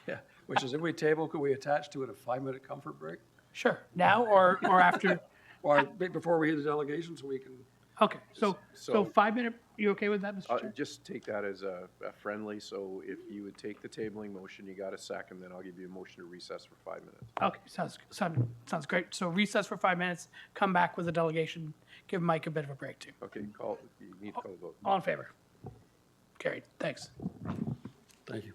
Yeah, which is if we table, could we attach to it a 5-minute comfort break? Sure, now or after? Or before we hear the delegation so we can, Okay, so So- 5-minute, you okay with that, Mr. Chair? Just take that as a friendly, so if you would take the tabling motion, you got a second, then I'll give you a motion to recess for 5 minutes. Okay, sounds great. So recess for 5 minutes, come back with the delegation, give Mike a bit of a break too. Okay, you need to call the vote. All in favor? Carried, thanks. thank you.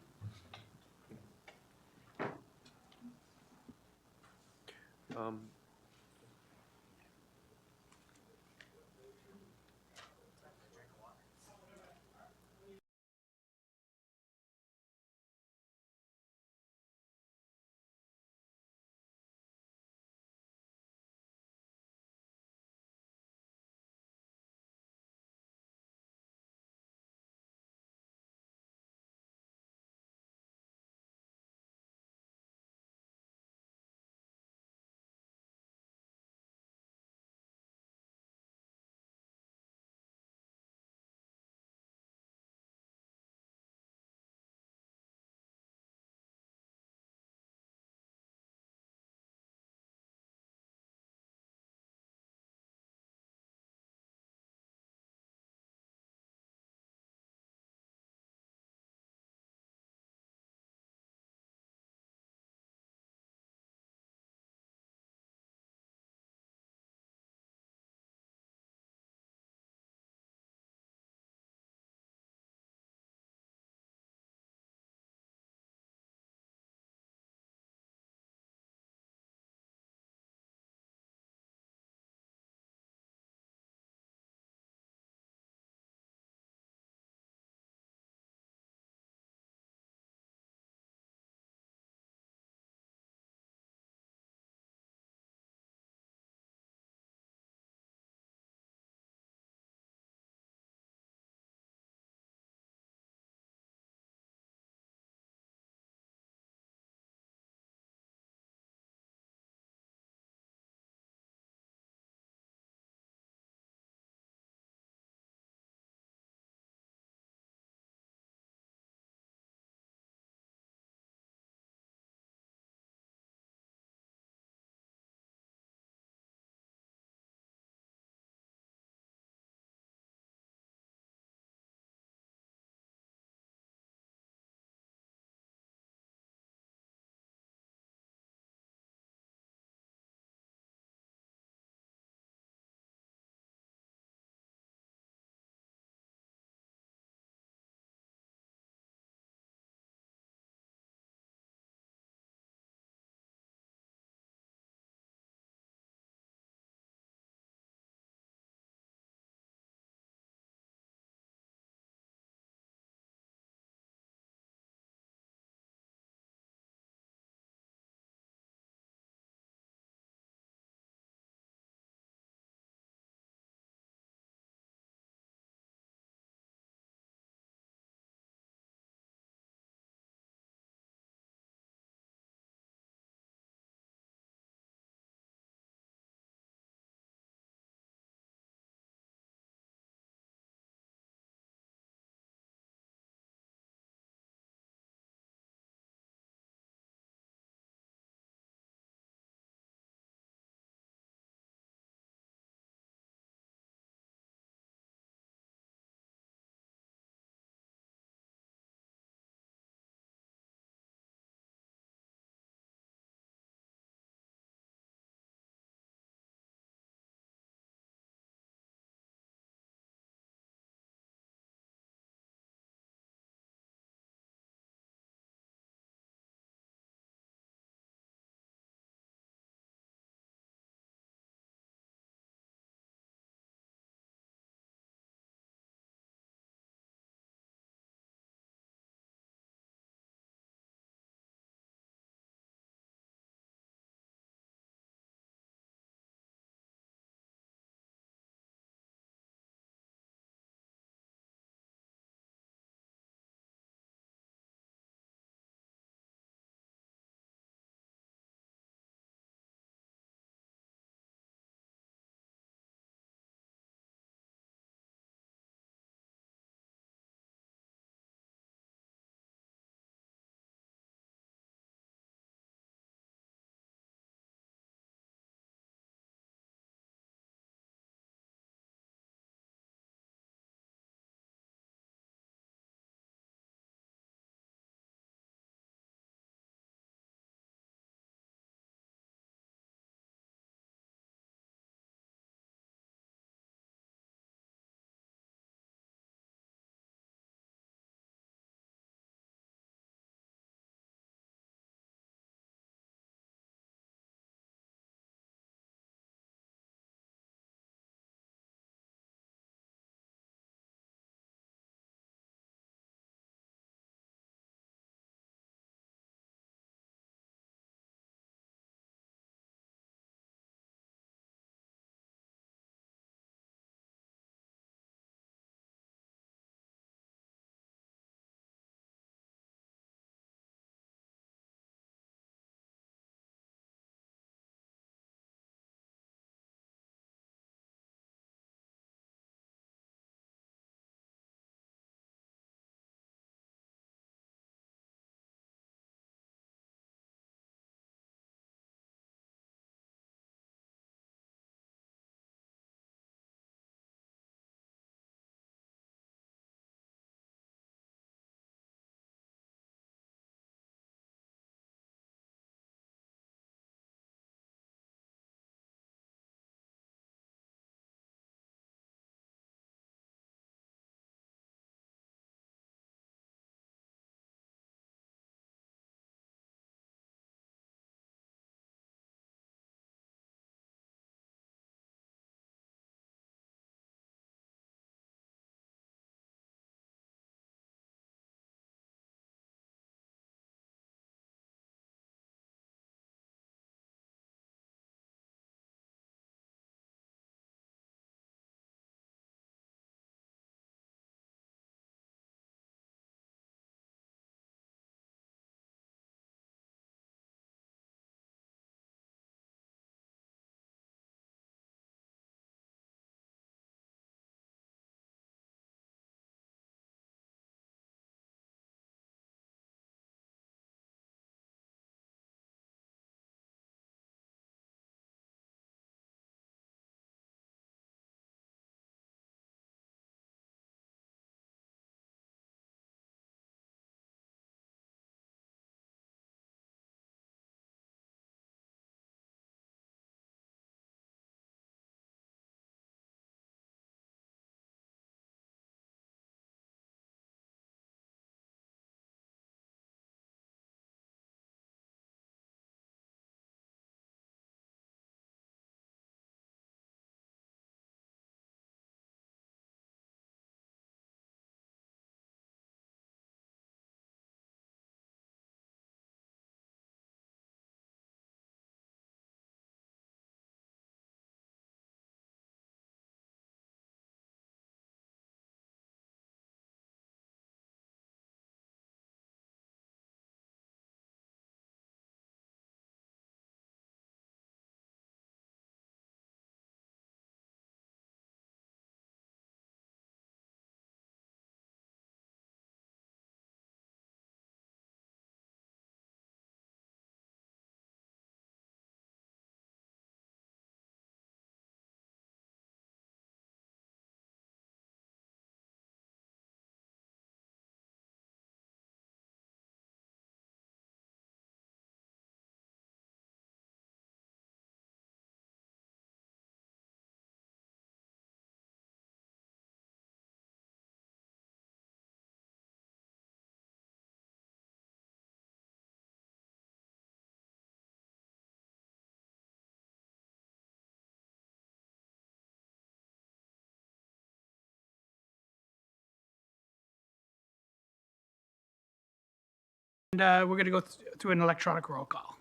we're going to go through an electronic roll call.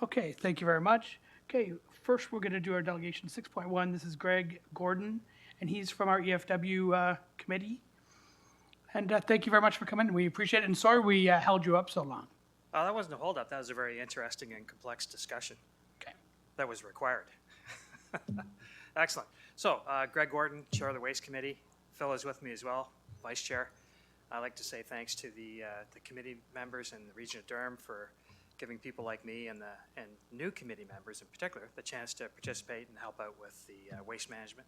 Okay, thank you very much. Okay, first we're going to do our delegation 6.1. This is Greg Gordon, and he's from our EFW committee. And thank you very much for coming. We appreciate it. And sorry we held you up so long. That wasn't a holdup. That was a very interesting and complex discussion Okay. that was required. Excellent. So, Greg Gordon, Chair of the Waste Committee. Phil is with me as well, Vice Chair. I'd like to say thanks to the committee members in the Region of Durham for giving people like me and new committee members in particular the chance to participate and help out with the waste management,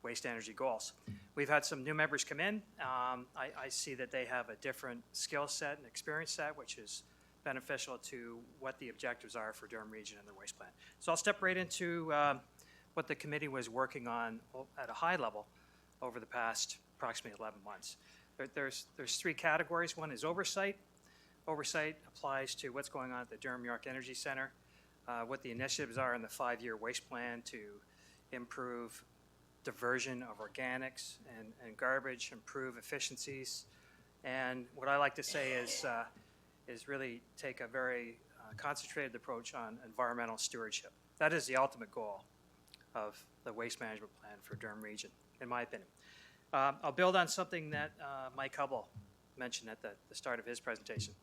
waste energy goals. We've had some new members come in. I see that they have a different skill set and experience set, which is beneficial to what the objectives are for Durham Region and their waste plan. So I'll step right into what the committee was working on at a high level over the past approximately 11 months. There's three categories. One is oversight. Oversight applies to what's going on at the Durham York Energy Center, what the initiatives are in the 5-year waste plan to improve diversion of organics and garbage, improve efficiencies. And what I like to say is really take a very concentrated approach on environmental stewardship. That is the ultimate goal of the waste management plan for Durham Region, in my opinion. I'll build on something that Mike Hubble mentioned at the start of his presentation.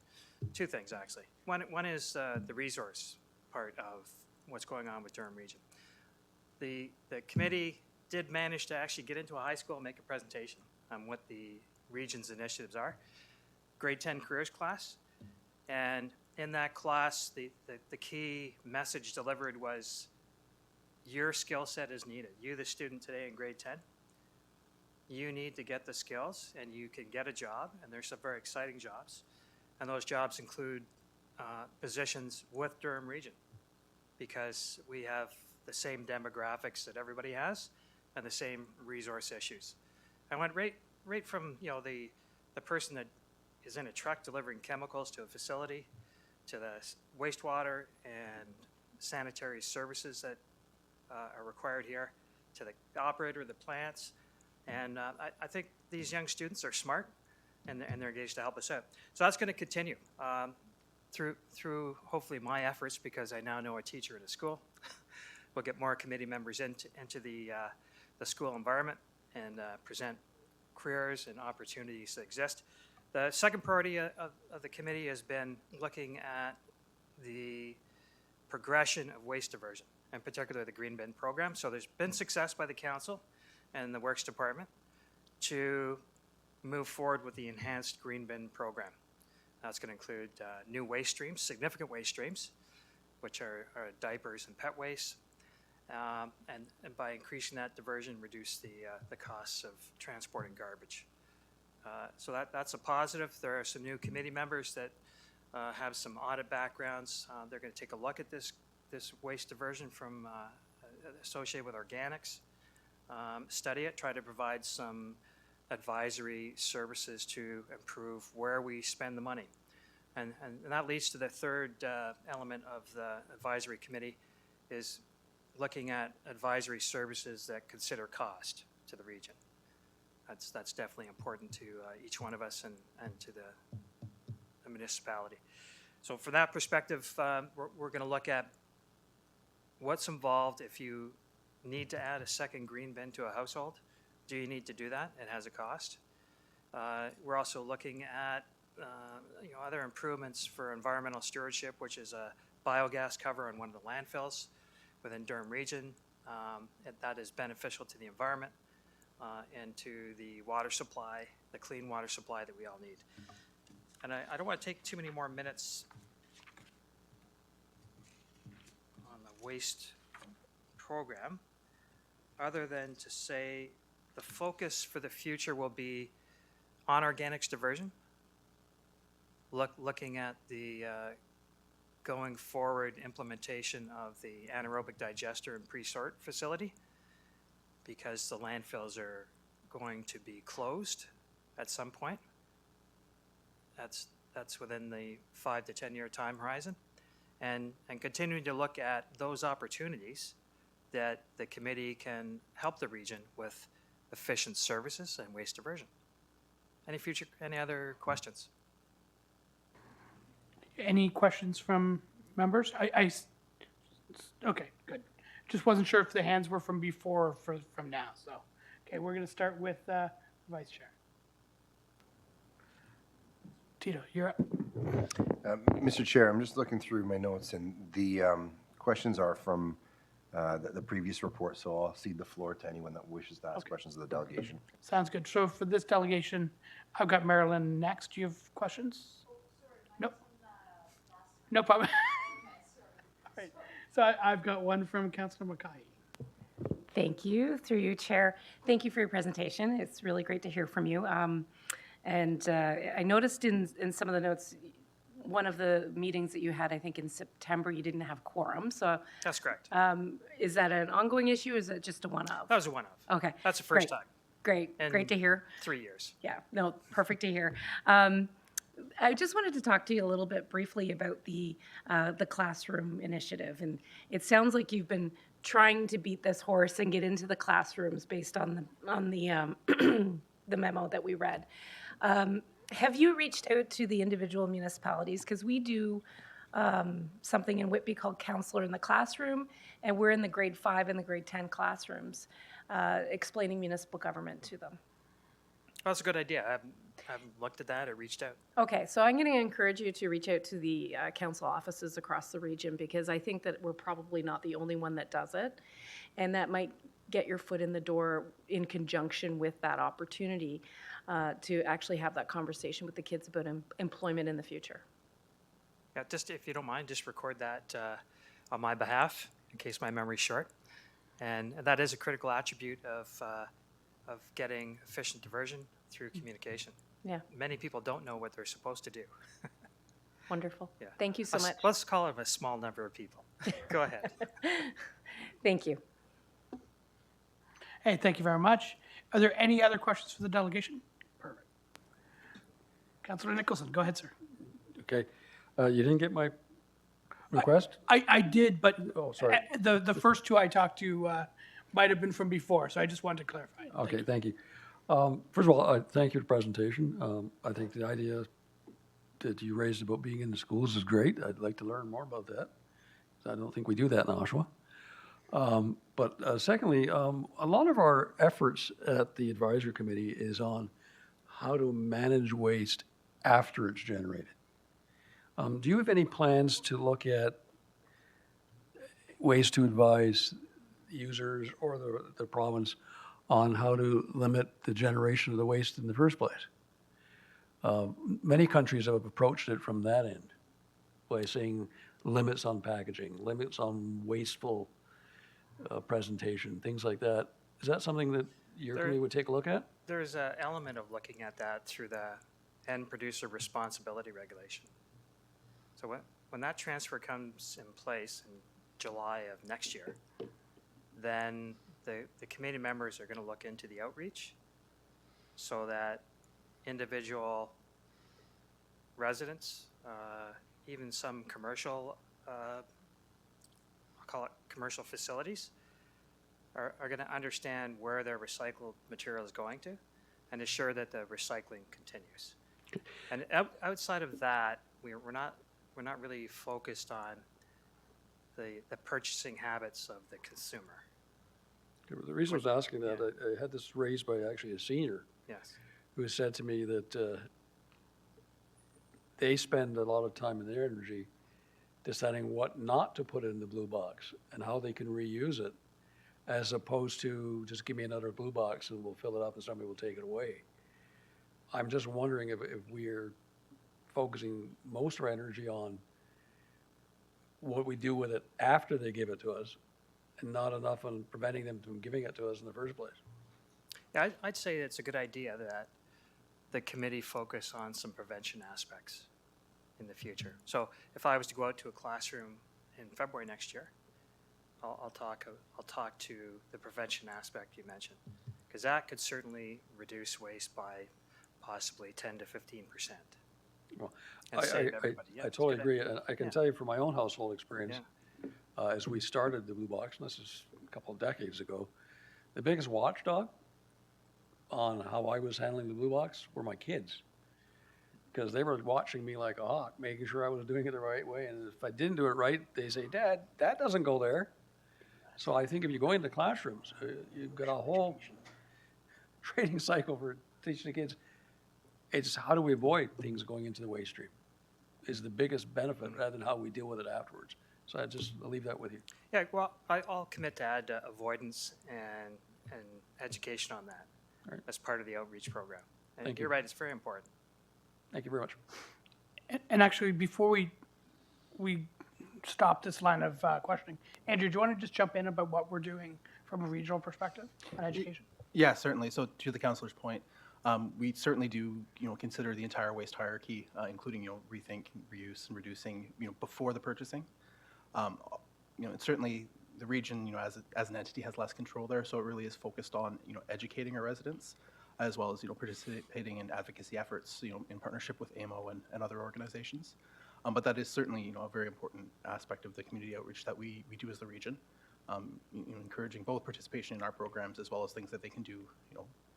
Two things, actually. One is the resource part of what's going on with Durham Region. The committee did manage to actually get into a high school and make a presentation on what the region's initiatives are. Grade 10 careers class. And in that class, the key message delivered was your skill set is needed. You, the student today in grade 10, you need to get the skills and you can get a job, and there's some very exciting jobs. And those jobs include positions with Durham Region because we have the same demographics that everybody has and the same resource issues. I went right from the person that is in a truck delivering chemicals to a facility to the wastewater and sanitary services that are required here to the operator of the plants. And I think these young students are smart and they're engaged to help us out. So that's going to continue through hopefully my efforts, because I now know a teacher in a school. We'll get more committee members into the school environment and present careers and opportunities that exist. The second priority of the committee has been looking at the progression of waste diversion, in particular the green bin program. So there's been success by the council and the Works Department to move forward with the enhanced green bin program. That's going to include new waste streams, significant waste streams, which are diapers and pet waste, and by increasing that diversion, reduce the costs of transporting garbage. So that's a positive. There are some new committee members that have some audit backgrounds. They're going to take a look at this waste diversion from associated with organics, study it, try to provide some advisory services to improve where we spend the money. And that leads to the third element of the advisory committee is looking at advisory services that consider cost to the region. That's definitely important to each one of us and to the municipality. So from that perspective, we're going to look at what's involved if you need to add a second green bin to a household. Do you need to do that? It has a cost. We're also looking at other improvements for environmental stewardship, which is a biogas cover on one of the landfills within Durham Region. That is beneficial to the environment and to the water supply, the clean water supply that we all need. And I don't want to take too many more minutes on the waste program, other than to say the focus for the future will be on organics diversion, looking at the going forward implementation of the anaerobic digester and pre-sort facility, because the landfills are going to be closed at some point. That's that's within the 5 to 10-year time horizon, and continuing to look at those opportunities that the committee can help the region with efficient services and waste diversion. Any other questions? Any questions from members? Okay, good. Just wasn't sure if the hands were from before or from now, so. Okay, we're gonna start with Vice Chair. Tito, you're up. Mr. Chair, I'm just looking through my notes, and the questions are from the previous report, so I'll cede the floor to anyone that wishes to ask questions of the delegation. Sounds good. So for this delegation, I've got Marilyn next. Do you have questions? Nope. No problem. All right. So I've got one from Councilor Mackay. Thank you, through you, Chair. Thank you for your presentation. It's really great to hear from you. And I noticed in some of the notes, one of the meetings that you had, I think in September, you didn't have quorum. So That's correct. is that an ongoing issue or is it just a one-off? That was a one-off. Okay. That's the first great. time Great, in great to hear. 3 years. Yeah, no, perfect to hear. I just wanted to talk to you a little bit briefly about the classroom initiative, and it sounds like you've been trying to beat this horse and get into the classrooms based on the the memo that we read. Have you reached out to the individual municipalities? Because we do something in Whitby called Counselor in the Classroom, and we're in the grade 5 and the grade 10 classrooms, explaining municipal government to them. That's a good idea. I haven't looked at that or reached out. Okay, so I'm going to encourage you to reach out to the council offices across the region, because I think that we're probably not the only one that does it. And that might get your foot in the door in conjunction with that opportunity to actually have that conversation with the kids about employment in the future. Yeah, just if you don't mind, just record that on my behalf in case my memory's short. And that is a critical attribute of getting efficient diversion through communication. Yeah, Many people don't know what they're supposed to do. wonderful. Yeah. Thank you so much. Let's call it a small number of people. Go ahead. Thank you. Hey, thank you very much. Are there any other questions for the delegation? Perfect. Councilor Nicholson, go ahead, sir. Okay. You didn't get my request? I did, but Oh, sorry. the first two I talked to might have been from before, so I just wanted to clarify. Okay, thank you. First of all, thank you for the presentation. I think the idea that you raised about being in the schools is great. I'd like to learn more about that. I don't think we do that in Oshawa. But secondly, a lot of our efforts at the advisory committee is on how to manage waste after it's generated. Do you have any plans to look at ways to advise users or the province on how to limit the generation of the waste in the first place? Many countries have approached it from that end by saying limits on packaging, limits on wasteful presentation, things like that. Is that something that your committee would take a look at? There's an element of looking at that through the end producer responsibility regulation. So when that transfer comes in place in July of next year, then the committee members are going to look into the outreach so that individual residents, even some commercial, I'll call it commercial facilities, are going to understand where their recycled material is going to and assure that the recycling continues. And outside of that, we're not really focused on the purchasing habits of the consumer. The reason I was asking that, I had this raised by actually a senior Yes. who said to me that they spend a lot of time and their energy deciding what not to put in the blue box and how they can reuse it, as opposed to just give me another blue box and we'll fill it up and somebody will take it away. I'm just wondering if we're focusing most of our energy on what we do with it after they give it to us and not enough on preventing them from giving it to us in the first place. Yeah, I'd say it's a good idea that the committee focus on some prevention aspects in the future. So if I was to go out to a classroom in February next year, I'll talk to the prevention aspect you mentioned, because that could certainly reduce waste by possibly 10 to 15%. Well, and save everybody. Yeah, I it's a totally good agree, idea. and I can Yeah. tell you from my own household experience, as we started the Blue Box, and this is a couple of decades ago, the biggest watchdog on how I was handling the Blue Box were my kids. Because they were watching me like a hawk, making sure I was doing it the right way, and if I didn't do it right, they say, "Dad, that doesn't go there." So I think if you go into classrooms, you've got a whole training cycle for teaching the kids. It's how do we avoid things going into the waste stream is the biggest benefit rather than how we deal with it afterwards. So I'll leave that with you. Yeah, well, I'll commit to add avoidance and education on that Right. as part of the outreach program. And Thank you're you. right, it's very important. Thank you very much. And actually, before we stop this line of questioning, Andrew, do you want to just jump in about what we're doing from a regional perspective on education? Yeah, certainly. So to the councillor's point, we certainly do, consider the entire waste hierarchy, including, rethink, reuse, and reducing, before the purchasing. And certainly the region, as an entity has less control there, so it really is focused on, educating our residents, as well as, participating in advocacy efforts, in partnership with AMO and other organizations. But that is certainly, a very important aspect of the community outreach that we do as the region, encouraging both participation in our programs as well as things that they can do,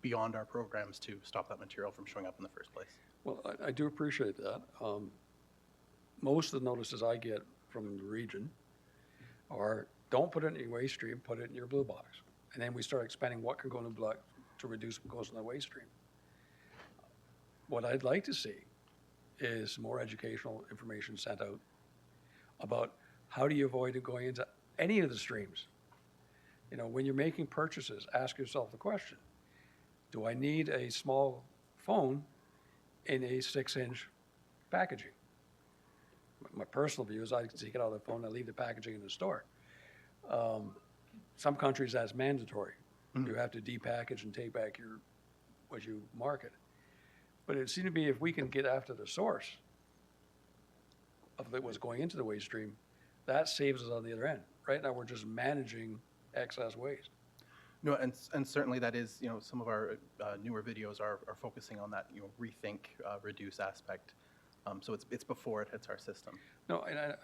beyond our programs to stop that material from showing up in the first place. Well, I do appreciate that. Most of the notices I get from the region are, don't put it in your waste stream, put it in your Blue Box. And then we start expanding what can go in the Blue Box to reduce what goes in the waste stream. What I'd like to see is more educational information sent out about how do you avoid it going into any of the streams. When you're making purchases, ask yourself the question, do I need a small phone in a 6-inch packaging? My personal view is I take it out of the phone and leave the packaging in the store. Some countries that's mandatory. You have to depackage and take back what you market. But it seemed to me if we can get after the source of what's going into the waste stream, that saves us on the other end. Right now, we're just managing excess waste. No, and certainly that is, some of our newer videos are focusing on that, rethink, reduce aspect. So it's before it hits our system. No, and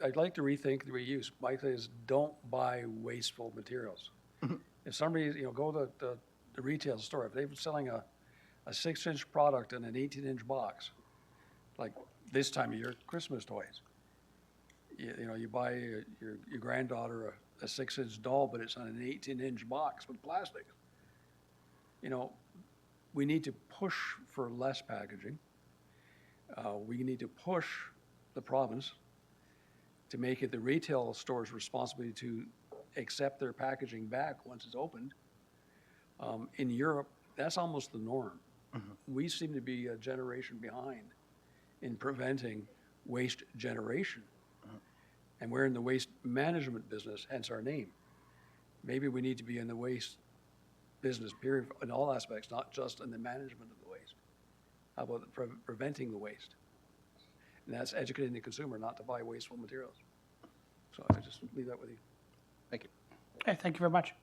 I'd like to rethink the reuse. My thing is, don't buy wasteful materials. If somebody, go to the retail store, if they're selling a 6-inch product in an 18-inch box, like this time of year, Christmas toys, you buy your granddaughter a 6-inch doll, but it's on an 18-inch box with plastic. We need to push for less packaging. We need to push the province to make it the retail store's responsibility to accept their packaging back once it's opened. In Europe, that's almost the norm. We seem to be a generation behind in preventing waste generation. And we're in the waste management business, hence our name. Maybe we need to be in the waste business, period, in all aspects, not just in the management of the waste. How about preventing the waste? And that's educating the consumer not to buy wasteful materials. So I just leave that with you. Thank you. Okay, thank you very much.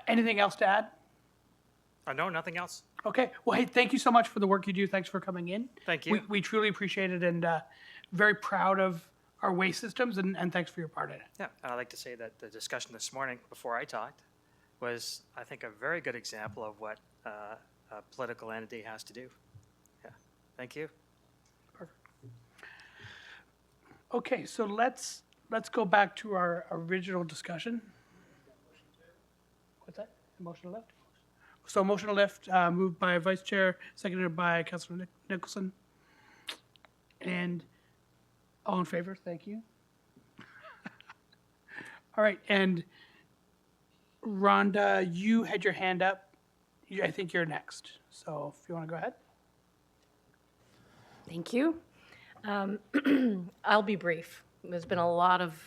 Anything else to add? No, nothing else. Okay, well, hey, thank you so much for the work you do. Thanks for coming in. Thank you. We truly appreciate it and very proud of our waste systems and thanks for your part in it. Yeah, and I'd like to say that the discussion this morning, before I talked, was, I think, a very good example of what a political entity has to do. Yeah, thank you. Okay, so let's go back to our original discussion. What's that? Motion to lift? So motion to lift, moved by Vice Chair, seconded by Councilor Nicholson. And all in favor, thank you. All right, and Rhonda, you had your hand up. I think you're next. So if you want to go ahead. Thank you. I'll be brief. There's been a lot of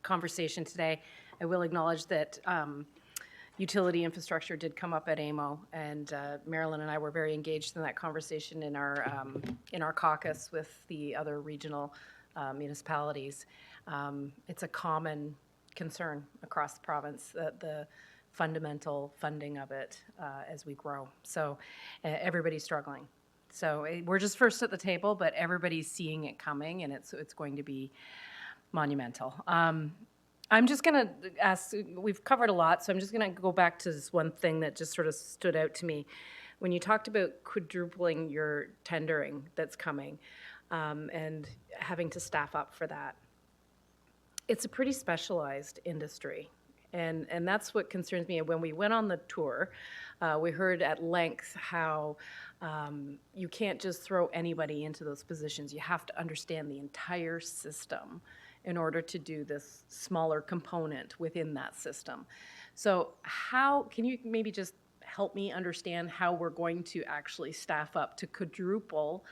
conversation today. I will acknowledge that utility infrastructure did come up at AMO, and Marilyn and I were very engaged in that conversation in our caucus with the other regional municipalities. It's a common concern across the province, the fundamental funding of it as we grow. So everybody's struggling. So we're just first at the table, but everybody's seeing it coming, and it's going to be monumental. I'm just going to ask, we've covered a lot, so I'm just going to go back to this one thing that just sort of stood out to me. When you talked about quadrupling your tendering that's coming and having to staff up for that, it's a pretty specialized industry. And that's what concerns me. And when we went on the tour, we heard at length how you can't just throw anybody into those positions. You have to understand the entire system in order to do this smaller component within that system. So how, can you maybe just help me understand how we're going to actually staff up to quadruple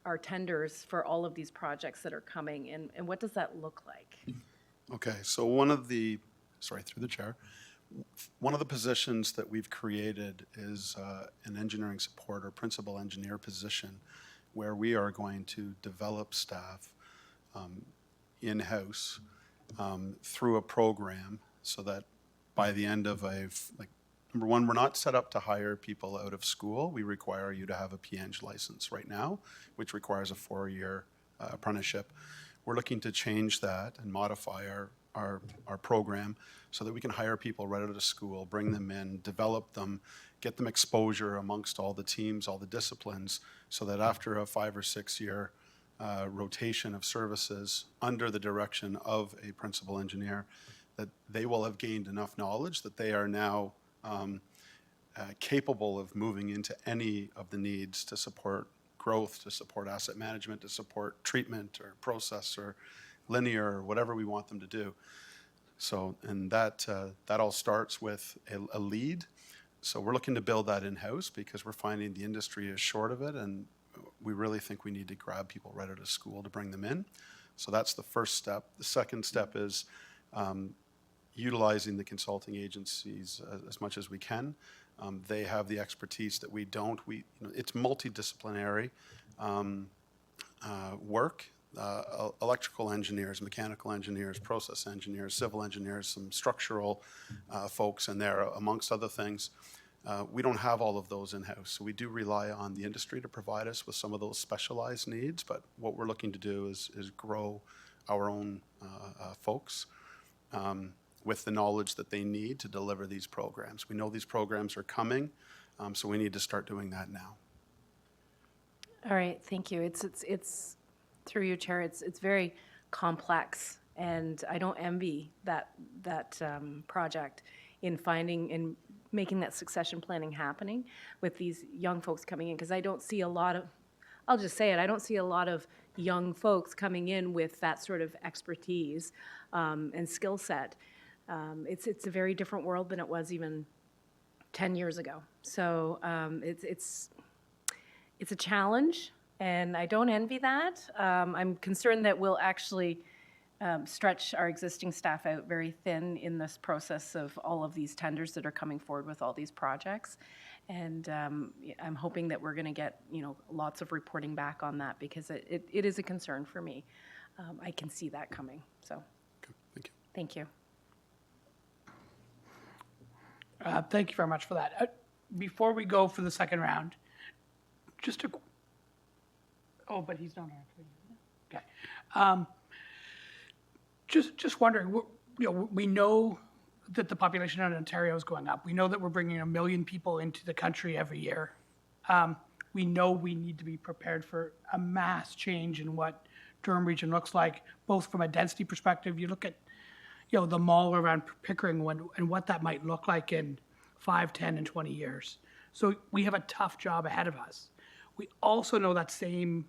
our tenders for all of these projects that are coming, and what does that look like? Okay, so one of the, sorry, through the chair, one of the positions that we've created is an engineering support or principal engineer position, where we are going to develop staff in-house through a program, so that by the end of number one, we're not set up to hire people out of school. We require you to have a PEng license right now, which requires a 4-year apprenticeship. We're looking to change that and modify our program so that we can hire people right out of school, bring them in, develop them, get them exposure amongst all the teams, all the disciplines, so that after a 5 or 6 year rotation of services under the direction of a principal engineer, that they will have gained enough knowledge that they are now capable of moving into any of the needs to support growth, to support asset management, to support treatment or process or linear or whatever we want them to do. So, and that all starts with a lead. So we're looking to build that in-house because we're finding the industry is short of it, and we really think we need to grab people right out of school to bring them in. So that's the first step. The second step is utilizing the consulting agencies as much as we can. They have the expertise that we don't. It's multidisciplinary work. Electrical engineers, mechanical engineers, process engineers, civil engineers, some structural folks in there, amongst other things. We don't have all of those in-house, so we do rely on the industry to provide us with some of those specialized needs, but what we're looking to do is grow our own folks with the knowledge that they need to deliver these programs. We know these programs are coming, so we need to start doing that now. All right, thank you. It's through your chair, it's very complex, and I don't envy that project in finding and making that succession planning happening with these young folks coming in, because I don't see a lot of, I'll just say it, I don't see a lot of young folks coming in with that sort of expertise and skill set. It's a very different world than it was even 10 years ago. So it's a challenge, and I don't envy that. I'm concerned that we'll actually stretch our existing staff out very thin in this process of all of these tenders that are coming forward with all these projects. And I'm hoping that we're going to get, lots of reporting back on that, because it is a concern for me. I can see that coming. So, Thank you. Thank you. Thank you very much for that. Before we go for the second round, just a, oh, but he's not on. Okay. Just wondering, we know that the population in Ontario is going up. We know that we're bringing 1 million people into the country every year. We know we need to be prepared for a mass change in what Durham Region looks like, both from a density perspective. You look at, the mall around Pickering and what that might look like in 5, 10, and 20 years. So we have a tough job ahead of us. We also know that same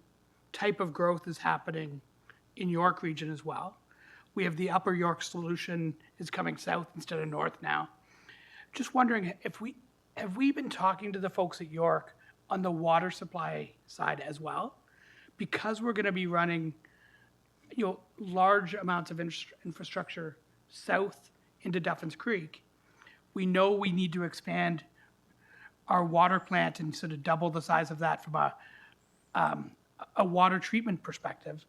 type of growth is happening in York Region as well. We have the Upper York solution is coming south instead of north now. Just wondering have we been talking to the folks at York on the water supply side as well? Because we're going to be running, large amounts of infrastructure south into Duffins Creek. We know we need to expand our water plant and sort of double the size of that from a water treatment perspective.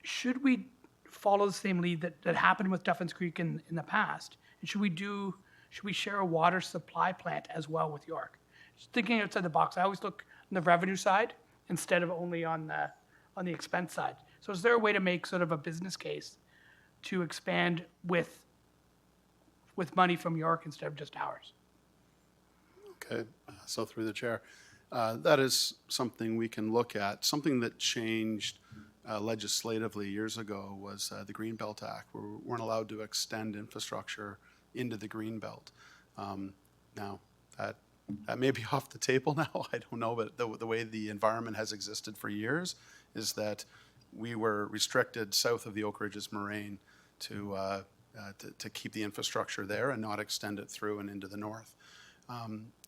Should we follow the same lead that happened with Duffins Creek in the past? And should we share a water supply plant as well with York? Just thinking outside the box, I always look on the revenue side. instead of only on the expense side. So is there a way to make sort of a business case to expand with money from York instead of just ours? Okay, so through the chair, that is something we can look at. Something that changed legislatively years ago was the Greenbelt Act, where we weren't allowed to extend infrastructure into the Greenbelt. Now, that may be off the table now, I don't know, but the way the environment has existed for years is that we were restricted south of the Oak Ridges Moraine to keep the infrastructure there and not extend it through and into the north.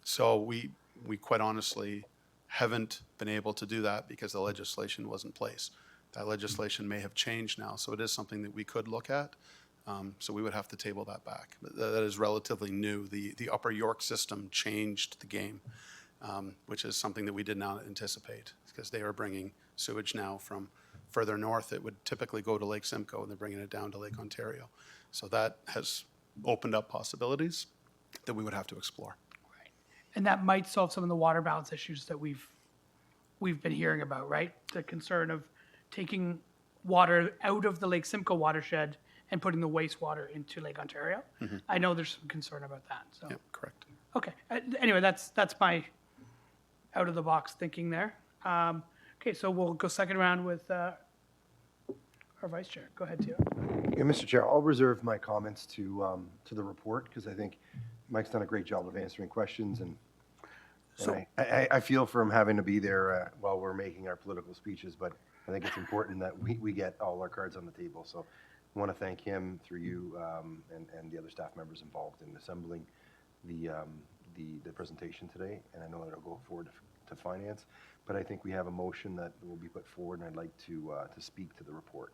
So we quite honestly haven't been able to do that because the legislation was in place. That legislation may have changed now, so it is something that we could look at. So we would have to table that back. But that is relatively new. The Upper York system changed the game, which is something that we did not anticipate because they are bringing sewage now from further north. It would typically go to Lake Simcoe, and they're bringing it down to Lake Ontario. So that has opened up possibilities that we would have to explore. And that might solve some of the water balance issues that we've been hearing about, right? The concern of taking water out of the Lake Simcoe watershed and putting the wastewater into Lake Ontario. I know there's some concern about that, so. Yep, correct. Okay, anyway, that's my out-of-the-box thinking there. Okay, so we'll go second round with our vice chair. Go ahead, Tio. Yeah, Mr. Chair, I'll reserve my comments to the report because I think Mike's done a great job of answering questions, and I feel for him having to be there while we're making our political speeches, but I think it's important that we get all our cards on the table. So I want to thank him through you and the other staff members involved in assembling the presentation today, and I know that it'll go forward to finance, but I think we have a motion that will be put forward, and I'd like to speak to the report.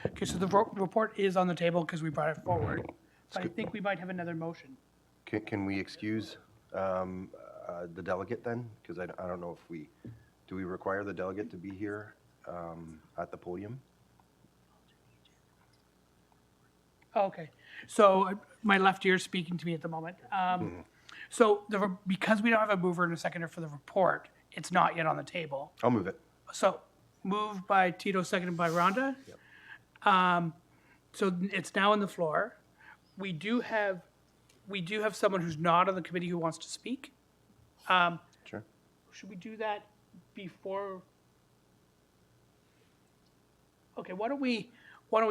Okay, so the report is on the table because we brought it forward. So I think we might have another motion. Can we excuse the delegate then? Because I don't know if do we require the delegate to be here at the podium? Oh, okay, so my left ear is speaking to me at the moment. So because we don't have a mover and a seconder for the report, it's not yet on the table. I'll move it. So moved by Tito, seconded by Rhonda. Yep. So it's now on the floor. We do have someone who's not on the committee who wants to speak. Sure. Should we do that before? Okay, why don't we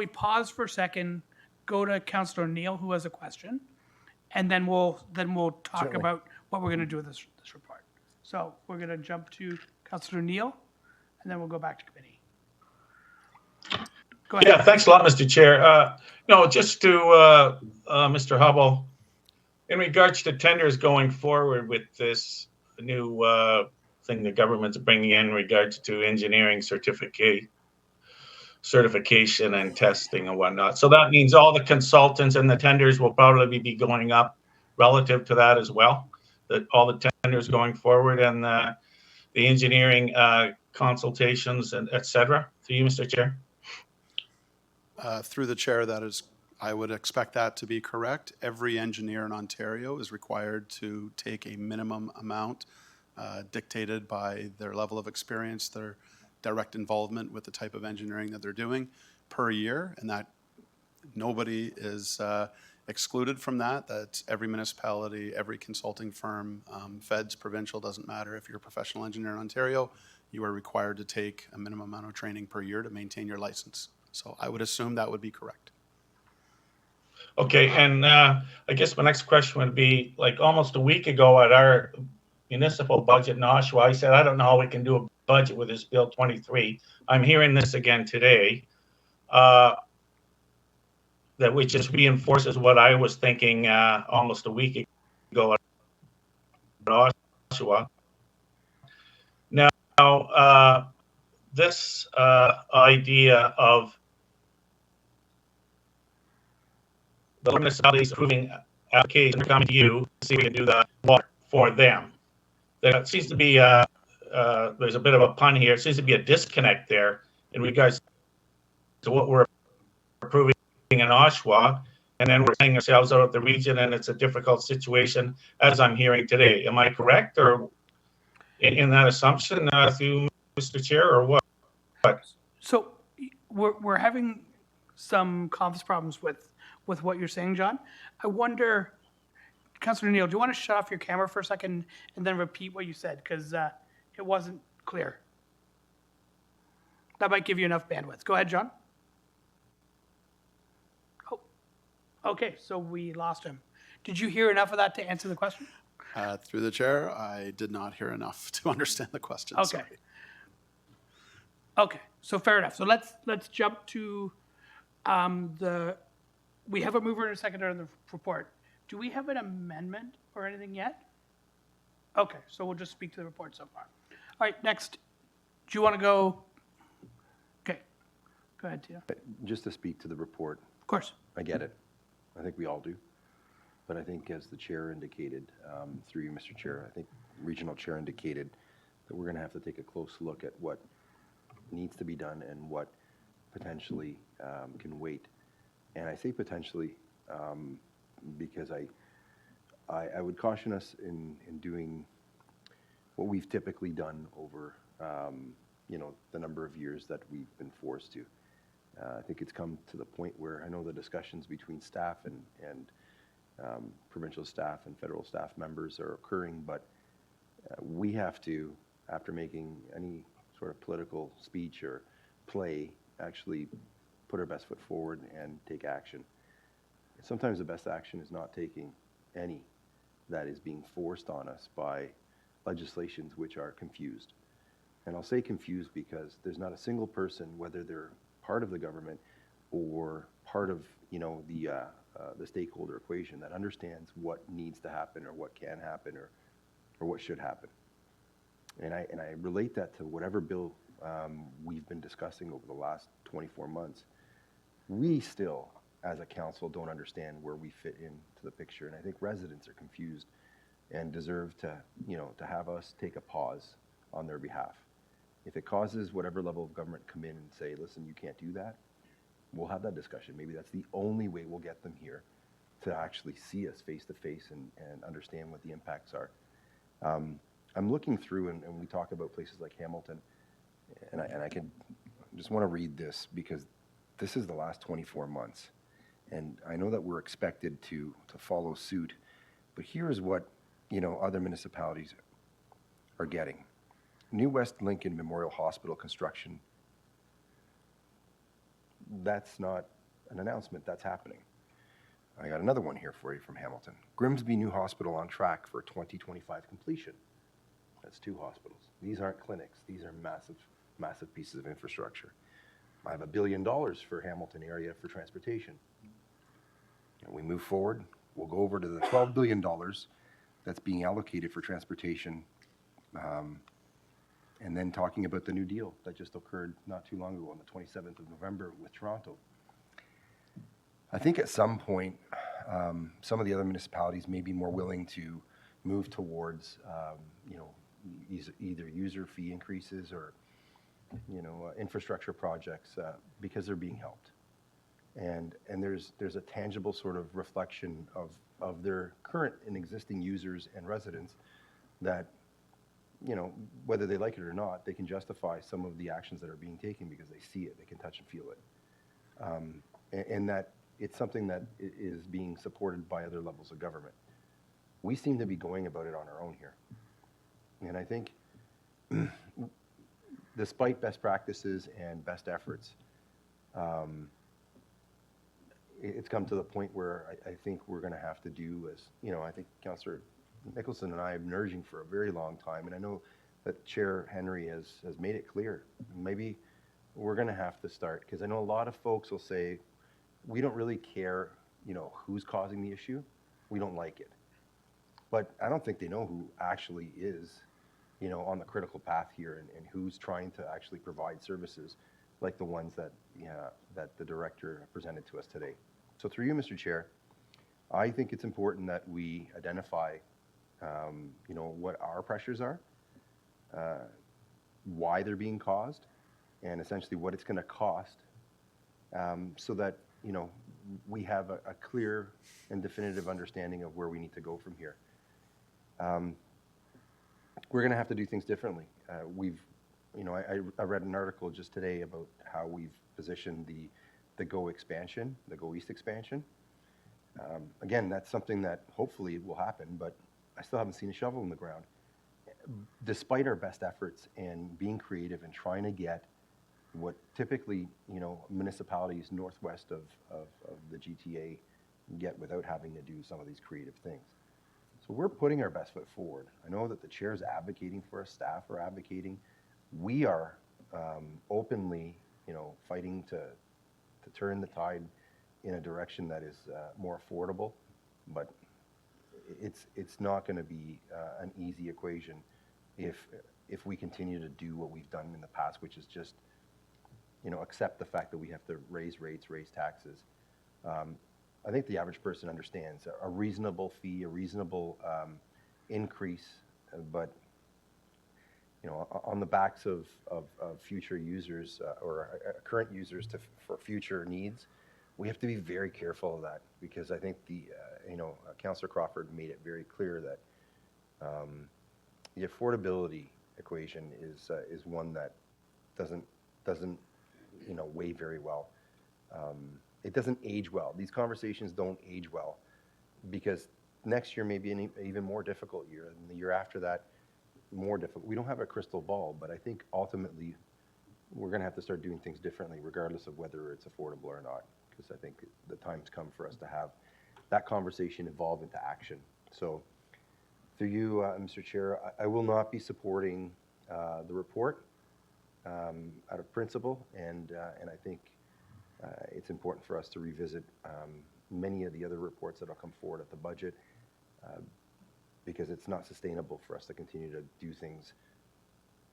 pause for a second, go to Councillor Neal who has a question, and then we'll talk Certainly. about what we're going to do with this report. So we're going to jump to Councillor Neal, and then we'll go back to committee. Go ahead. Yeah, thanks a lot, Mr. Chair. Just to Mr. Hubble, in regards to tenders going forward with this new thing the government's bringing in regards to engineering certification and testing and whatnot. So that means all the consultants and the tenders will probably be going up relative to that as well, that all the tenders going forward and the engineering consultations and et cetera. Through you, Mr. Chair. Through the chair, I would expect that to be correct. Every engineer in Ontario is required to take a minimum amount dictated by their level of experience, their direct involvement with the type of engineering that they're doing per year, and that nobody is excluded from that. That's every municipality, every consulting firm, feds, provincial, doesn't matter. If you're a professional engineer in Ontario, you are required to take a minimum amount of training per year to maintain your license. So I would assume that would be correct. Okay, and I guess my next question would be, like almost a week ago at our municipal budget in Oshawa, I said, I don't know how we can do a budget with this Bill 23. I'm hearing this again today, that which just reinforces what I was thinking almost a week ago at Oshawa. Now, this idea of the municipalities approving applications coming to you to see if we can do the water for them. There seems to be there's a bit of a pun here. It seems to be a disconnect there in regards to what we're approving in Oshawa, and then we're saying ourselves out of the region, and it's a difficult situation, as I'm hearing today. Am I correct, or in that assumption, through Mr. Chair, or what? So we're having some conference problems with what you're saying, John. I wonder, Councillor Neal, do you want to shut off your camera for a second and then repeat what you said? Because it wasn't clear. That might give you enough bandwidth. Go ahead, John. Oh, okay, so we lost him. Did you hear enough of that to answer the question? Through the chair, I did not hear enough to understand the question. Okay. Sorry. Okay, so fair enough. So let's jump to we have a mover and a seconder on the report. Do we have an amendment or anything yet? Okay, so we'll just speak to the report so far. All right, next. Do you want to go? Okay, go ahead, Tina. Just to speak to the report, Of course. I get it. I think we all do. But I think as the chair indicated, through you, Mr. Chair, I think regional chair indicated that we're going to have to take a close look at what needs to be done and what potentially can wait. And I say potentially because I would caution us in doing what we've typically done over the number of years that we've been forced to. I think it's come to the point where I know the discussions between staff and provincial staff and federal staff members are occurring, but we have to, after making any sort of political speech or play, actually put our best foot forward and take action. Sometimes the best action is not taking any that is being forced on us by legislations which are confused. And I'll say confused because there's not a single person, whether they're part of the government or part of the stakeholder equation, that understands what needs to happen or what can happen or what should happen. And I relate that to whatever bill we've been discussing over the last 24 months. We still, as a council, don't understand where we fit into the picture, and I think residents are confused and deserve to have us take a pause on their behalf. If it causes whatever level of government come in and say, listen, you can't do that, we'll have that discussion. Maybe that's the only way we'll get them here, to actually see us face to face and understand what the impacts are. I'm looking through, and we talk about places like Hamilton, and I just want to read this because this is the last 24 months. And I know that we're expected to follow suit, but here's what other municipalities are getting. New West Lincoln Memorial Hospital construction, that's not an announcement, that's happening. I got another one here for you from Hamilton. Grimsby New Hospital on track for 2025 completion. That's 2 hospitals. These aren't clinics, these are massive, massive pieces of infrastructure. I have $1 billion for Hamilton area for transportation. And we move forward, we'll go over to the $12 billion that's being allocated for transportation, and then talking about the new deal that just occurred not too long ago on the 27th of November with Toronto. I think at some point, some of the other municipalities may be more willing to move towards, either user fee increases or, infrastructure projects because they're being helped. And there's a tangible sort of reflection of their current and existing users and residents that, whether they like it or not, they can justify some of the actions that are being taken because they see it, they can touch and feel it. And that it's something that is being supported by other levels of government. We seem to be going about it on our own here. And I think despite best practices and best efforts, it's come to the point where I think we're going to have to do as, I think Councillor Nicholson and I have been urging for a very long time, and I know that Chair Henry has made it clear. Maybe we're going to have to start, because I know a lot of folks will say, we don't really care, who's causing the issue. We don't like it. But I don't think they know who actually is, on the critical path here and who's trying to actually provide services like the ones that the director presented to us today. So through you, Mr. Chair, I think it's important that we identify what our pressures are, why they're being caused, and essentially what it's going to cost, so that we have a clear and definitive understanding of where we need to go from here. We're going to have to do things differently. We've you know, I read an article just today about how we've positioned the GO expansion, the GO East expansion. Again, that's something that hopefully will happen, but I still haven't seen a shovel in the ground. Despite our best efforts in being creative and trying to get what typically, you know, municipalities northwest of the GTA get without having to do some of these creative things. So we're putting our best foot forward. I know that the chair is advocating for us, staff are advocating. We are openly, you know, fighting to turn the tide in a direction that is more affordable, but it's not going to be an easy equation if we continue to do what we've done in the past, which is just, you know, accept the fact that we have to raise rates, raise taxes. I think the average person understands a reasonable fee, a reasonable increase, but you know, on the backs of future users or current users for future needs, we have to be very careful of that, because I think you know, Councillor Crawford made it very clear that the affordability equation is one that doesn't you know, weigh very well. It doesn't age well. These conversations don't age well, because next year may be an even more difficult year, and the year after that more difficult. We don't have a crystal ball, but I think ultimately we're going to have to start doing things differently, regardless of whether it's affordable or not, because I think the time's come for us to have that conversation evolve into action. So through you, Mr. Chair, I will not be supporting the report out of principle, and I think it's important for us to revisit many of the other reports that will come forward at the budget, because it's not sustainable for us to continue to do things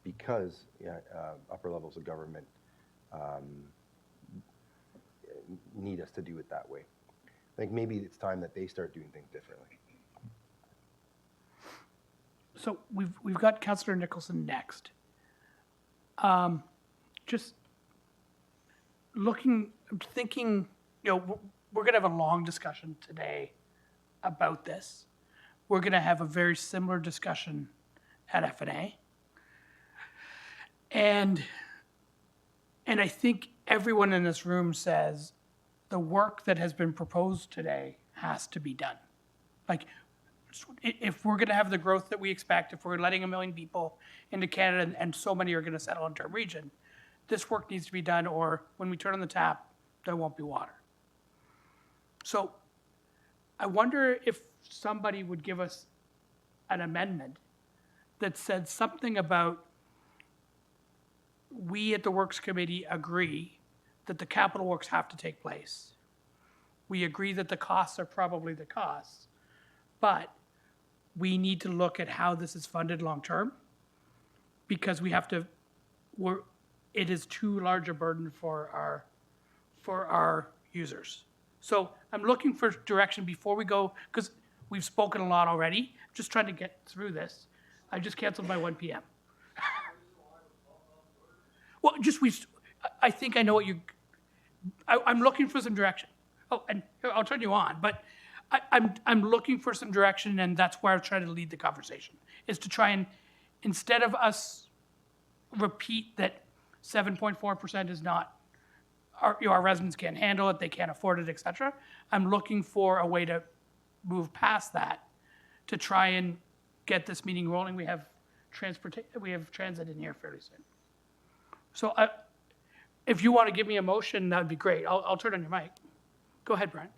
because upper levels of government need us to do it that way. I think maybe it's time that they start doing things differently. So we've got Councillor Nicholson next. Just thinking, you know, we're going to have a long discussion today about this. We're going to have a very similar discussion at F&A. And I think everyone in this room says the work that has been proposed today has to be done. Like, if we're going to have the growth that we expect, if we're letting 1 million people into Canada and so many are going to settle into our region, this work needs to be done, or when we turn on the tap, there won't be water. So I wonder if somebody would give us an amendment that said something about, we at the Works Committee agree that the capital works have to take place. We agree that the costs are probably the costs, but we need to look at how this is funded long-term, because we have to, it is too large a burden for our users. So I'm looking for direction before we go, because we've spoken a lot already. Just trying to get through this. I just canceled my 1 p.m. Well, I think I know what I'm looking for some direction. Oh, and I'll turn you on, but I'm looking for some direction, and that's where I'm trying to lead the conversation, is to try and, instead of us repeat that 7.4% is not, our residents can't handle it, they can't afford it, et cetera. I'm looking for a way to move past that, to try and get this meeting rolling. We have transit in here fairly soon. So if you want to give me a motion, that would be great. I'll turn on your mic. Go ahead, Brian.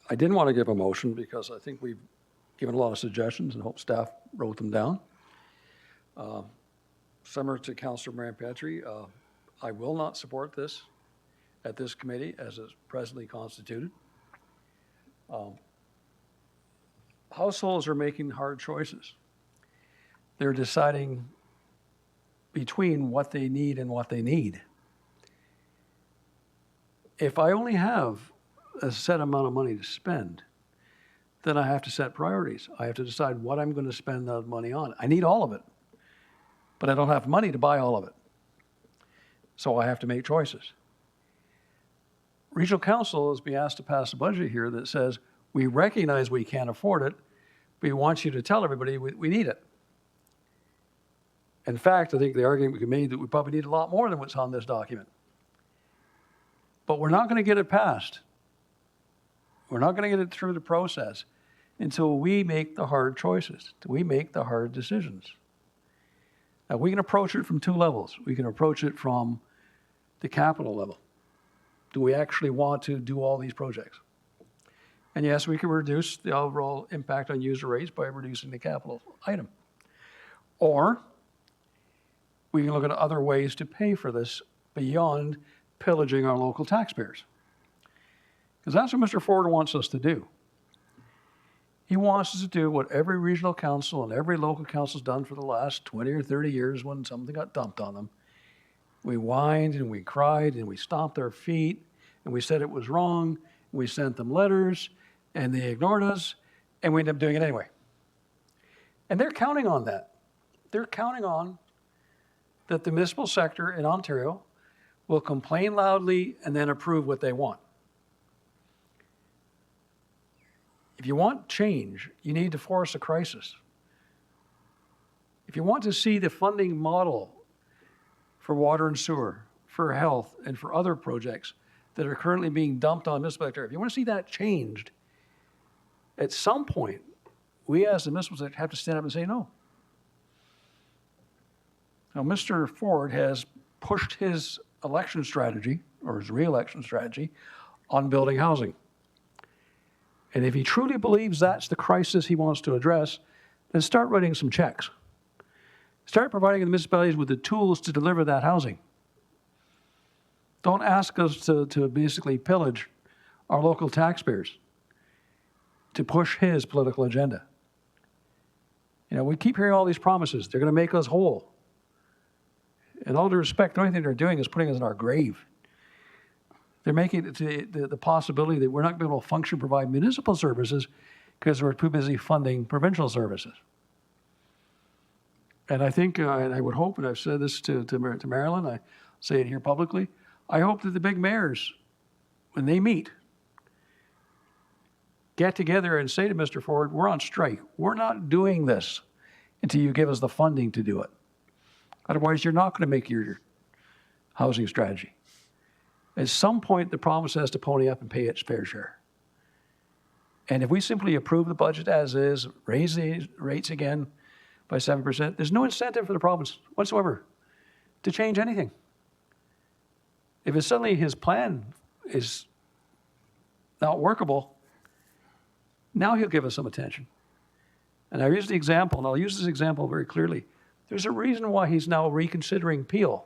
I didn't want to give a motion because I think we've given a lot of suggestions and hope staff wrote them down. Similar to Councillor Moran Petrie, I will not support this at this committee as it's presently constituted. Households are making hard choices. They're deciding between what they need and what they need. If I only have a set amount of money to spend, then I have to set priorities. I have to decide what I'm going to spend that money on. I need all of it, but I don't have money to buy all of it. So I have to make choices. Regional Council is being asked to pass a budget here that says, we recognize we can't afford it, but we want you to tell everybody we need it. In fact, I think the argument can be made that we probably need a lot more than what's on this document. But we're not going to get it passed. We're not going to get it through the process until we make the hard choices, until we make the hard decisions. Now, we can approach it from two levels. We can approach it from the capital level. Do we actually want to do all these projects? And yes, we can reduce the overall impact on user rates by reducing the capital item. Or we can look at other ways to pay for this beyond pillaging our local taxpayers. Because that's what Mr. Ford wants us to do. He wants us to do what every regional council and every local council's done for the last 20 or 30 years when something got dumped on them. We whined and we cried and we stomped our feet and we said it was wrong. We sent them letters and they ignored us and we ended up doing it anyway. And they're counting on that. They're counting on that the municipal sector in Ontario will complain loudly and then approve what they want. If you want change, you need to force a crisis. If you want to see the funding model for water and sewer, for health, and for other projects that are currently being dumped on municipal sector, if you want to see that changed, at some point, we as the municipal sector have to stand up and say no. Now, Mr. Ford has pushed his election strategy, or his re-election strategy, on building housing. And if he truly believes that's the crisis he wants to address, then start writing some checks. Start providing the municipalities with the tools to deliver that housing. Don't ask us to basically pillage our local taxpayers to push his political agenda. You know, we keep hearing all these promises. They're going to make us whole. In all due respect, the only thing they're doing is putting us in our grave. They're making it the possibility that we're not going to be able to function, provide municipal services because we're too busy funding provincial services. And I think, and I would hope, and I've said this to Marilyn, I say it here publicly, I hope that the big mayors, when they meet, get together and say to Mr. Ford, we're on strike. We're not doing this until you give us the funding to do it. Otherwise, you're not going to make your housing strategy. At some point, the province has to pony up and pay its fair share. And if we simply approve the budget as is, raise the rates again by 7%, there's no incentive for the province whatsoever to change anything. If it's suddenly his plan is not workable, now he'll give us some attention. And I use the example, and I'll use this example very clearly. There's a reason why he's now reconsidering Peel.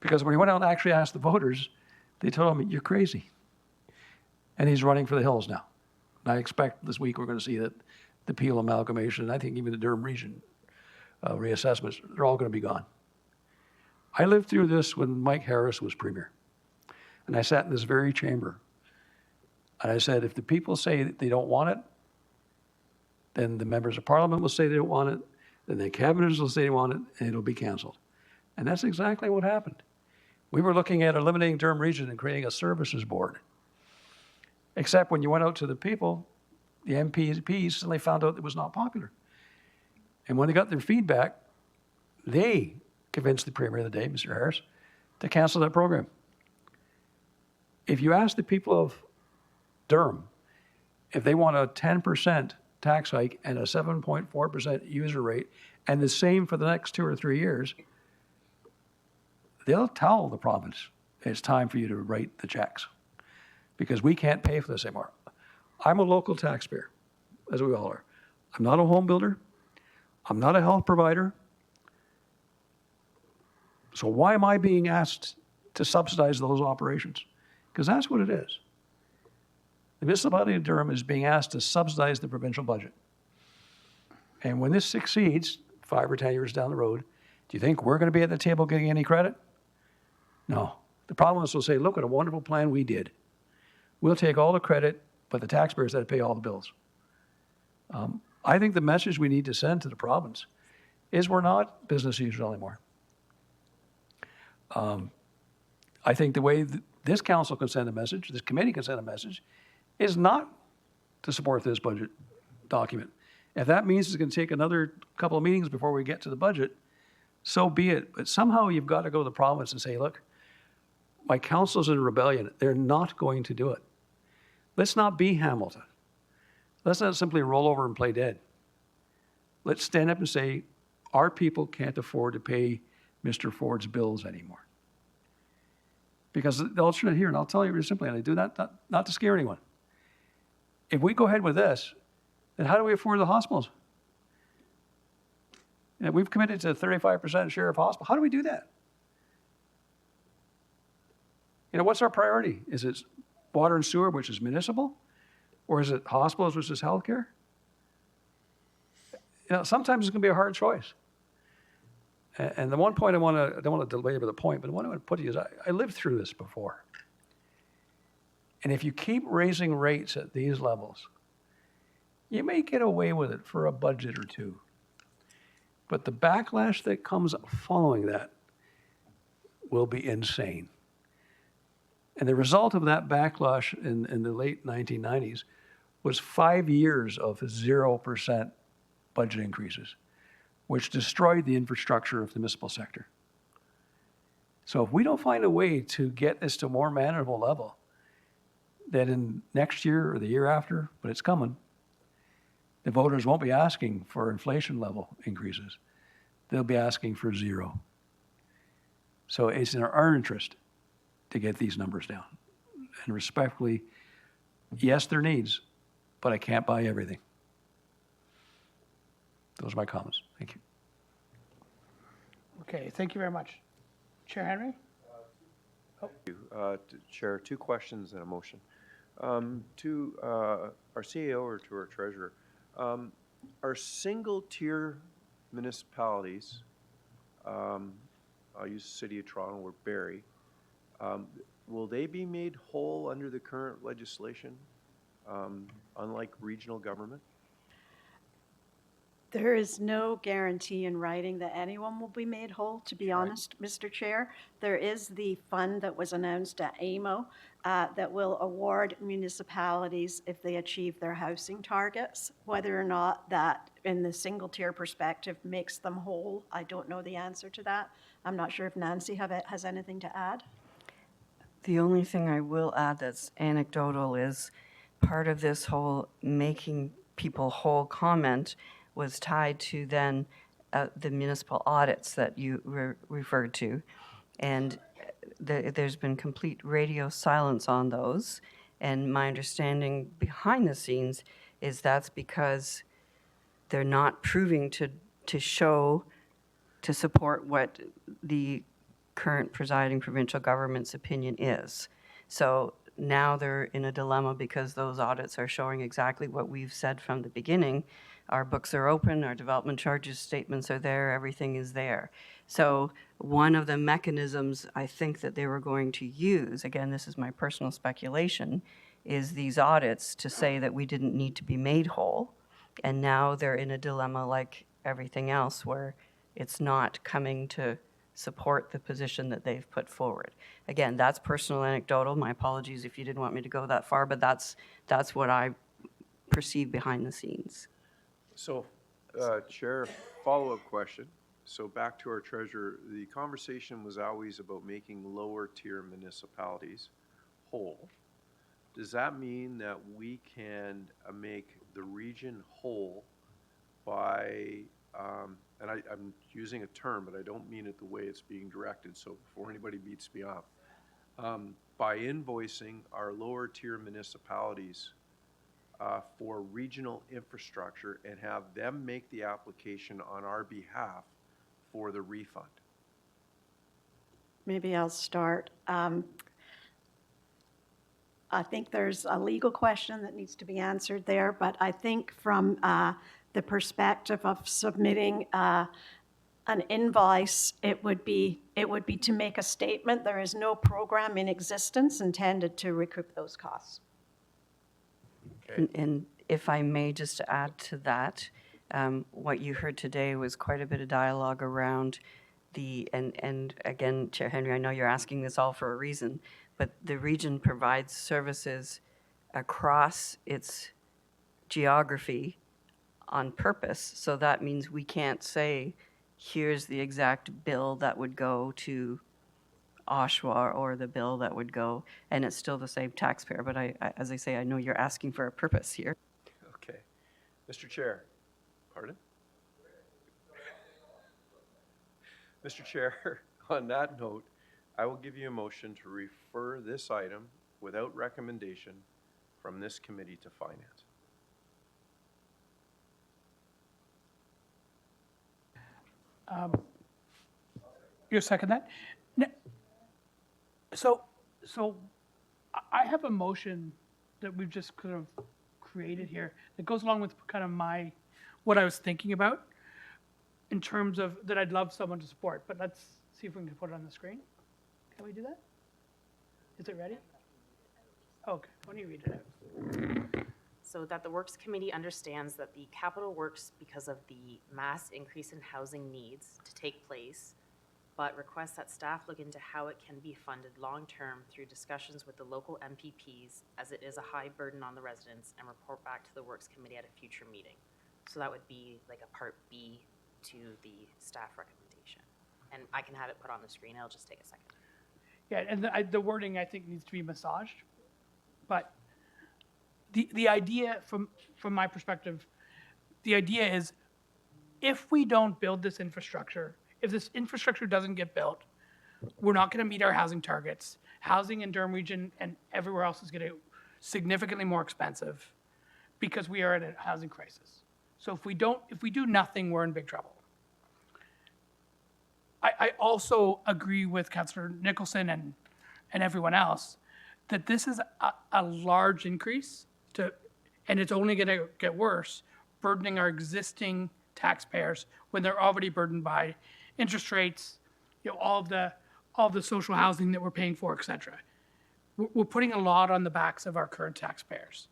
Because when he went out and actually asked the voters, they told him, you're crazy. And he's running for the hills now. And I expect this week we're going to see that the Peel amalgamation, and I think even the Durham region reassessments, they're all going to be gone. I lived through this when Mike Harris was premier. And I sat in this very chamber. And I said, if the people say that they don't want it, then the members of parliament will say they don't want it, then the cabinets will say they want it, and it'll be canceled. And that's exactly what happened. We were looking at eliminating Durham Region and creating a services board. Except when you went out to the people, the MPs suddenly found out it was not popular. And when they got their feedback, they convinced the Premier of the day, Mr. Harris, to cancel that program. If you ask the people of Durham if they want a 10% tax hike and a 7.4% user rate, and the same for the next 2 or 3 years, they'll tell the province it's time for you to write the checks because we can't pay for this anymore. I'm a local taxpayer, as we all are. I'm not a home builder. I'm not a health provider. So why am I being asked to subsidize those operations? Because that's what it is. The municipality of Durham is being asked to subsidize the provincial budget. And when this succeeds, 5 or 10 years down the road, do you think we're going to be at the table getting any credit? No. The province will say, look at a wonderful plan we did. We'll take all the credit, but the taxpayers had to pay all the bills. I think the message we need to send to the province is we're not business as usual anymore. I think the way this council can send a message, this committee can send a message, is not to support this budget document. If that means it's gonna take another couple of meetings before we get to the budget, so be it. But somehow you've got to go to the province and say, look, my council's in rebellion. They're not going to do it. Let's not be Hamilton. Let's not simply roll over and play dead. Let's stand up and say, our people can't afford to pay Mr. Ford's bills anymore. Because the alternate here, and I'll tell you very simply, and I do that not to scare anyone. If we go ahead with this, then how do we afford the hospitals? And we've committed to 35% share of hospital. How do we do that? You know, what's our priority? Is it water and sewer, which is municipal? Or is it hospitals, which is healthcare? You know, sometimes it's going to be a hard choice. And the one point I don't want to belabor the point, but the one I want to put to you is I lived through this before. And if you keep raising rates at these levels, you may get away with it for a budget or two. But the backlash that comes following that will be insane. And the result of that backlash in the late 1990s was 5 years of 0% budget increases, which destroyed the infrastructure of the municipal sector. So if we don't find a way to get this to a more manageable level, then in next year or the year after, but it's coming, the voters won't be asking for inflation level increases. They'll be asking for zero. So it's in our interest to get these numbers down. And respectfully, yes, there are needs, but I can't buy everything. Those are my comments. Thank you. Okay, thank you very much. Chair Henry? Chair, two questions and a motion. To our CAO or to our treasurer, are single-tier municipalities, I'll use the City of Toronto or Barrie, will they be made whole under the current legislation, unlike regional government? There is no guarantee in writing that anyone will be made whole, to be honest, Mr. Chair. There is the fund that was announced at AMO that will award municipalities if they achieve their housing targets. Whether or not that, in the single-tier perspective, makes them whole, I don't know the answer to that. I'm not sure if Nancy has anything to add. The only thing I will add that's anecdotal is part of this whole making people whole comment was tied to then the municipal audits that you referred to. And there's been complete radio silence on those. And my understanding behind the scenes is that's because they're not proving to show, to support what the current presiding provincial government's opinion is. So now they're in a dilemma because those audits are showing exactly what we've said from the beginning. Our books are open, our development charges statements are there, everything is there. So one of the mechanisms I think that they were going to use, again, this is my personal speculation, is these audits to say that we didn't need to be made whole. And now they're in a dilemma like everything else where it's not coming to support the position that they've put forward. Again, that's personal anecdotal. My apologies if you didn't want me to go that far, but that's what I perceive behind the scenes. So, Chair, follow-up question. So back to our treasurer, the conversation was always about making lower-tier municipalities whole. Does that mean that we can make the region whole by, and I'm using a term, but I don't mean it the way it's being directed, so before anybody beats me up, by invoicing our lower-tier municipalities for regional infrastructure and have them make the application on our behalf for the refund? Maybe I'll start. I think there's a legal question that needs to be answered there, but I think from the perspective of submitting an invoice, it would be to make a statement. There is no program in existence intended to recoup those costs. And if I may just add to that, what you heard today was quite a bit of dialogue around and again, Chair Henry, I know you're asking this all for a reason, but the region provides services across its geography on purpose. So that means we can't say, here's the exact bill that would go to Oshawa or the bill that would go, and it's still the same taxpayer. But as I say, I know you're asking for a purpose here. Okay. Mr. Chair, pardon? Mr. Chair, on that note, I will give you a motion to refer this item without recommendation from this committee to finance. You second that? So I have a motion that we've just kind of created here that goes along with kind of what I was thinking about in terms of that I'd love someone to support, but let's see if we can put it on the screen. Can we do that? Is it ready? Okay, why don't you read it out? So that the Works Committee understands that the capital works because of the mass increase in housing needs to take place, but requests that staff look into how it can be funded long-term through discussions with the local MPPs, as it is a high burden on the residents, and report back to the Works Committee at a future meeting. So that would be like a Part B to the staff recommendation. And I can have it put on the screen. It'll just take a second. Yeah, and the wording I think needs to be massaged, but the idea from my perspective, the idea is if we don't build this infrastructure, if this infrastructure doesn't get built, we're not going to meet our housing targets. Housing in Durham Region and everywhere else is going to significantly more expensive because we are in a housing crisis. So if we do nothing, we're in big trouble. I also agree with Councillor Nicholson and everyone else that this is a large increase and it's only going to get worse, burdening our existing taxpayers when they're already burdened by interest rates, all of the social housing that we're paying for, et cetera. We're putting a lot on the backs of our current taxpayers.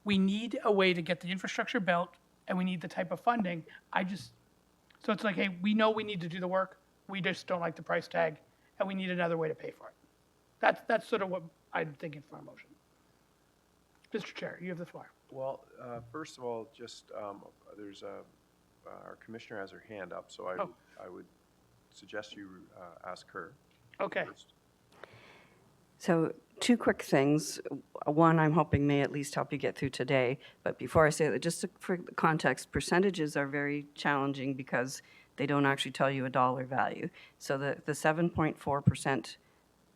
We need a way to get the infrastructure built, and we need the type of funding. So it's like, hey, we know we need to do the work. We just don't like the price tag, and we need another way to pay for it. That's sort of what I'm thinking for a motion. Mr. Chair, you have the floor. Well, first of all, just there's our commissioner has her hand up, so I would suggest you ask her. Okay. First. So 2 quick things. One, I'm hoping may at least help you get through today. But before I say that, just for context, percentages are very challenging because they don't actually tell you a dollar value. So the 7.4%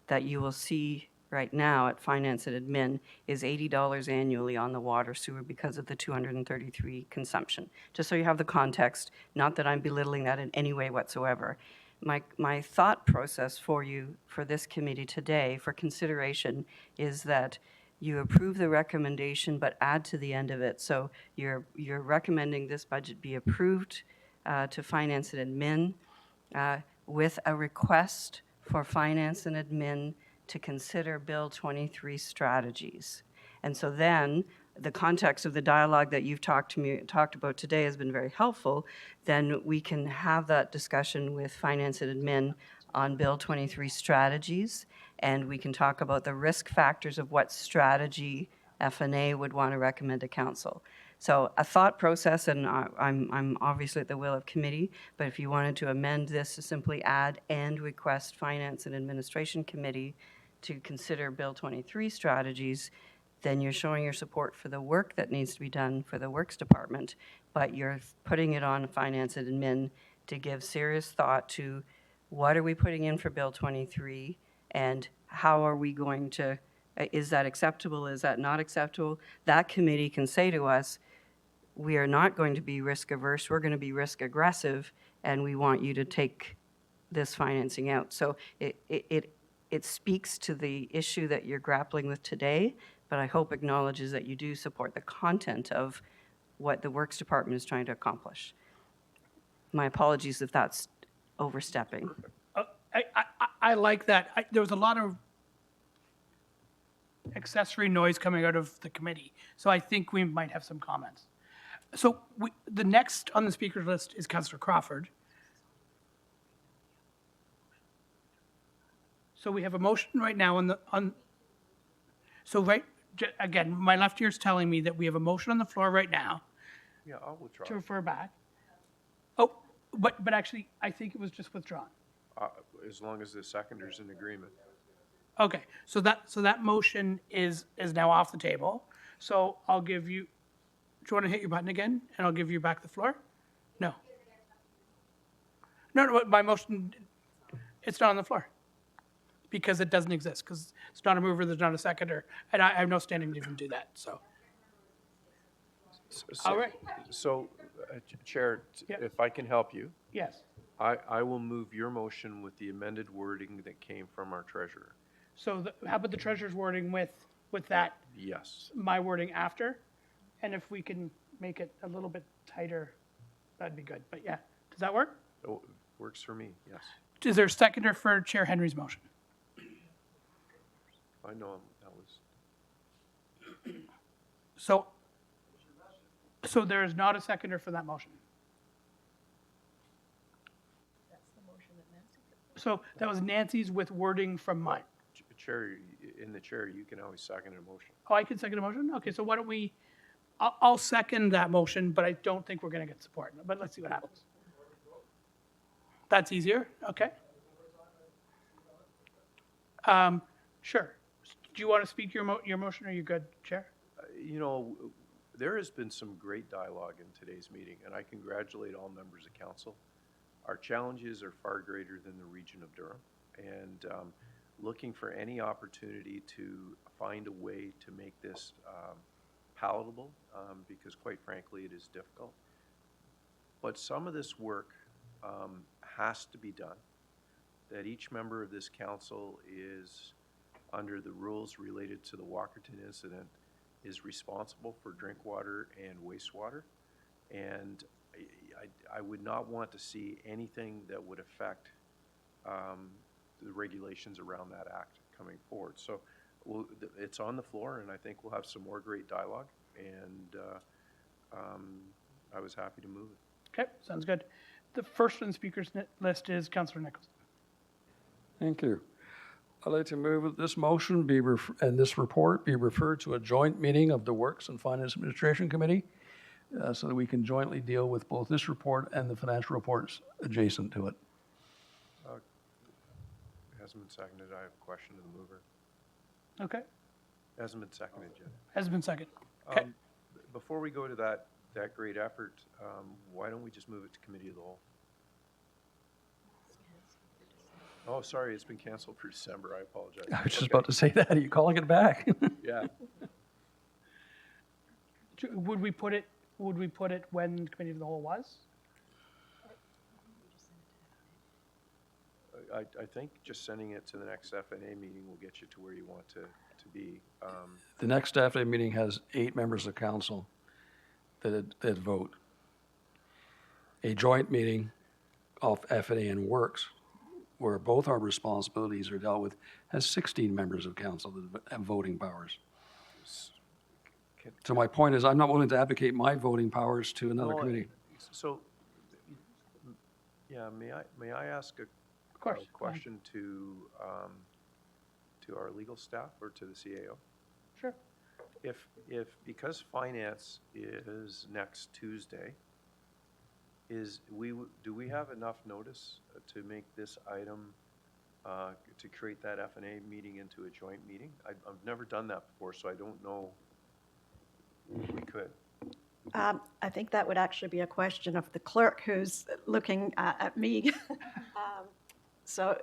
that you will see right now at Finance and Admin is $80 annually on the water sewer because of the 233 consumption. Just so you have the context, not that I'm belittling that in any way whatsoever. My thought process for you, for this committee today, for consideration, is that you approve the recommendation but add to the end of it. So you're recommending this budget be approved to Finance and Admin with a request for Finance and Admin to consider Bill 23 strategies. And so then the context of the dialogue that you've talked about today has been very helpful. Then we can have that discussion with Finance and Admin on Bill 23 strategies, and we can talk about the risk factors of what strategy FNA would want to recommend to council. So a thought process, and I'm obviously at the will of committee, but if you wanted to amend this to simply add and request Finance and Administration Committee to consider Bill 23 strategies, then you're showing your support for the work that needs to be done for the Works Department, but you're putting it on Finance and Admin to give serious thought to what are we putting in for Bill 23 and how are we going to, is that acceptable, is that not acceptable? That committee can say to us, we are not going to be risk averse, we're going to be risk aggressive, and we want you to take this financing out. So it speaks to the issue that you're grappling with today, but I hope acknowledges that you do support the content of what the Works Department is trying to accomplish. My apologies if that's overstepping. I like that. There was a lot of accessory noise coming out of the committee, so I think we might have some comments. So the next on the speaker's list is Councillor Crawford. So we have a motion right now again, my left ear is telling me that we have a motion on the floor right now Yeah, I'll withdraw. to refer back. Oh, but actually, I think it was just withdrawn. As long as the seconder's in agreement. Okay, so that motion is now off the table. So I'll give you, do you want to hit your button again? And I'll give you back the floor? No. No, my motion, it's not on the floor. Because it doesn't exist, because it's not a mover, there's not a seconder, and I have no standing to even do that, so. All right, So, Chair, Yeah. if I can help you, yes. I will move your motion with the amended wording that came from our treasurer. So how about the treasurer's wording with that, Yes. my wording after? And if we can make it a little bit tighter, that'd be good, but yeah. Does that work? Oh, works for me, yes. Is there a seconder for Chair Henry's motion? I know that was, So there is not a seconder for that motion? So that was Nancy's with wording from mine. Chair, in the chair, you can always second a motion. Oh, I can second a motion? Okay, so why don't we, I'll second that motion, but I don't think we're gonna get support, but let's see what happens. That's easier, okay? Sure. Do you want to speak your motion, or are you good, Chair? You know, there has been some great dialogue in today's meeting, and I congratulate all members of council. Our challenges are far greater than the region of Durham, and looking for any opportunity to find a way to make this palatable, because quite frankly, it is difficult. But some of this work has to be done, that each member of this council is, under the rules related to the Walkerton incident, is responsible for drink water and wastewater. And I would not want to see anything that would affect the regulations around that act coming forward. So it's on the floor, and I think we'll have some more great dialogue. And I was happy to move it. Okay, sounds good. The first on the speakers list is Councillor Nicholson. Thank you. I'd like to move that this motion and this report be referred to a joint meeting of the Works and Finance Administration Committee so that we can jointly deal with both this report and the financial reports adjacent to it. It hasn't been seconded. I have a question to the mover. Okay, It hasn't been seconded yet. has been second. Okay, Before we go to that great effort, why don't we just move it to committee of the whole? Oh, sorry, it's been canceled for December. I apologize. I was just about to say that. Are you calling it back? Yeah. would we put it when committee of the whole was? I think just sending it to the next FNA meeting will get you to where you want to be. The next FA meeting has 8 members of council that vote. A joint meeting of FNA and Works, where both our responsibilities are dealt with, has 16 members of council that have voting powers. So my point is, I'm not willing to advocate my voting powers to another No, committee. So, yeah, may I ask a question to our legal staff or to the CAO? Sure. If because finance is next Tuesday, do we have enough notice to make this item, to create that FNA meeting into a joint meeting? I've never done that before, so I don't know if we could. I think that would actually be a question of the clerk who's looking at me. So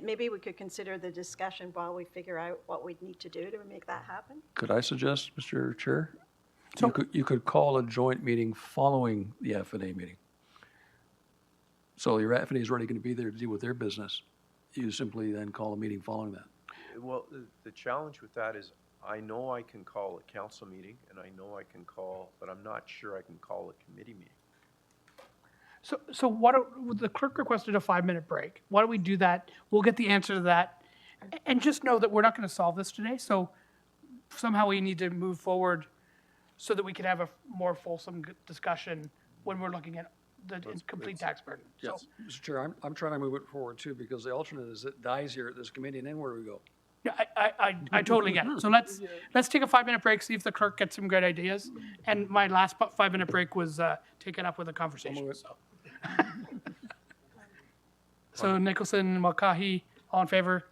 maybe we could consider the discussion while we figure out what we'd need to do to make that happen. Could I suggest, Mr. Chair? So- You could call a joint meeting following the FNA meeting. So your FNA is already going to be there to deal with their business. You simply then call a meeting following that. Well, the challenge with that is I know I can call a council meeting and I know I can call, but I'm not sure I can call a committee meeting. So the clerk requested a 5-minute break. Why don't we do that? We'll get the answer to that. And just know that we're not going to solve this today, so somehow we need to move forward so that we can have a more fulsome discussion when we're looking at the complete tax burden. So, Yes, Mr. Chair, I'm trying to move it forward too, because the alternate is it dies here at this committee, and then where do we go? Yeah, I totally get it. So let's take a 5-minute break, see if the clerk gets some good ideas. And my last 5-minute break was taken up with a conversation, so. So Nicholson, Mulcahy, all in favor?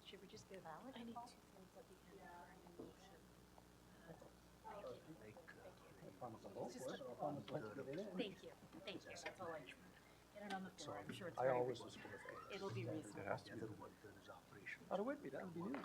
Should we just do that? Thank you, thank you, that's all I just wanted. Get it on the floor, I'm sure it's very, it'll be reasonable. Oh, it would be, that would be new.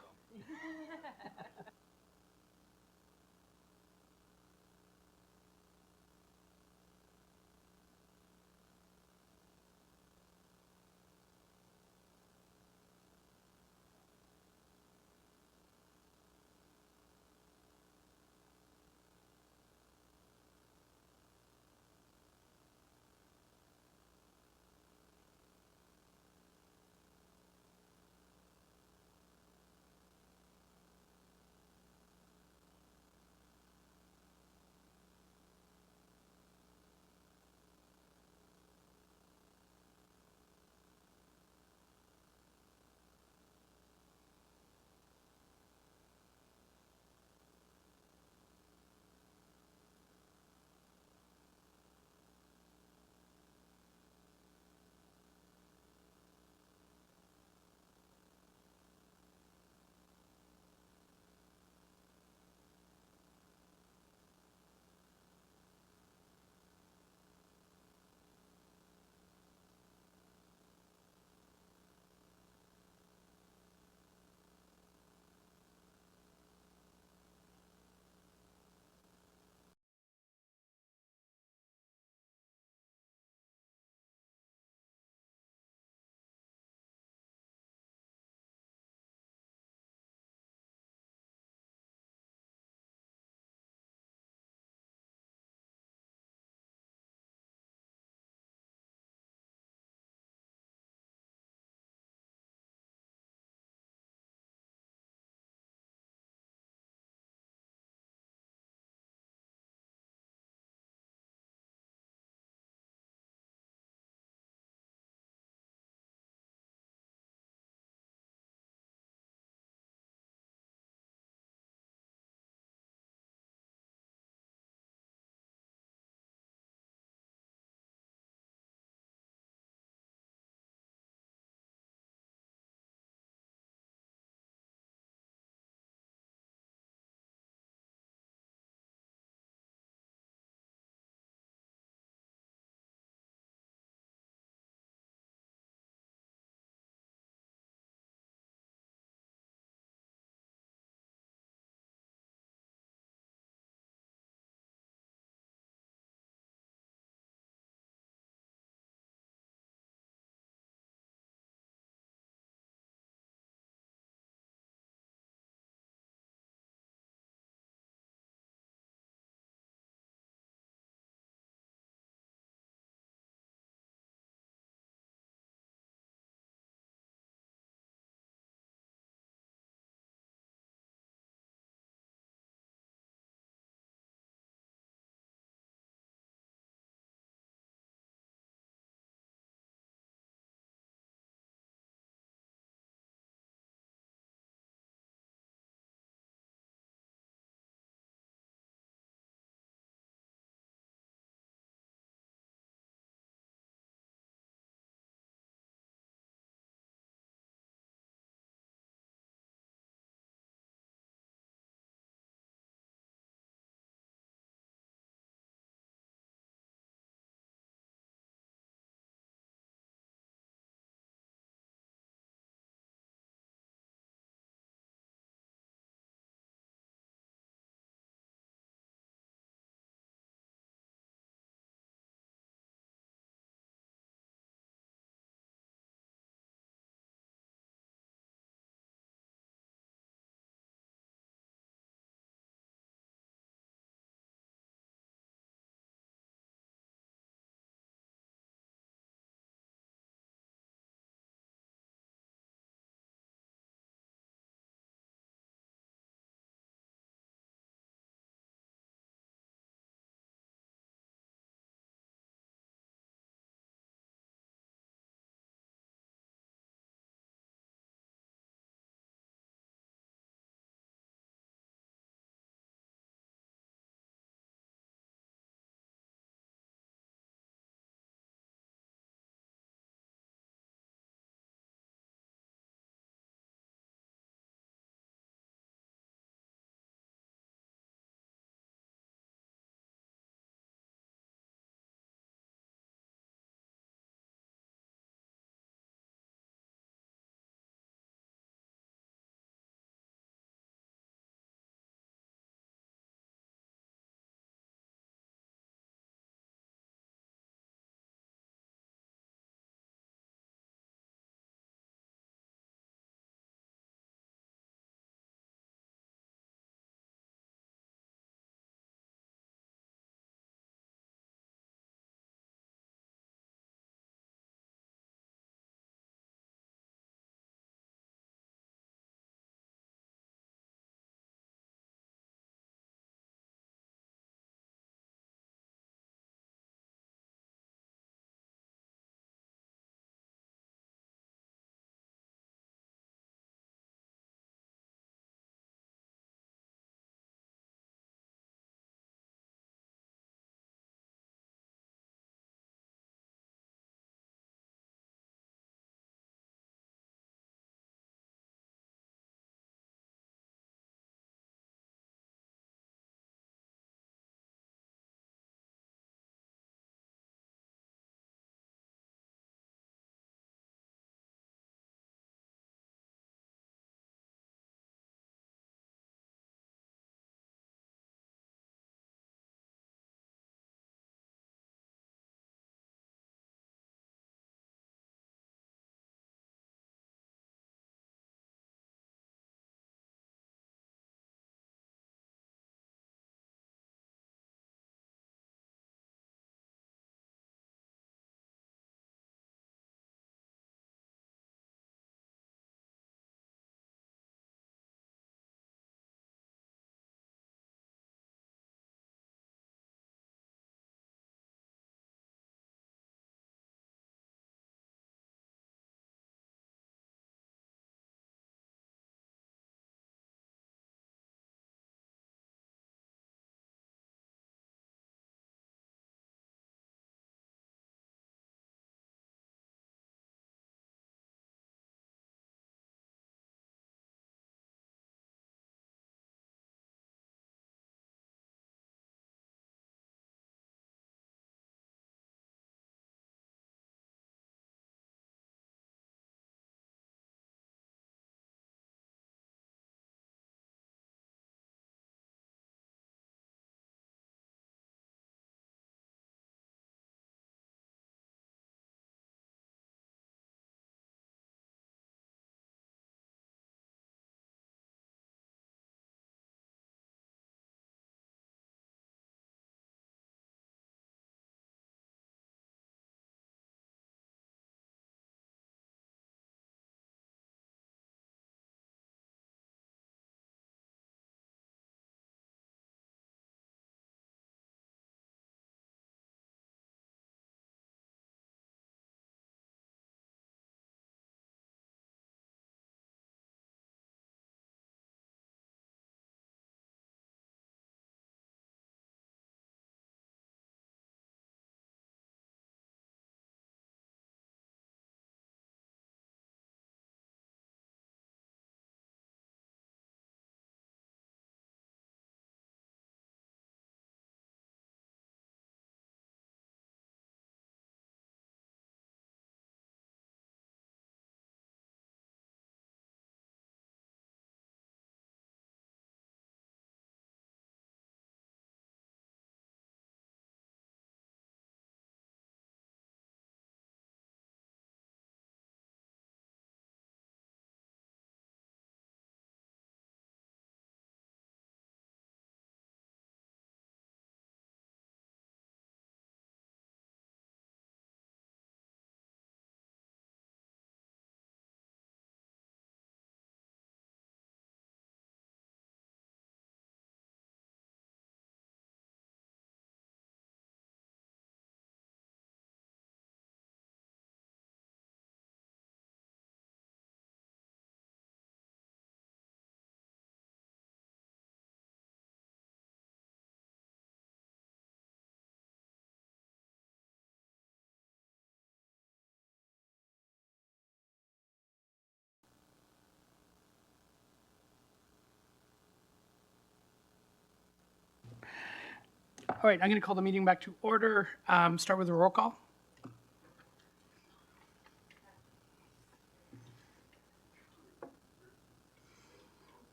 All right, I'm going to call the meeting back to order. Start with a roll call.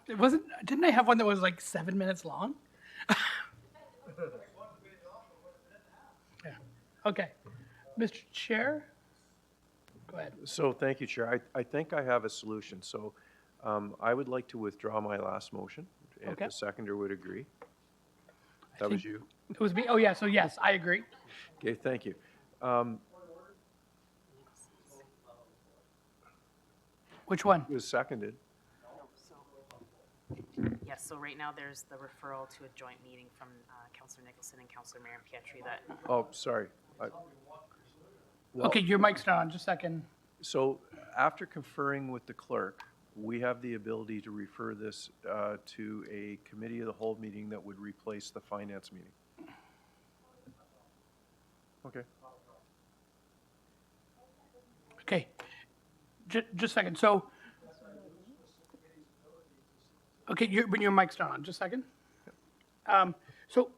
It wasn't, didn't I have one that was like 7 minutes long? Yeah, okay. Mr. Chair? Go ahead. So, thank you, Chair. I think I have a solution. So, I would like to withdraw my last motion, if Okay. the seconder would agree. That was you? It was me? Oh, yeah, so yes, I agree. Okay, thank you. Which one? It was seconded. Yes, so right now there's the referral to a joint meeting from Councillor Nicholson and Councillor Mayor Pietri that, Oh, sorry. Well, Okay, your mic's not on, just a second. So after conferring with the clerk, we have the ability to refer this to a committee of the whole meeting that would replace the finance meeting. Okay. Okay, just a second, so. Okay, but your mic's not on, just a second. So,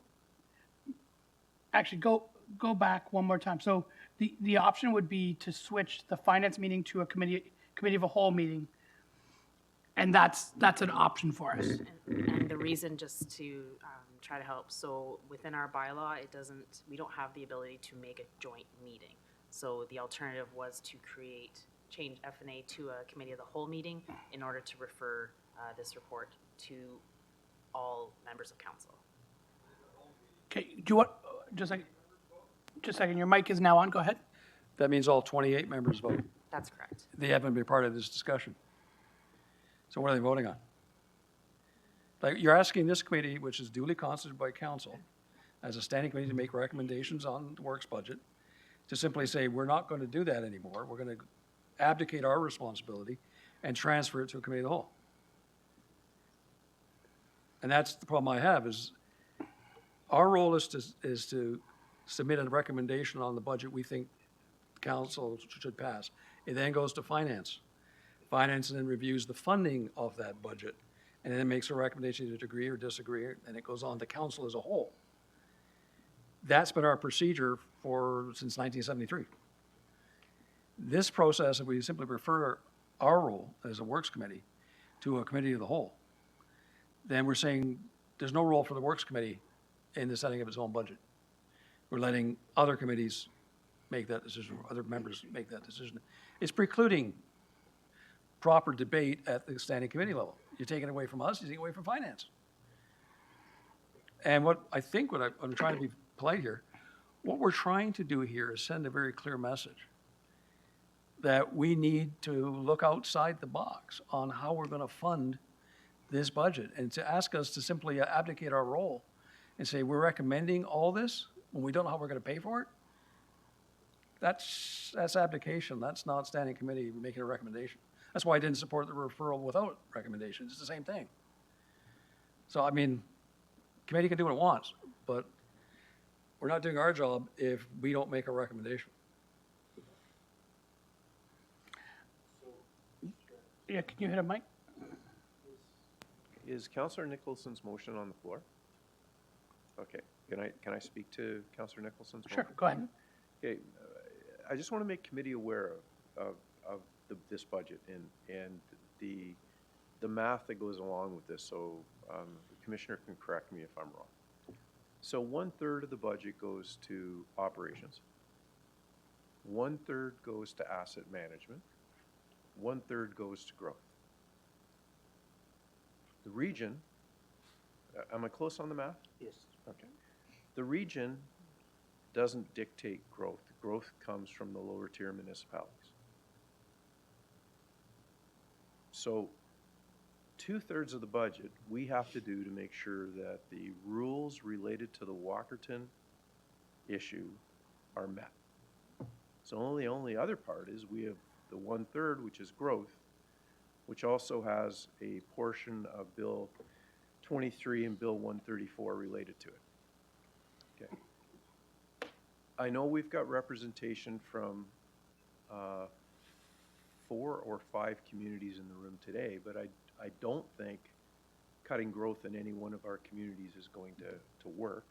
actually, go back one more time. So the option would be to switch the finance meeting to a committee of a whole meeting. And that's an option for us. and the reason just to try to help, so within our bylaw, we don't have the ability to make a joint meeting. So the alternative was to change FNA to a committee of the whole meeting in order to refer this report to all members of council. Okay, do you want, just a second, your mic is now on, go ahead. That means all 28 members vote. That's correct. They haven't been part of this discussion. So what are they voting on? Like, you're asking this committee, which is duly constituted by council, as a standing committee to make recommendations on the works budget, to simply say, we're not going to do that anymore. We're going to abdicate our responsibility and transfer it to a committee of the whole. And that's the problem I have, is our role is to submit a recommendation on the budget we think council should pass. It then goes to finance. Finance then reviews the funding of that budget, and then makes a recommendation to agree or disagree, and it goes on to council as a whole. That's been our procedure since 1973. This process, if we simply refer our role as a works committee to a committee of the whole, then we're saying there's no role for the works committee in the setting of its own budget. We're letting other committees make that decision, or other members make that decision. It's precluding proper debate at the standing committee level. You're taking it away from us, you're taking it away from finance. And what I'm trying to be polite here, what we're trying to do here is send a very clear message that we need to look outside the box on how we're going to fund this budget, and to ask us to simply abdicate our role and say, we're recommending all this when we don't know how we're going to pay for it. That's abdication. That's not standing committee making a recommendation. That's why I didn't support the referral without recommendations. It's the same thing. So, I mean, committee can do what it wants, but we're not doing our job if we don't make a recommendation. Yeah, can you hit a mic? Is Councillor Nicholson's motion on the floor? Okay, can I speak to Councillor Nicholson's motion? Sure, go ahead. Okay, I just want to make committee aware of this budget and the math that goes along with this, so the Commissioner can correct me if I'm wrong. So 1/3 of the budget goes to operations, 1/3 goes to asset management, 1/3 goes to growth. The region, am I close on the math? Yes. Okay. The region doesn't dictate growth. Growth comes from the lower tier municipalities. So 2/3 of the budget we have to do to make sure that the rules related to the Walkerton issue are met. So the only other part is we have the 1/3, which is growth, which also has a portion of Bill 23 and Bill 134 related to it. Okay. I know we've got representation from 4 or 5 communities in the room today, but I don't think cutting growth in any one of our communities is going to work.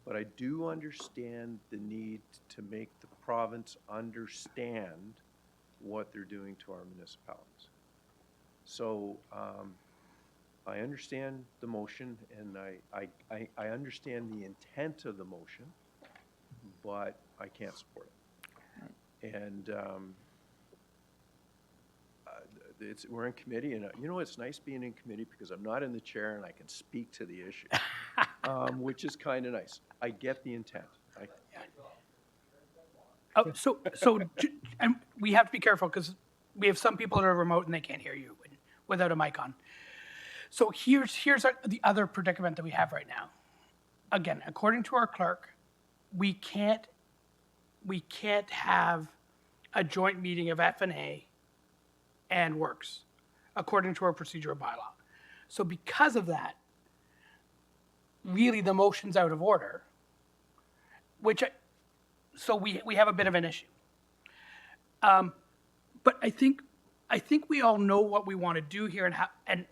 But I do understand the need to make the province understand what they're doing to our municipalities. So I understand the motion, and I understand the intent of the motion, but I can't support it. And we're in committee, and you know, it's nice being in committee because I'm not in the chair and I can speak to the issue, which is kind of nice. I get the intent. And we have to be careful because we have some people that are remote and they can't hear you without a mic on. So here's the other predicament that we have right now. Again, according to our clerk, we can't have a joint meeting of F&A and Works, according to our procedural bylaw. So because of that, really the motion's out of order, so we have a bit of an issue. But I think we all know what we want to do here and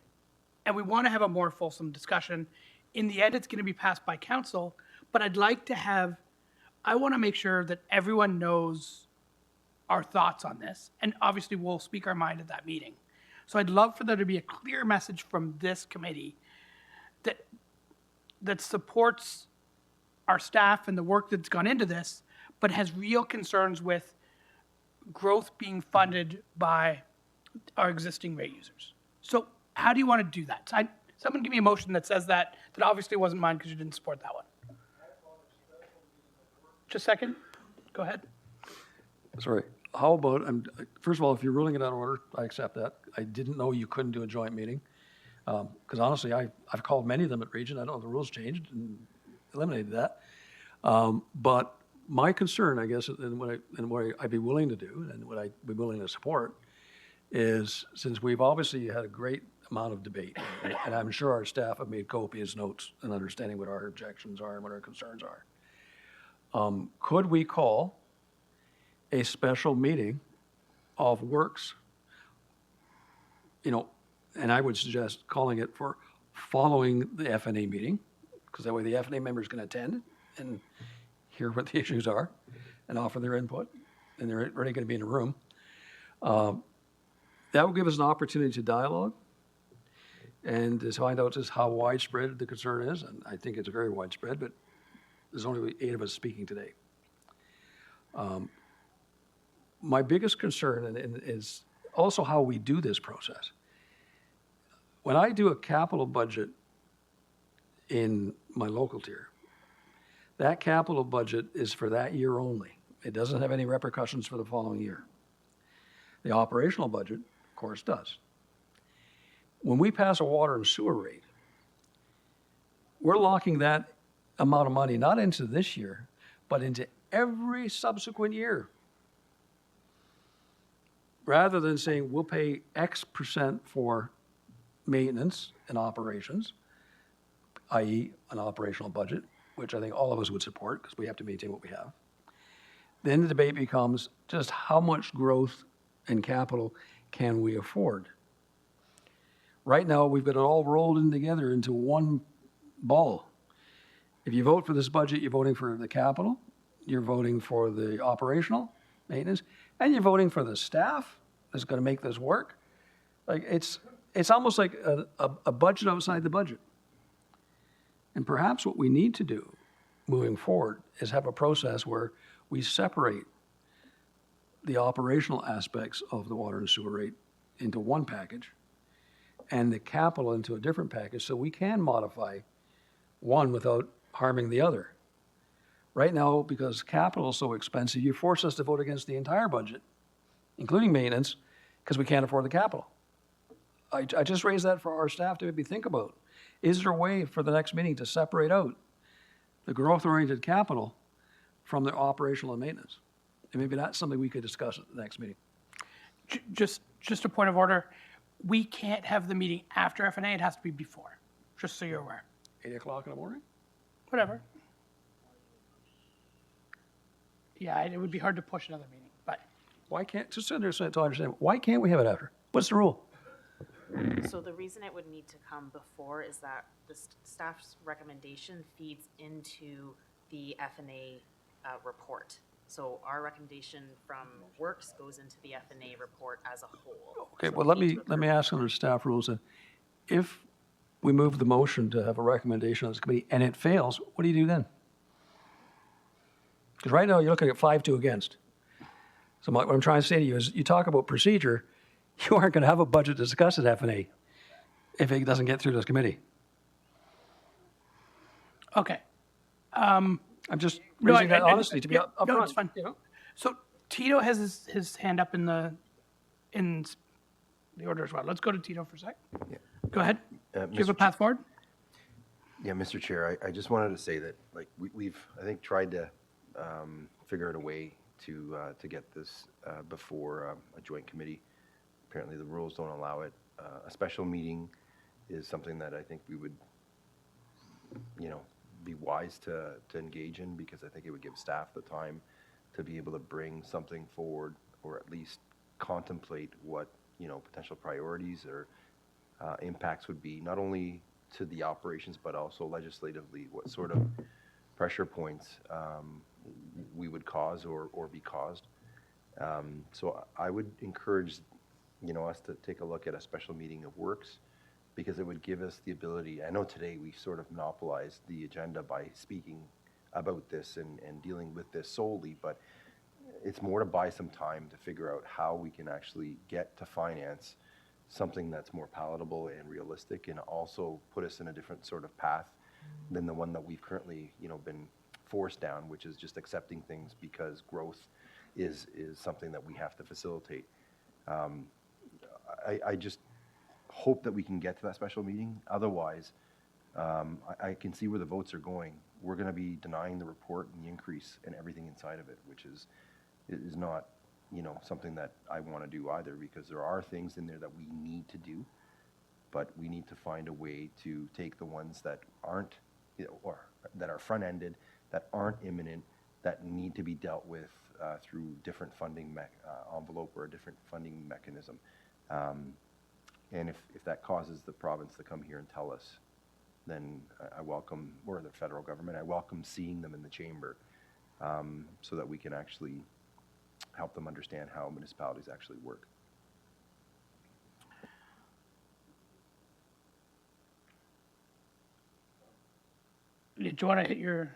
we want to have a more fulsome discussion. In the end, it's going to be passed by council, but I want to make sure that everyone knows our thoughts on this, and obviously we'll speak our mind at that meeting. So I'd love for there to be a clear message from this committee that supports our staff and the work that's gone into this, but has real concerns with growth being funded by our existing rate users. So how do you want to do that? Someone give me a motion that says that obviously wasn't mine because you didn't support that one. Just a second. Go ahead. Sorry. How about, first of all, if you're ruling it out of order, I accept that. I didn't know you couldn't do a joint meeting. Because honestly, I've called many of them at Region. I don't know, the rules changed and eliminated that. But my concern, I guess, and what I'd be willing to do and what I'd be willing to support is, since we've obviously had a great amount of debate, and I'm sure our staff have made copious notes in understanding what our objections are and what our concerns are. Could we call a special meeting of Works, and I would suggest calling it for following the FNA meeting, because that way the FNA members can attend and hear what the issues are and offer their input, and they're already going to be in a room. That will give us an opportunity to dialogue and to find out just how widespread the concern is, and I think it's very widespread, but there's only 8 of us speaking today. My biggest concern is also how we do this process. When I do a capital budget in my local tier, that capital budget is for that year only. It doesn't have any repercussions for the following year. The operational budget, of course, does. When we pass a water and sewer rate, we're locking that amount of money not into this year, but into every subsequent year. Rather than saying we'll pay X percent for maintenance and operations, i.e. an operational budget, which I think all of us would support because we have to maintain what we have. Then the debate becomes just how much growth and capital can we afford? Right now, we've got it all rolled in together into one ball. If you vote for this budget, you're voting for the capital, you're voting for the operational maintenance, and you're voting for the staff that's going to make this work. Like it's almost like a budget outside the budget. And perhaps what we need to do moving forward is have a process where we separate the operational aspects of the water and sewer rate into one package and the capital into a different package so we can modify one without harming the other. Right now, because capital is so expensive, you force us to vote against the entire budget, including maintenance, because we can't afford the capital. I just raised that for our staff to maybe think about. Is there a way for the next meeting to separate out the growth-oriented capital from the operational and maintenance? And maybe that's something we could discuss at the next meeting. Just a point of order. We can't have the meeting after FNA. It has to be before, just so you're aware. 8 o'clock in the morning? Whatever. Yeah, it would be hard to push another meeting, but. Why can't, just to understand, why can't we have it after? What's the rule? So the reason it would need to come before is that the staff's recommendation feeds into the FNA report. So our recommendation from Works goes into the FNA report as a whole. Okay, So well, we let need me, to let me approve ask under staff rules, if we move the motion to have a recommendation on this committee and it fails, what do you do then? Because right now, you're looking at 5-2 against. So what I'm trying to say to you is, you talk about procedure, you aren't going to have a budget to discuss at FNA if it doesn't get through this committee. Okay. I'm just No, raising that honestly to be yeah, upfront. no, it's fine. You know? So Tito has his hand up in the order as well. Let's go to Tito for a sec. Yeah. Go ahead. Do you have a Mr. path forward? Yeah, Mr. Chair, I just wanted to say that, like, we've, I think, tried to figure out a way to get this before a joint committee. Apparently, the rules don't allow it. A special meeting is something that I think we would, be wise to engage in, because I think it would give staff the time to be able to bring something forward, or at least contemplate what, potential priorities or impacts would be, not only to the operations, but also legislatively, what sort of pressure points we would cause or be caused. So I would encourage, us to take a look at a special meeting of Works, because it would give us the ability, I know today we sort of monopolized the agenda by speaking about this and dealing with this solely, but it's more to buy some time to figure out how we can actually get to finance something that's more palatable and realistic, and also put us in a different sort of path than the one that we've currently, been forced down, which is just accepting things because growth is something that we have to facilitate. I just hope that we can get to that special meeting. Otherwise, I can see where the votes are going. We're going to be denying the report and the increase and everything inside of it, which is not, something that I want to do either, because there are things in there that we need to do, but we need to find a way to take the ones that aren't, or that are front-ended, that aren't imminent, that need to be dealt with through different funding envelope or a different funding mechanism. And if that causes the province to come here and tell us, then I welcome, or the federal government, I welcome seeing them in the chamber, so that we can actually help them understand how municipalities actually work. Do you want to hit your?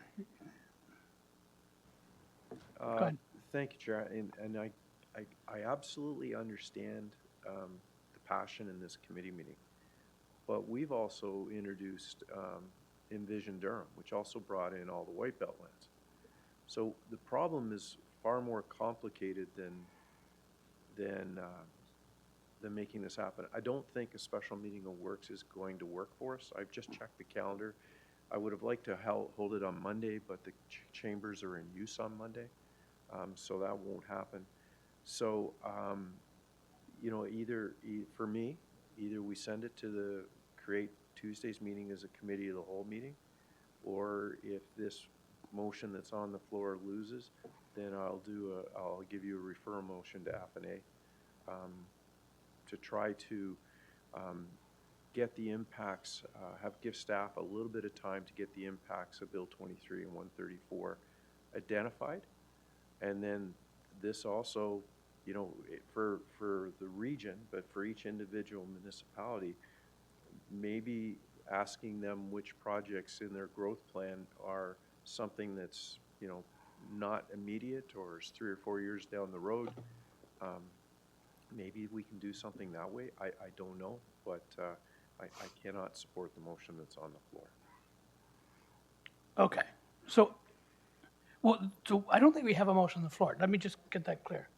Go ahead. Thank you, Chair. And I absolutely understand the passion in this committee meeting. But we've also introduced Envision Durham, which also brought in all the white belt lands. So the problem is far more complicated than making this happen. I don't think a special meeting of Works is going to work for us. I've just checked the calendar. I would have liked to hold it on Monday, but the chambers are in use on Monday, so that won't happen. So, for me, either we send it to the create Tuesday's meeting as a committee of the whole meeting, or if this motion that's on the floor loses, then I'll give you a refer motion to FNA to try to get the impacts, give staff a little bit of time to get the impacts of Bill 23 and 134 identified. And then this also, for the region, but for each individual municipality, maybe asking them which projects in their growth plan are something that's, not immediate or is 3 or 4 years down the road. Maybe we can do something that way. I don't know, but I cannot support the motion that's on the floor. Okay. So I don't think we have a motion on the floor. Let me just get that clear.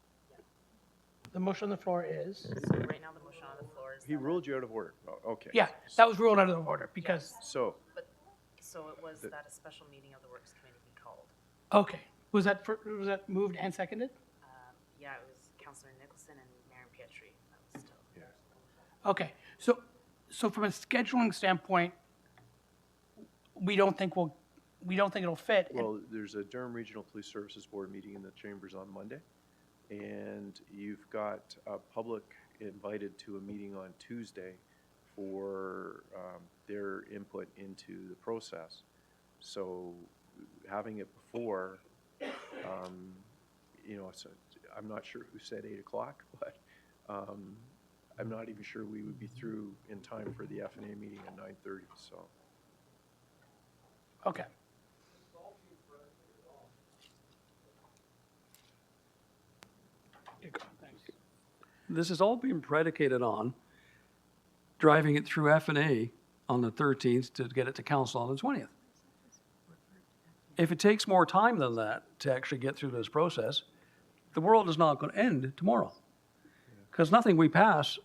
The motion on the floor is? So right now, the motion on the floor is. He ruled you out of order. Oh, okay. Yeah, that was ruled out of order because, So, So it was that a special meeting of the Works Committee be called. okay. Was that moved and seconded? Yeah, it was Councilor Nicholson and Marion Pietri. That was still. yeah. Okay. So from a scheduling standpoint, we don't think it'll fit. Well, there's a Durham Regional Police Services Board meeting in the chambers on Monday, and you've got public invited to a meeting on Tuesday for their input into the process. So having it before, so I'm not sure who said 8 o'clock, but I'm not even sure we would be through in time for the FNA meeting at 9:30, so. Okay. Here you go. Thanks. This is all being predicated on driving it through F&A on the 13th to get it to council on the 20th. If it takes more time than that to actually get through this process, the world is not going to end tomorrow. Because nothing we pass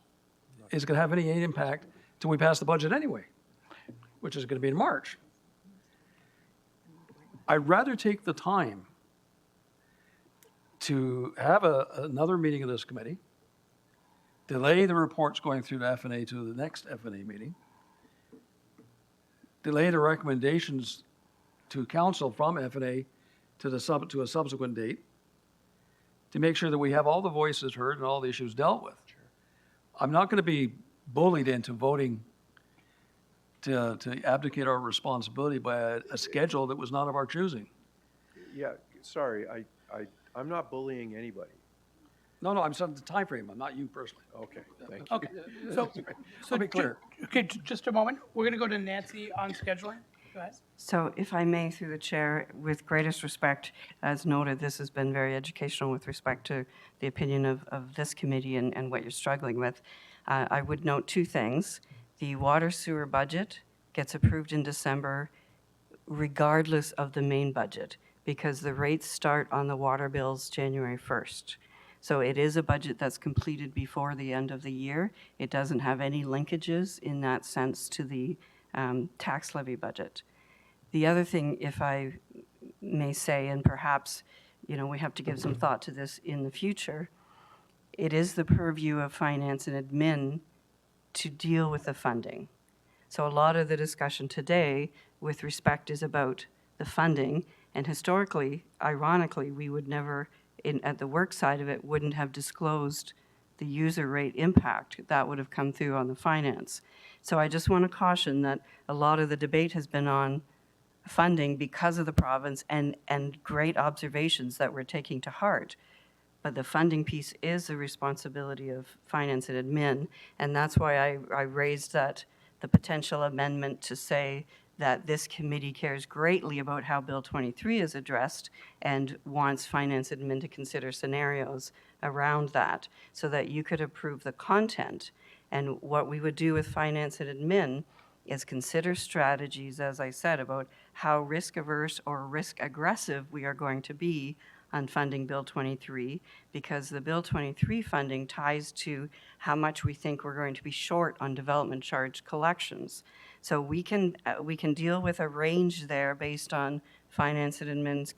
is going to have any impact till we pass the budget anyway, which is going to be in March. I'd rather take the time to have another meeting of this committee, delay the reports going through to F&A to the next F&A meeting, delay the recommendations to council from F&A to a subsequent date, to make sure that we have all the voices heard and all the issues dealt with. I'm not going to be bullied into voting to abdicate our responsibility by a schedule that was not of our choosing. Yeah, sorry, I'm not bullying anybody. No, I'm saying the timeframe, I'm not you personally. Okay, thank you. Okay, so I'll be clear. Okay, just a moment. We're going to go to Nancy on scheduling. Go ahead. So if I may, through the chair, with greatest respect, as noted, this has been very educational with respect to the opinion of this committee and what you're struggling with. I would note two things. The water sewer budget gets approved in December regardless of the main budget, because the rates start on the water bills January 1st. So it is a budget that's completed before the end of the year. It doesn't have any linkages in that sense to the tax levy budget. The other thing, if I may say, and perhaps we have to give some thought to this in the future, it is the purview of finance and admin to deal with the funding. So a lot of the discussion today with respect is about the funding, and historically, ironically, we would never, at the work side of it, wouldn't have disclosed the user rate impact. That would have come through on the finance. So I just want to caution that a lot of the debate has been on funding because of the province and great observations that we're taking to heart. But the funding piece is the responsibility of finance and admin, and that's why I raised the potential amendment to say that this committee cares greatly about how Bill 23 is addressed and wants finance and admin to consider scenarios around that so that you could approve the content. And what we would do with finance and admin is consider strategies, as I said, about how risk averse or risk aggressive we are going to be on funding Bill 23, because the Bill 23 funding ties to how much we think we're going to be short on development charge collections. So we can deal with a range there based on Finance and Admin's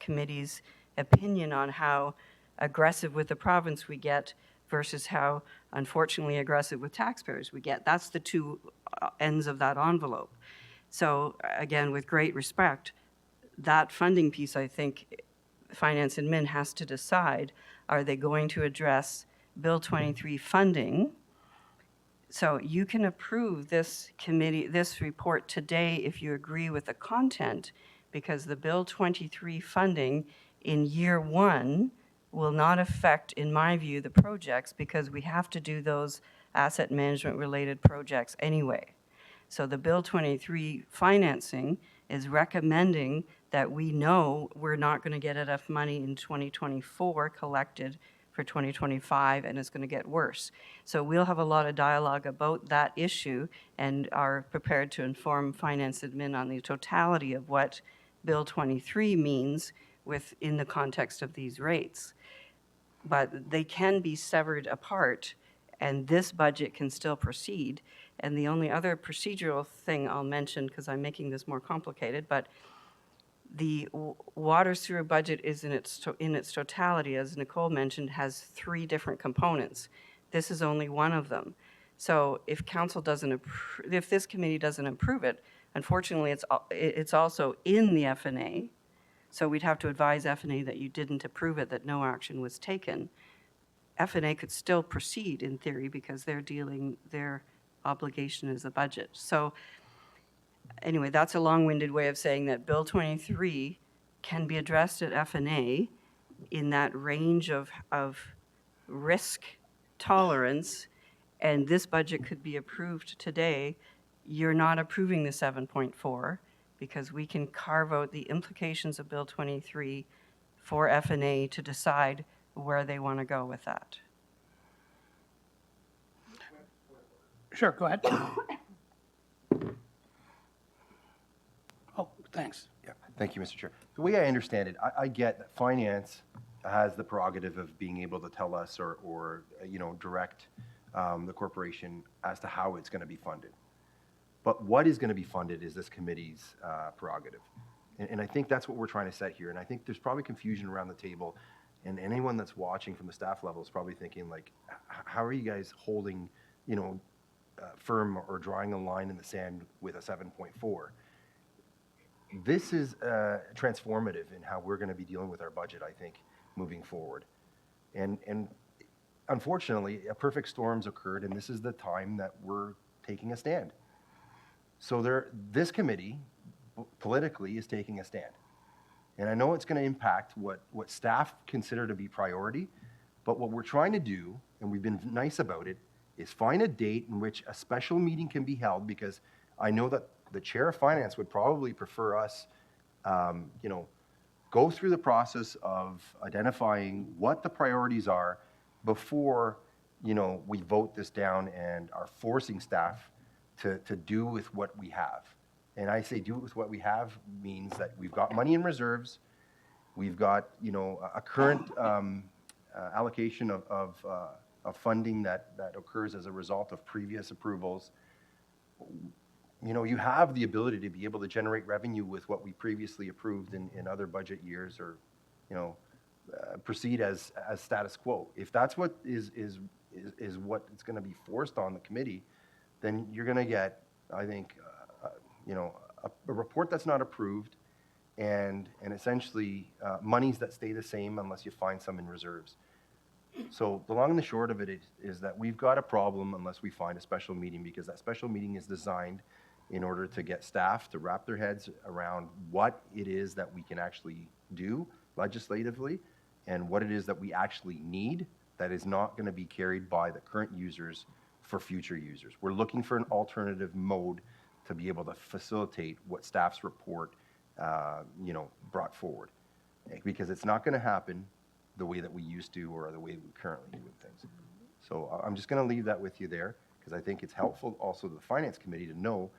committee's opinion on how aggressive with the province we get versus how unfortunately aggressive with taxpayers we get. That's the two ends of that envelope. So again, with great respect, that funding piece, I think Finance and Admin has to decide, are they going to address Bill 23 funding? So you can approve this committee, this report today if you agree with the content, because the Bill 23 funding in year one will not affect, in my view, the projects, because we have to do those asset management related projects anyway. So the Bill 23 financing is recommending that we know we're not going to get enough money in 2024 collected for 2025, and it's going to get worse. So we'll have a lot of dialogue about that issue and are prepared to inform Finance Admin on the totality of what Bill 23 means in the context of these rates. But they can be severed apart, and this budget can still proceed. And the only other procedural thing I'll mention, because I'm making this more complicated, but the water sewer budget is in its totality, as Nicole mentioned, has 3 different components. This is only one of them. So if council doesn't if this committee doesn't approve it, unfortunately, it's also in the FNA. So we'd have to advise FNA that you didn't approve it, that no action was taken. F&A could still proceed in theory because their obligation is the budget. So anyway, that's a long-winded way of saying that Bill 23 can be addressed at F&A in that range of risk tolerance, and this budget could be approved today. You're not approving the 7.4 because we can carve out the implications of Bill 23 for F&A to decide where they want to go with that. Sure, go ahead. Oh, thanks. Yeah, thank you, Mr. Chair. The way I understand it, I get that finance has the prerogative of being able to tell us or direct the corporation as to how it's going to be funded. But what is going to be funded is this committee's prerogative. And I think that's what we're trying to set here. And I think there's probably confusion around the table. And anyone that's watching from the staff level is probably thinking, like, how are you guys holding, firm or drawing a line in the sand with a 7.4? This is transformative in how we're going to be dealing with our budget, I think, moving forward. And unfortunately, a perfect storm's occurred, and this is the time that we're taking a stand. So this committee, politically, is taking a stand. And I know it's going to impact what staff consider to be priority, but what we're trying to do, and we've been nice about it, is find a date in which a special meeting can be held, because I know that the chair of finance would probably prefer us, go through the process of identifying what the priorities are before, we vote this down and are forcing staff to do with what we have. And I say do it with what we have means that we've got money in reserves, we've got, a current allocation of funding that occurs as a result of previous approvals. You have the ability to be able to generate revenue with what we previously approved in other budget years, or, proceed as status quo. If that's what is what it's going to be forced on the committee, then you're going to get, I think, a report that's not approved, and essentially monies that stay the same unless you find some in reserves. So the long and the short of it is that we've got a problem unless we find a special meeting, because that special meeting is designed in order to get staff to wrap their heads around what it is that we can actually do legislatively and what it is that we actually need that is not going to be carried by the current users for future users. We're looking for an alternative mode to be able to facilitate what staff's report, brought forward, because it's not going to happen the way that we used to or the way we currently do things. So I'm just going to leave that with you there, because I think it's helpful also to the Finance Committee to know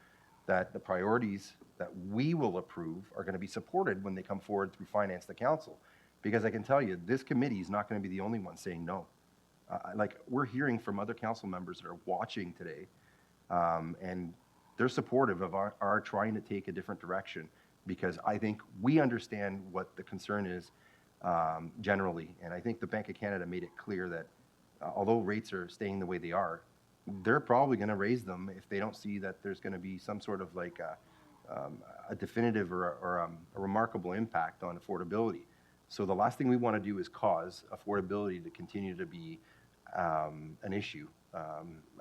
that the priorities that we will approve are going to be supported when they come forward through Finance to Council. Because I can tell you, this committee is not going to be the only one saying no. We're hearing from other council members that are watching today, and they're supportive of our trying to take a different direction, because I think we understand what the concern is generally. And I think the Bank of Canada made it clear that although rates are staying the way they are, they're probably going to raise them if they don't see that there's going to be some sort of a definitive or a remarkable impact on affordability. So the last thing we want to do is cause affordability to continue to be an issue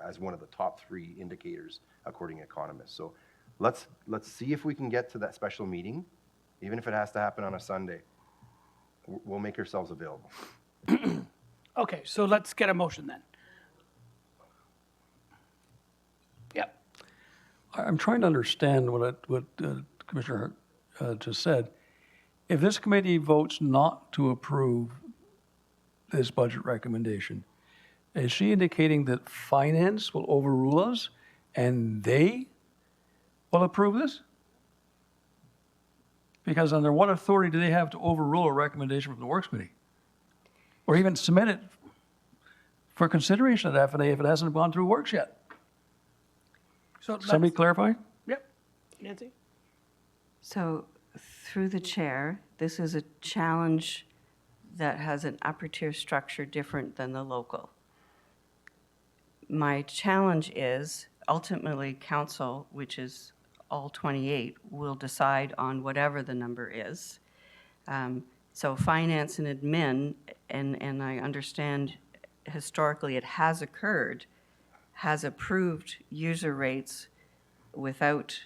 as one of the top 3 indicators according to economists. So let's see if we can get to that special meeting, even if it has to happen on a Sunday. We'll make ourselves available. Okay, so let's get a motion then. Yep. I'm trying to understand what Commissioner just said. If this committee votes not to approve this budget recommendation, is she indicating that finance will overrule us and they will approve this? Because under what authority do they have to overrule a recommendation from the Works Committee? Or even submit it for consideration at F&A if it hasn't gone through Works yet? So Somebody clarify? Yep. Nancy? So through the chair, this is a challenge that has an upper tier structure different than the local. My challenge is ultimately council, which is all 28, will decide on whatever the number is. So finance and admin, and I understand historically it has occurred, has approved user rates without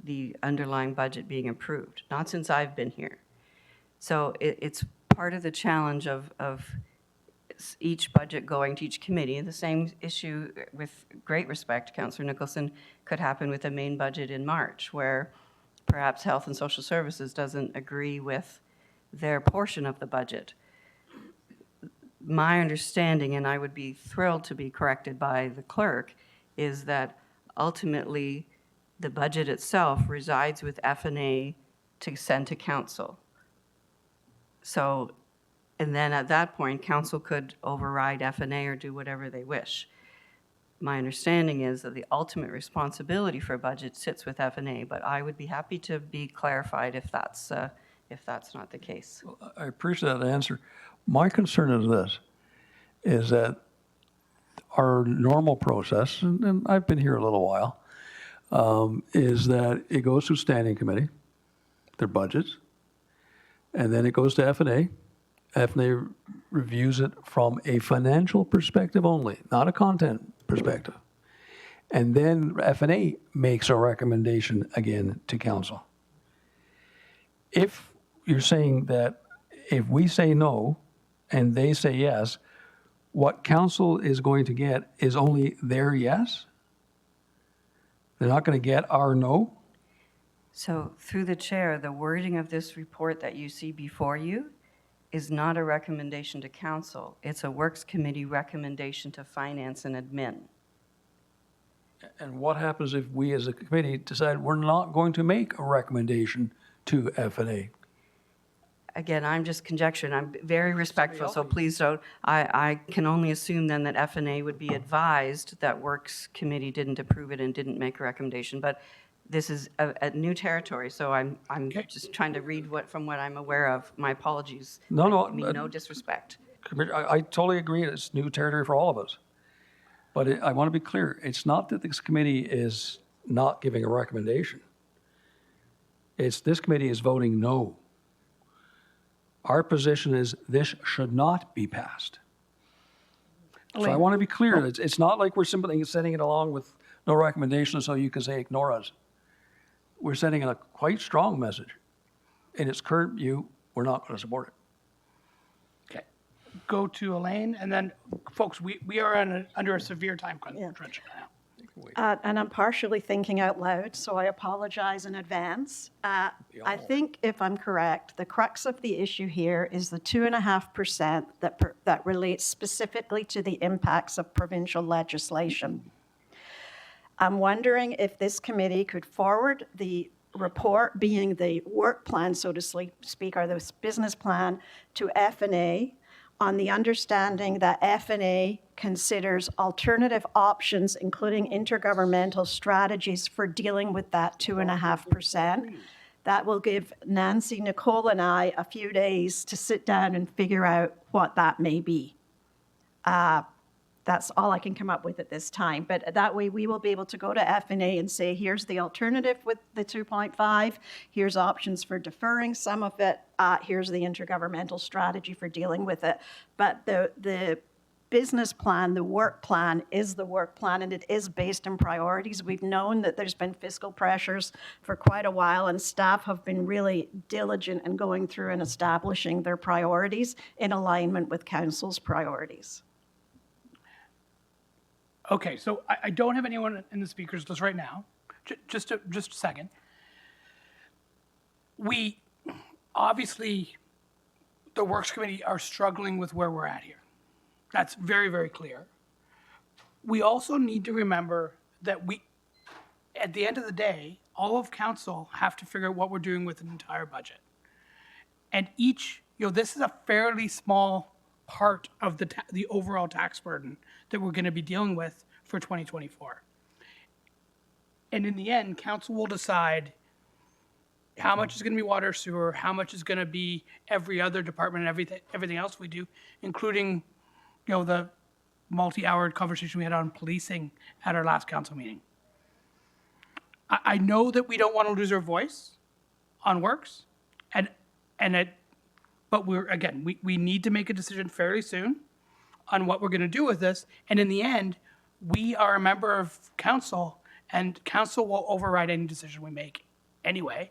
the underlying budget being approved, not since I've been here. So it's part of the challenge of each budget going to each committee. The same issue, with great respect, Councillor Nicholson, could happen with the main budget in March, where perhaps Health and Social Services doesn't agree with their portion of the budget. My understanding, and I would be thrilled to be corrected by the clerk, is that ultimately the budget itself resides with F&A to send to council. So, and then at that point, council could override F&A or do whatever they wish. My understanding is that the ultimate responsibility for budget sits with F&A, but I would be happy to be clarified if that's not the case. I appreciate that answer. My concern is this, is that our normal process, and I've been here a little while, is that it goes to standing committee, their budgets, and then it goes to F&A. F&A reviews it from a financial perspective only, not a content perspective. And then F&A makes a recommendation again to council. If you're saying that if we say no and they say yes, what council is going to get is only their yes? They're not going to get our no? So through the chair, the wording of this report that you see before you is not a recommendation to council. It's a Works Committee recommendation to Finance and Admin. And what happens if we as a committee decide we're not going to make a recommendation to F&A? Again, I'm just conjecturing. I'm very respectful, so please don't. I can only assume then that F&A would be advised that Works Committee didn't approve it and didn't make a recommendation. But this is a new territory, so I'm just trying to read from what I'm aware of. My apologies. No, I mean, no disrespect. I totally agree. It's new territory for all of us. But I want to be clear. It's not that this committee is not giving a recommendation. It's this committee is voting no. Our position is this should not be passed. So I want to be clear. It's not like we're simply sending it along with no recommendation so you can say ignore us. We're sending a quite strong message. In its current view, we're not going to support it. Okay. Go to Elaine, and then, folks, we are under a severe time crunch now. And I'm partially thinking out loud, so I apologize in advance. I think, if I'm correct, the crux of the issue here is the 2.5% that relates specifically to the impacts of provincial legislation. I'm wondering if this committee could forward the report, being the work plan, so to speak, or the business plan, to F&A on the understanding that F&A considers alternative options, including intergovernmental strategies for dealing with that 2.5%. That will give Nancy, Nicole, and I a few days to sit down and figure out what that may be. That's all I can come up with at this time. But that way we will be able to go to F&A and say, here's the alternative with the 2.5, here's options for deferring some of it, here's the intergovernmental strategy for dealing with it. But the business plan, the work plan, is the work plan, and it is based on priorities. We've known that there's been fiscal pressures for quite a while, and staff have been really diligent in going through and establishing their priorities in alignment with council's priorities. Okay, so I don't have anyone in the speakers list right now. Just a second. We, obviously, the Works Committee are struggling with where we're at here. That's very, very clear. We also need to remember that at the end of the day, all of council have to figure out what we're doing with an entire budget. And this is a fairly small part of the overall tax burden that we're going to be dealing with for 2024. And in the end, council will decide how much is going to be water, sewer, how much is going to be every other department and everything else we do, including, the multi-hour conversation we had on policing at our last council meeting. I know that we don't want to lose our voice on Works, but we need to make a decision fairly soon on what we're going to do with this. And in the end, we are a member of council, and council will override any decision we make anyway,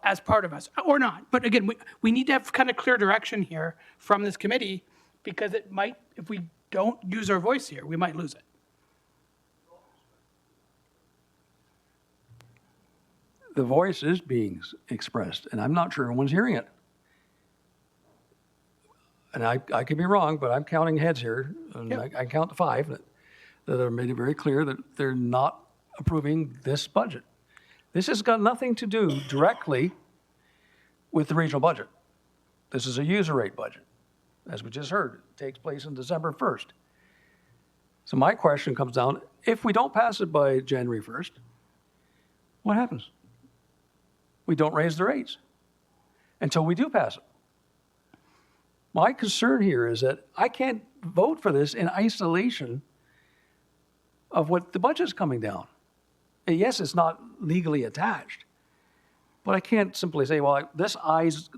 as part of us, or not. But again, we need to have kind of clear direction here from this committee, because it might, if we don't use our voice here, we might lose it. The voice is being expressed, and I'm not sure everyone's hearing it. And I could be wrong, but I'm counting heads here, and I count to 5 that are made it very clear that they're not approving this budget. This has got nothing to do directly with the regional budget. This is a user rate budget. As we just heard, it takes place on December 1st. So my question comes down, if we don't pass it by January 1st, what happens? We don't raise the rates until we do pass it. My concern here is that I can't vote for this in isolation of what the budget's coming down. And yes, it's not legally attached, but I can't simply say, well, this I is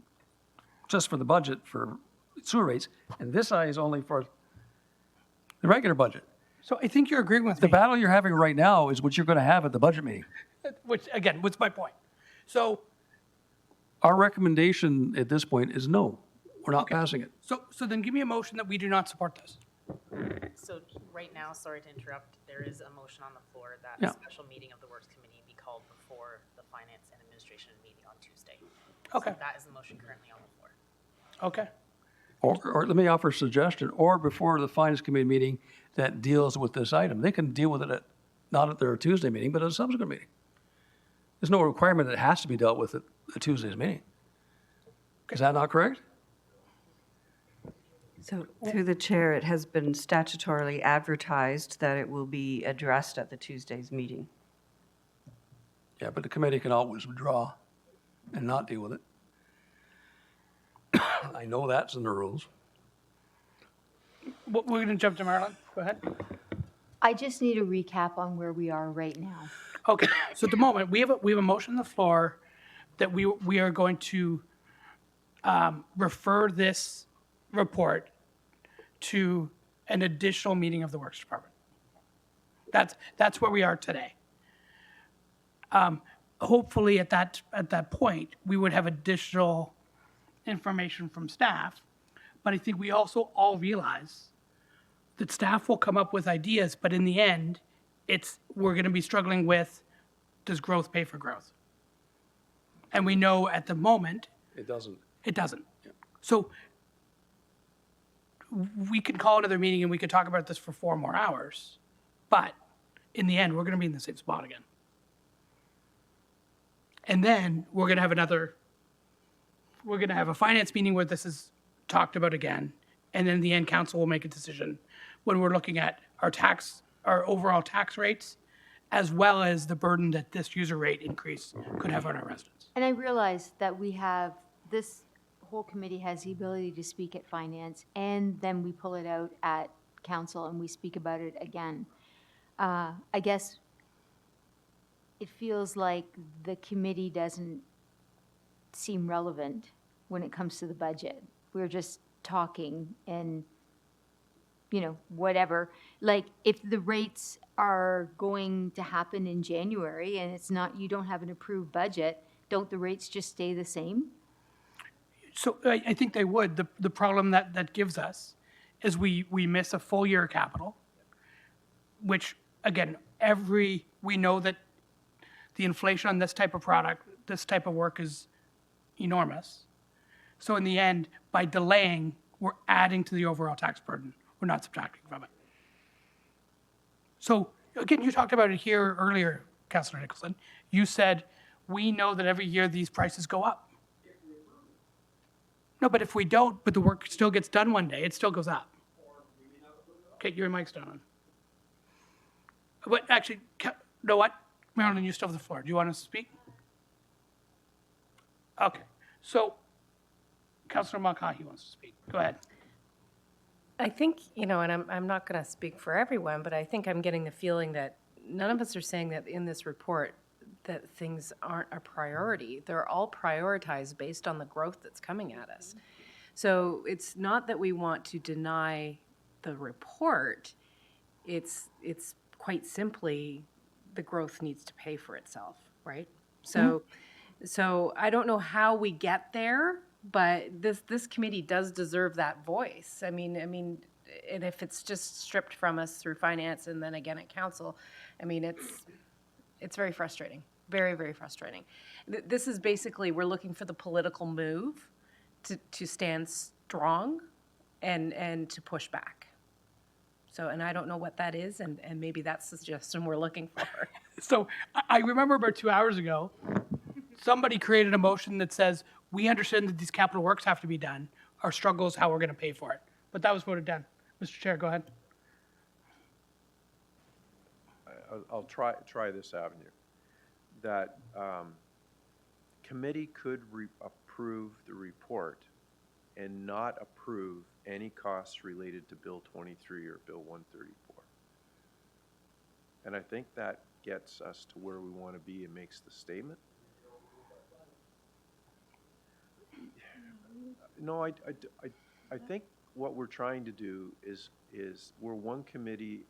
just for the budget for sewer rates, and this I is only for the regular budget. So I think you're agreeing with The me, battle you're having right now is what you're going to have at the budget meeting. which, again, what's my point? So, Our recommendation at this point is no, we're not passing it. so then give me a motion that we do not support this. So right now, sorry to interrupt, there is a motion on the floor that Yeah. a special meeting of the Works Committee be called before the Finance and Administration meeting on Tuesday. Okay. So that is the motion currently on the floor. Okay. Or let me offer a suggestion, or before the Finance Committee meeting that deals with this item. They can deal with it not at their Tuesday meeting, but at a subsequent meeting. There's no requirement that it has to be dealt with at a Tuesday's meeting. Is that not correct? So through the chair, it has been statutorily advertised that it will be addressed at the Tuesday's meeting. Yeah, but the committee can always withdraw and not deal with it. I know that's in the rules. We're going to jump to Marilyn. Go ahead. I just need a recap on where we are right now. Okay, so at the moment, we have a motion on the floor that we are going to refer this report to an additional meeting of the Works Department. That's where we are today. Hopefully, at that point, we would have additional information from staff, but I think we also all realize that staff will come up with ideas, but in the end, we're going to be struggling with, does growth pay for growth? And we know at the moment, It doesn't. it doesn't. So we could call another meeting and we could talk about this for 4 more hours, but in the end, we're going to be in the same spot again. And then we're going to have a finance meeting where this is talked about again, and then in the end, council will make a decision when we're looking at our overall tax rates, as well as the burden that this user rate increase could have on our residents. And I realize that this whole committee has the ability to speak at finance, and then we pull it out at council and we speak about it again. I guess it feels like the committee doesn't seem relevant when it comes to the budget. We're just talking and, whatever. Like, if the rates are going to happen in January and you don't have an approved budget, don't the rates just stay the same? So I think they would. The problem that gives us is we miss a full year of capital, which, again, we know that the inflation on this type of product, this type of work is enormous. So in the end, by delaying, we're adding to the overall tax burden. We're not subtracting from it. So again, you talked about it here earlier, Councillor Nicholson. You said, we know that every year these prices go up. No, but if we don't, but the work still gets done one day, it still goes up. Okay, your mic's not on. But actually, you know what? Marilyn, you still have the floor. Do you want to speak? Okay, so Councillor Mulcahy wants to speak. Go ahead. I think, and I'm not going to speak for everyone, but I think I'm getting the feeling that none of us are saying that in this report that things aren't a priority. They're all prioritized based on the growth that's coming at us. So it's not that we want to deny the report, it's quite simply, the growth needs to pay for itself, right? So I don't know how we get there, but this committee does deserve that voice. I mean, and if it's just stripped from us through finance and then again at council, I mean, it's very frustrating, very, very frustrating. This is basically, we're looking for the political move to stand strong and to push back. So, and I don't know what that is, and maybe that's the suggestion we're looking for. So I remember about 2 hours ago, somebody created a motion that says, we understand that these capital works have to be done. Our struggle is how we're going to pay for it. But that was voted down. Mr. Chair, go ahead. I'll try this avenue. That committee could approve the report and not approve any costs related to Bill 23 or Bill 134. And I think that gets us to where we want to be and makes the statement. No, I think what we're trying to do is we're one committee,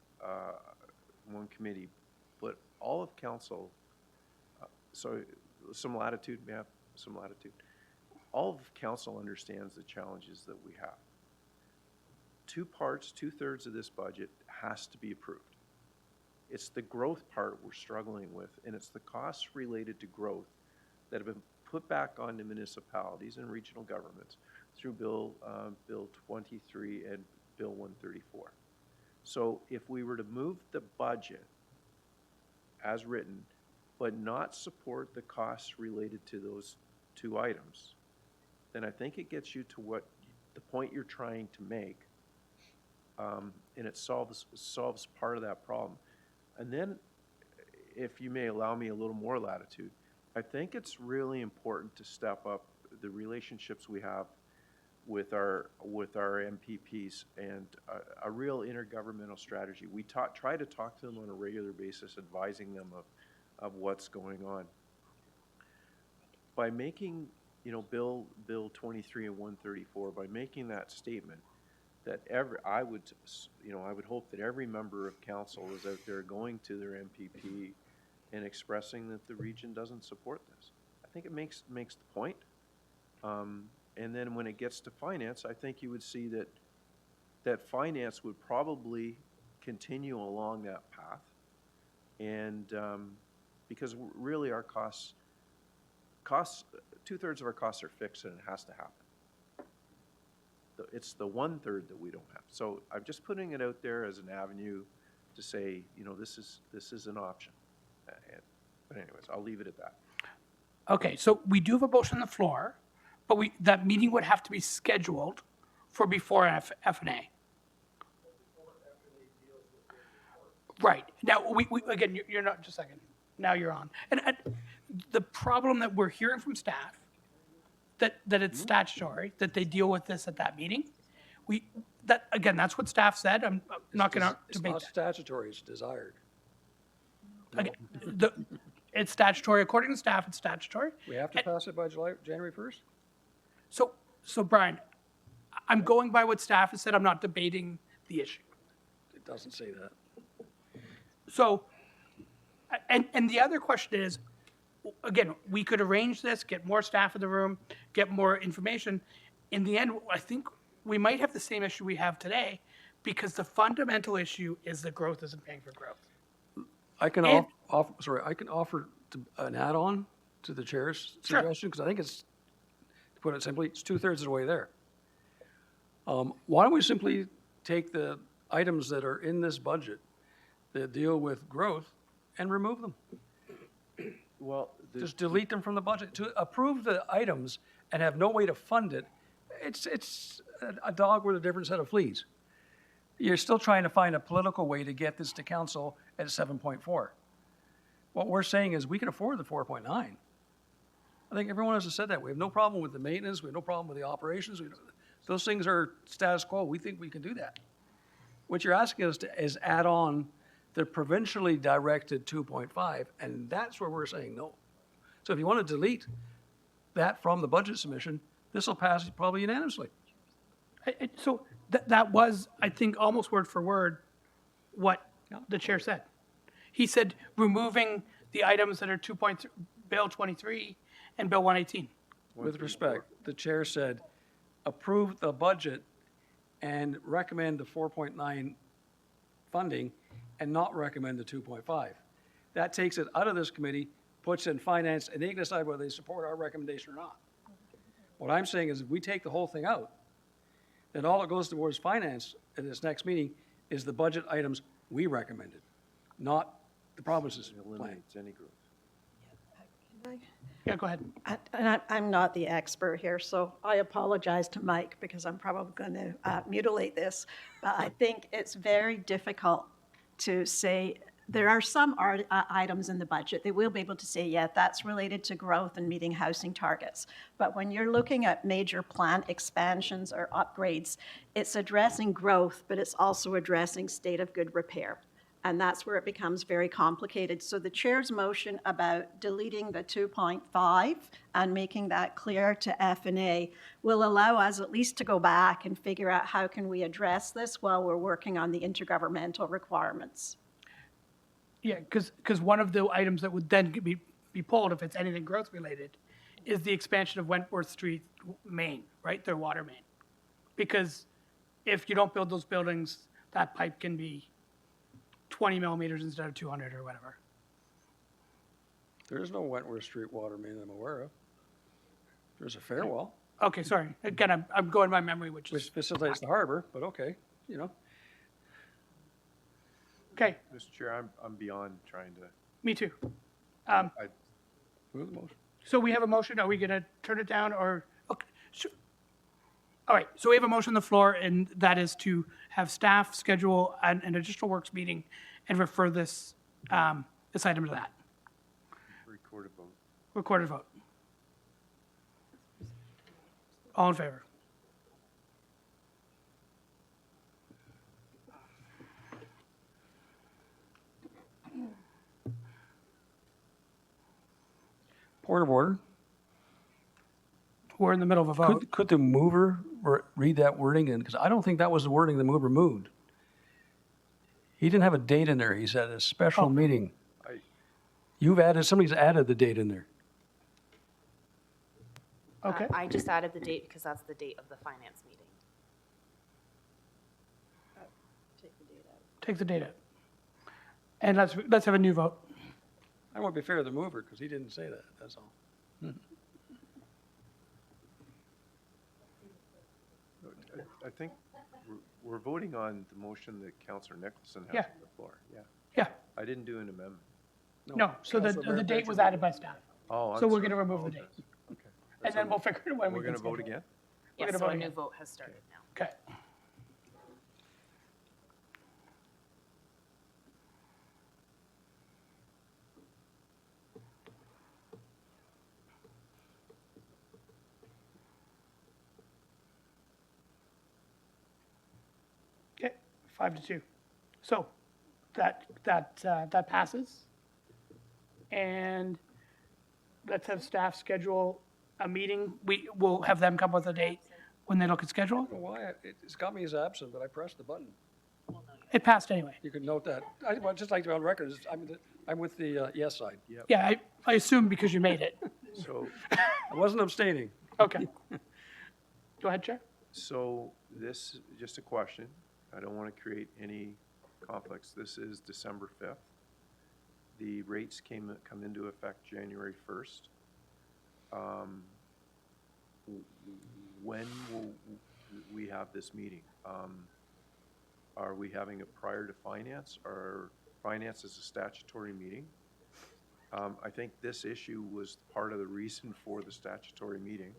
but all of council, so some latitude, we have some latitude. All of council understands the challenges that we have. 2/3 of this budget has to be approved. It's the growth part we're struggling with, and it's the costs related to growth that have been put back on the municipalities and regional governments through Bill 23 and Bill 134. So if we were to move the budget as written, but not support the costs related to those two items, then I think it gets you to what the point you're trying to make, and it solves part of that problem. And then, if you may allow me a little more latitude, I think it's really important to step up the relationships we have with our MPPs and a real intergovernmental strategy. We try to talk to them on a regular basis, advising them of what's going on. By making, Bill 23 and 134, by making that statement, that I would hope that every member of council is out there going to their MPP and expressing that the region doesn't support this. I think it makes the point. And then when it gets to finance, I think you would see that finance would probably continue along that path. And because really our costs, 2/3 of our costs are fixed, and it has to happen. It's the 1/3 that we don't have. So I'm just putting it out there as an avenue to say, this is an option. But anyways, I'll leave it at that. Okay, so we do have a motion on the floor, but that meeting would have to be scheduled for before F&A. Right. Now, we again, you're not, just a second. Now you're on. And the problem that we're hearing from staff, that it's statutory, that they deal with this at that meeting. That's what staff said. I'm not going to debate It's not statutory, it's desired. Again, it's statutory. According to staff, it's statutory. We have to pass it by January 1st? So Brian, I'm going by what staff has said. I'm not debating the issue. It doesn't say that. So, and the other question is, again, we could arrange this, get more staff in the room, get more information. In the end, I think we might have the same issue we have today, because the fundamental issue is that growth isn't paying for growth. I can offer an add-on to the chair's suggestion, because I think it's, to put it simply, it's 2/3 of the way there. Why don't we simply take the items that are in this budget that deal with growth and remove them? Well, Just delete them from the budget. To approve the items and have no way to fund it, it's a dog with a different set of fleas. You're still trying to find a political way to get this to council at 7.4. What we're saying is we can afford the 4.9. I think everyone has said that. We have no problem with the maintenance. We have no problem with the operations. Those things are status quo. We think we can do that. What you're asking us to is add on the provincially directed 2.5, and that's where we're saying no. So if you want to delete that from the budget submission, this will pass probably unanimously. So that was, I think, almost word for word what the chair said. He said removing the items that are 2.3, Bill 23 and Bill 118. With respect, the chair said, approve the budget and recommend the 4.9 funding and not recommend the 2.5. That takes it out of this committee, puts it in finance, and they can decide whether they support our recommendation or not. What I'm saying is if we take the whole thing out, then all it goes towards finance at this next meeting is the budget items we recommended, not the province's plan. Eliminates any growth. Yeah, go ahead. I'm not the expert here, so I apologize to Mike because I'm probably going to mutilate this. But I think it's very difficult to say, there are some items in the budget that we'll be able to say, yeah, that's related to growth and meeting housing targets. But when you're looking at major plant expansions or upgrades, it's addressing growth, but it's also addressing state of good repair. And that's where it becomes very complicated. So the chair's motion about deleting the 2.5 and making that clear to F&A will allow us at least to go back and figure out how can we address this while we're working on the intergovernmental requirements. Yeah, because one of the items that would then be pulled, if it's anything growth related, is the expansion of Wentworth Street main, right, their water main. Because if you don't build those buildings, that pipe can be 20 millimeters instead of 200 or whatever. There is no Wentworth Street water main that I'm aware of. There's a Fairwell, Okay, sorry. Again, I'm going by memory, which which is, facilitates the harbor, but okay, you know. okay, Mr. Chair, I'm beyond trying to, me too. I, Move the motion. So we have a motion, are we gonna turn it down or, okay, sure. All right, so we have a motion on the floor, and that is to have staff schedule an additional works meeting and refer this, this item to that. record a vote. Recorded vote. All in favor? Point of order. We're in the middle of a vote. Could the mover read that wording in? Because I don't think that was the wording the mover moved. He didn't have a date in there. He said a special meeting. Somebody's added the date in there. Okay. I just added the date because that's the date of the finance meeting. Take the data. And let's have a new vote. I want to be fair to the mover because he didn't say that, that's all. I think we're voting on the motion that Councillor Nicholson has Yeah. on the floor. Yeah. Yeah, I didn't do an amendment. no, so the date was added by staff. Oh, I'm So we're sorry. gonna remove the date. Okay. And then we'll figure it when we We're can gonna vote schedule. again? We're Yes, gonna so vote a new again. vote has started now. Okay. Okay, 5-2. So that passes. And let's have staff schedule a meeting. We'll have them come with a date when they look at schedule. I don't know why, it's got me as absent, but I pressed the button. It passed anyway. You can note that. I'd just like to be on record, I'm with the yes side. Yeah, I assume because you made it. So, I wasn't abstaining. Okay. Go ahead, Chair. so this, just a question. I don't want to create any conflicts. This is December 5th. The rates come into effect January 1st. When will we have this meeting? Are we having it prior to finance, or finance is a statutory meeting? I think this issue was part of the reason for the statutory meeting.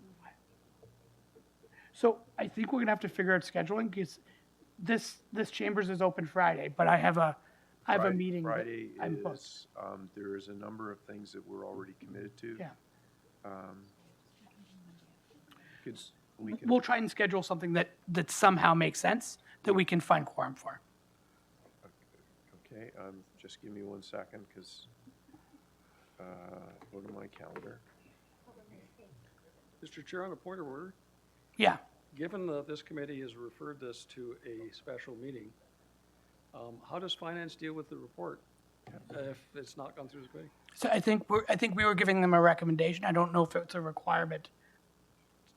So I think we're gonna have to figure out scheduling because this chambers is open Friday, but I have a meeting. that Friday I'm booked. is, there is a number of things that we're already committed to. Yeah. We can, We'll try and schedule something that somehow makes sense, that we can find quorum for. okay, just give me 1 second, because, go to my calendar. Mr. Chair, on a point of order, Yeah, given that this committee has referred this to a special meeting, how does finance deal with the report if it's not gone through the committee? So I think we were giving them a recommendation. I don't know if it's a requirement.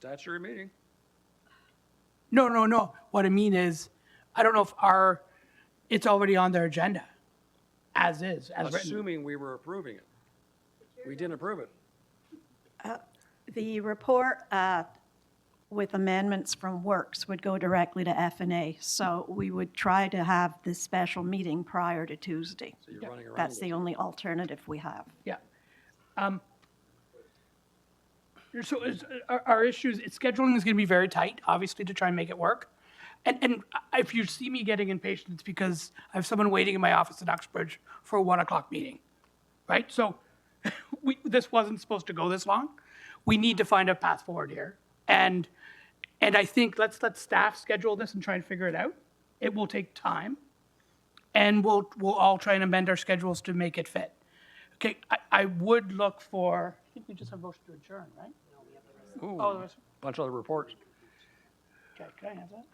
Statutory meeting. No. What I mean is, I don't know if it's already on their agenda, as is, as written. Assuming we were approving it. We didn't approve it. The report with amendments from Works would go directly to F&A. So we would try to have this special meeting prior to Tuesday. So you're running around. That's the only alternative we have. Yeah. So our issues, scheduling is going to be very tight, obviously, to try and make it work. And if you see me getting impatient, it's because I have someone waiting in my office in Uxbridge for a 1 o'clock meeting, right? So this wasn't supposed to go this long. We need to find a path forward here. And I think let's let staff schedule this and try and figure it out. It will take time. And we'll all try and amend our schedules to make it fit. Okay, I would look for, I think we just have a motion to adjourn, right? Ooh, Oh, there's, bunch of other reports. okay, can I have that?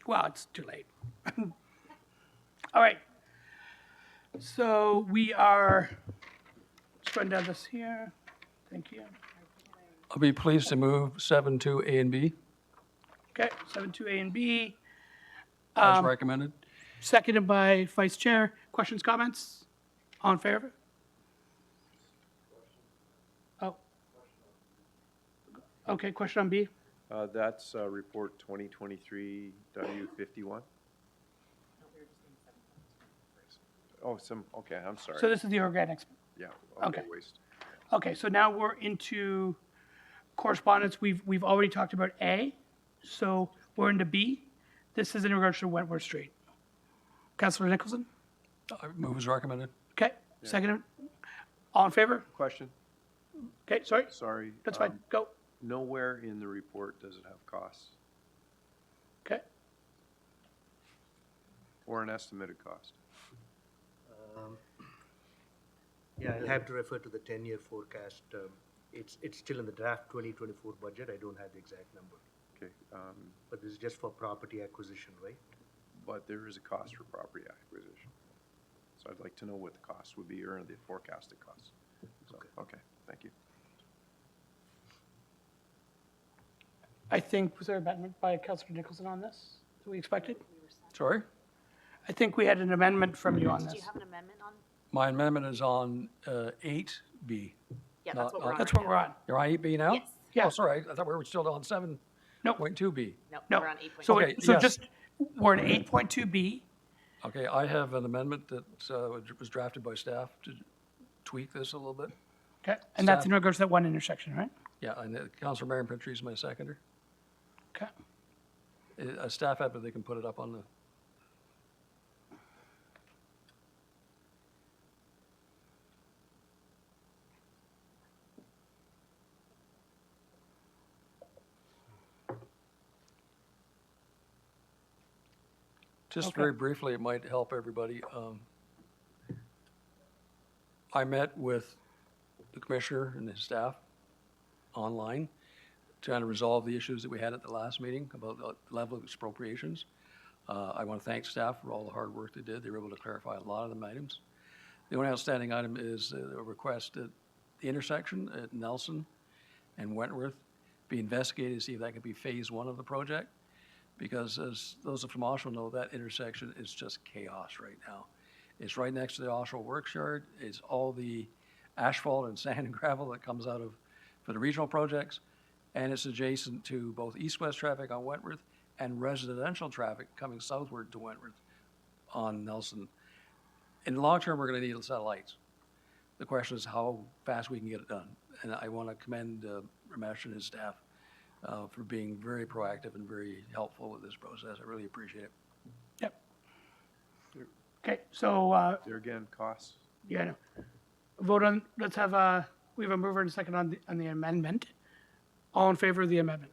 Well, it's too late. All right. So we are, let's run down this here. Thank you. I'll be pleased to move 7.2 A and B Okay, 7.2 A and B, as recommended. seconded by Vice Chair. Questions, comments? All in favor? Oh. Okay, question on B? That's report 2023 W51. Oh, okay, I'm sorry. So this is the organics. Yeah, Okay. waste. Okay, so now we're into correspondence. We've already talked about A, so we're into B. This is in regards to Wentworth Street. Councillor Nicholson? Move as recommended. Okay, second. All in favor? Question? Okay, sorry, Sorry. that's fine, go. Nowhere in the report does it have costs Okay, or an estimated cost. Yeah, I'll have to refer to the 10-year forecast. It's still in the draft 2024 budget. I don't have the exact number. Okay, But this is just for property acquisition, right? but there is a cost for property acquisition. So I'd like to know what the cost would be or the forecasted cost. So, okay, thank you. I think, was there an amendment by Councillor Nicholson on this that we expected? Sorry? I think we had an amendment from you on Did this. you have an amendment on? My amendment is on 8B. Yeah, that's what we're on. That's right what we're on. You're on 8B now? Yes. Yeah. Oh, sorry, I thought we were still on 7.2B. now. No, We're on 8.2. so, Okay, so yes. just, we're in 8.2B. Okay, I have an amendment that was drafted by staff to tweak this a little bit. Okay, and that's in Staff. regards to that one intersection, right? Yeah, and Councillor Marion Patrice is my seconder. Okay. A staff have it, they can put it up on the, just Okay. very briefly, it might help everybody. I met with the commissioner and his staff online, trying to resolve the issues that we had at the last meeting about the level of appropriations. I want to thank staff for all the hard work they did. They were able to clarify a lot of the items. The only outstanding item is a request at the intersection at Nelson and Wentworth be investigated to see if that could be phase 1 of the project. Because as those from Oshawa know, that intersection is just chaos right now. It's right next to the Oshawa Works Yard. It's all the asphalt and sand and gravel that comes out of, for the regional projects. And it's adjacent to both east-west traffic on Wentworth and residential traffic coming southward to Wentworth on Nelson. In the long term, we're going to need satellites. The question is how fast we can get it done. And I want to commend Ramesh and his staff for being very proactive and very helpful with this process. I really appreciate it. Yep. Okay, so, There again, costs. yeah, no. Vote on, let's have we have a mover and a second on the amendment. All in favor of the amendment?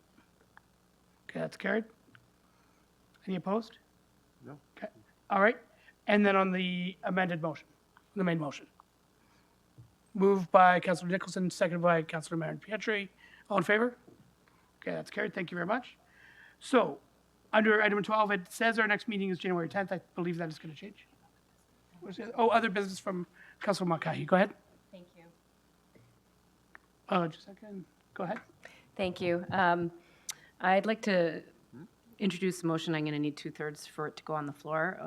Okay, that's carried. Any opposed? No. Okay, all right. And then on the amended motion, the main motion. Moved by Councilor Nicholson, seconded by Councilor Marion Pietri. All in favor? Okay, that's carried. Thank you very much. So, under item 12, it says our next meeting is January 10th. I believe that is going to change. What's the other- Oh, other business from Councilor Makahi. Go ahead. Thank you. Just a second. Go ahead. Thank you. I'd like to introduce a motion. I'm going to need 2/3 for it to go on the floor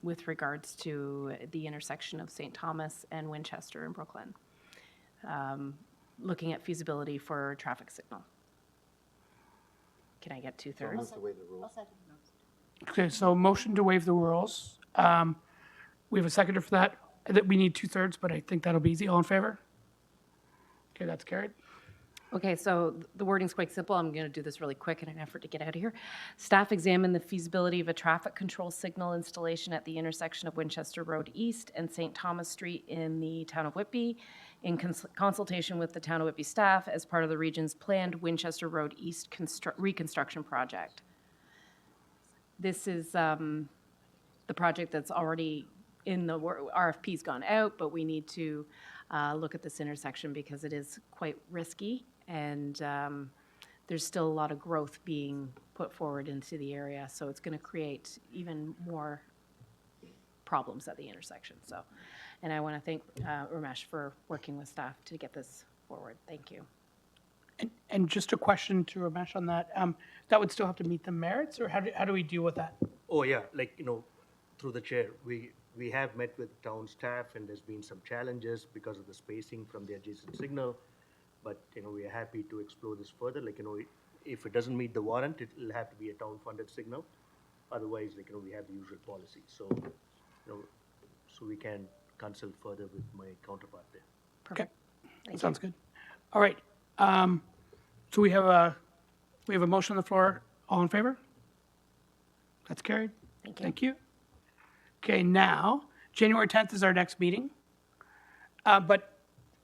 with regards to the intersection of St. Thomas and Winchester in Brooklyn. Looking at feasibility for a traffic signal. Can I get 2/3? Okay, so motion to waive the rules. We have a seconder for that. That we need 2/3, but I think that'll be easy. All in favor? Okay, that's carried. Okay, so the wording's quite simple. I'm going to do this really quick in an effort to get out of here. Staff examined the feasibility of a traffic control signal installation at the intersection of Winchester Road East and St. Thomas Street in the town of Whitby in consultation with the town of Whitby staff as part of the region's planned Winchester Road East reconstruction project. This is the project that's already in the RFP's gone out, but we need to look at this intersection because it is quite risky and there's still a lot of growth being put forward into the area. So it's going to create even more problems at the intersection. So, and I want to thank Ramesh for working with staff to get this forward. Thank you. And just a question to Ramesh on that. That would still have to meet the merits, or how do we deal with that? Oh, yeah, like, through the chair, we have met with town staff and there's been some challenges because of the spacing from the adjacent signal. But, we are happy to explore this further. Like, if it doesn't meet the warrant, it'll have to be a town-funded signal. Otherwise, like, we have the usual policy. So, so we can consult further with my counterpart there. Okay, sounds good. All right. So we have a motion on the floor. All in favor? That's carried. Thank you. Thank you. Okay, now, January 10th is our next meeting, but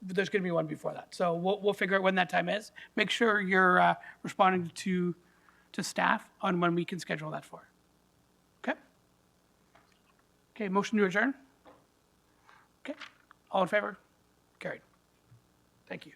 there's going to be one before that. So we'll figure out when that time is. Make sure you're responding to staff on when we can schedule that for. Okay? Okay, motion to adjourn? Okay, all in favor? Carried. Thank you.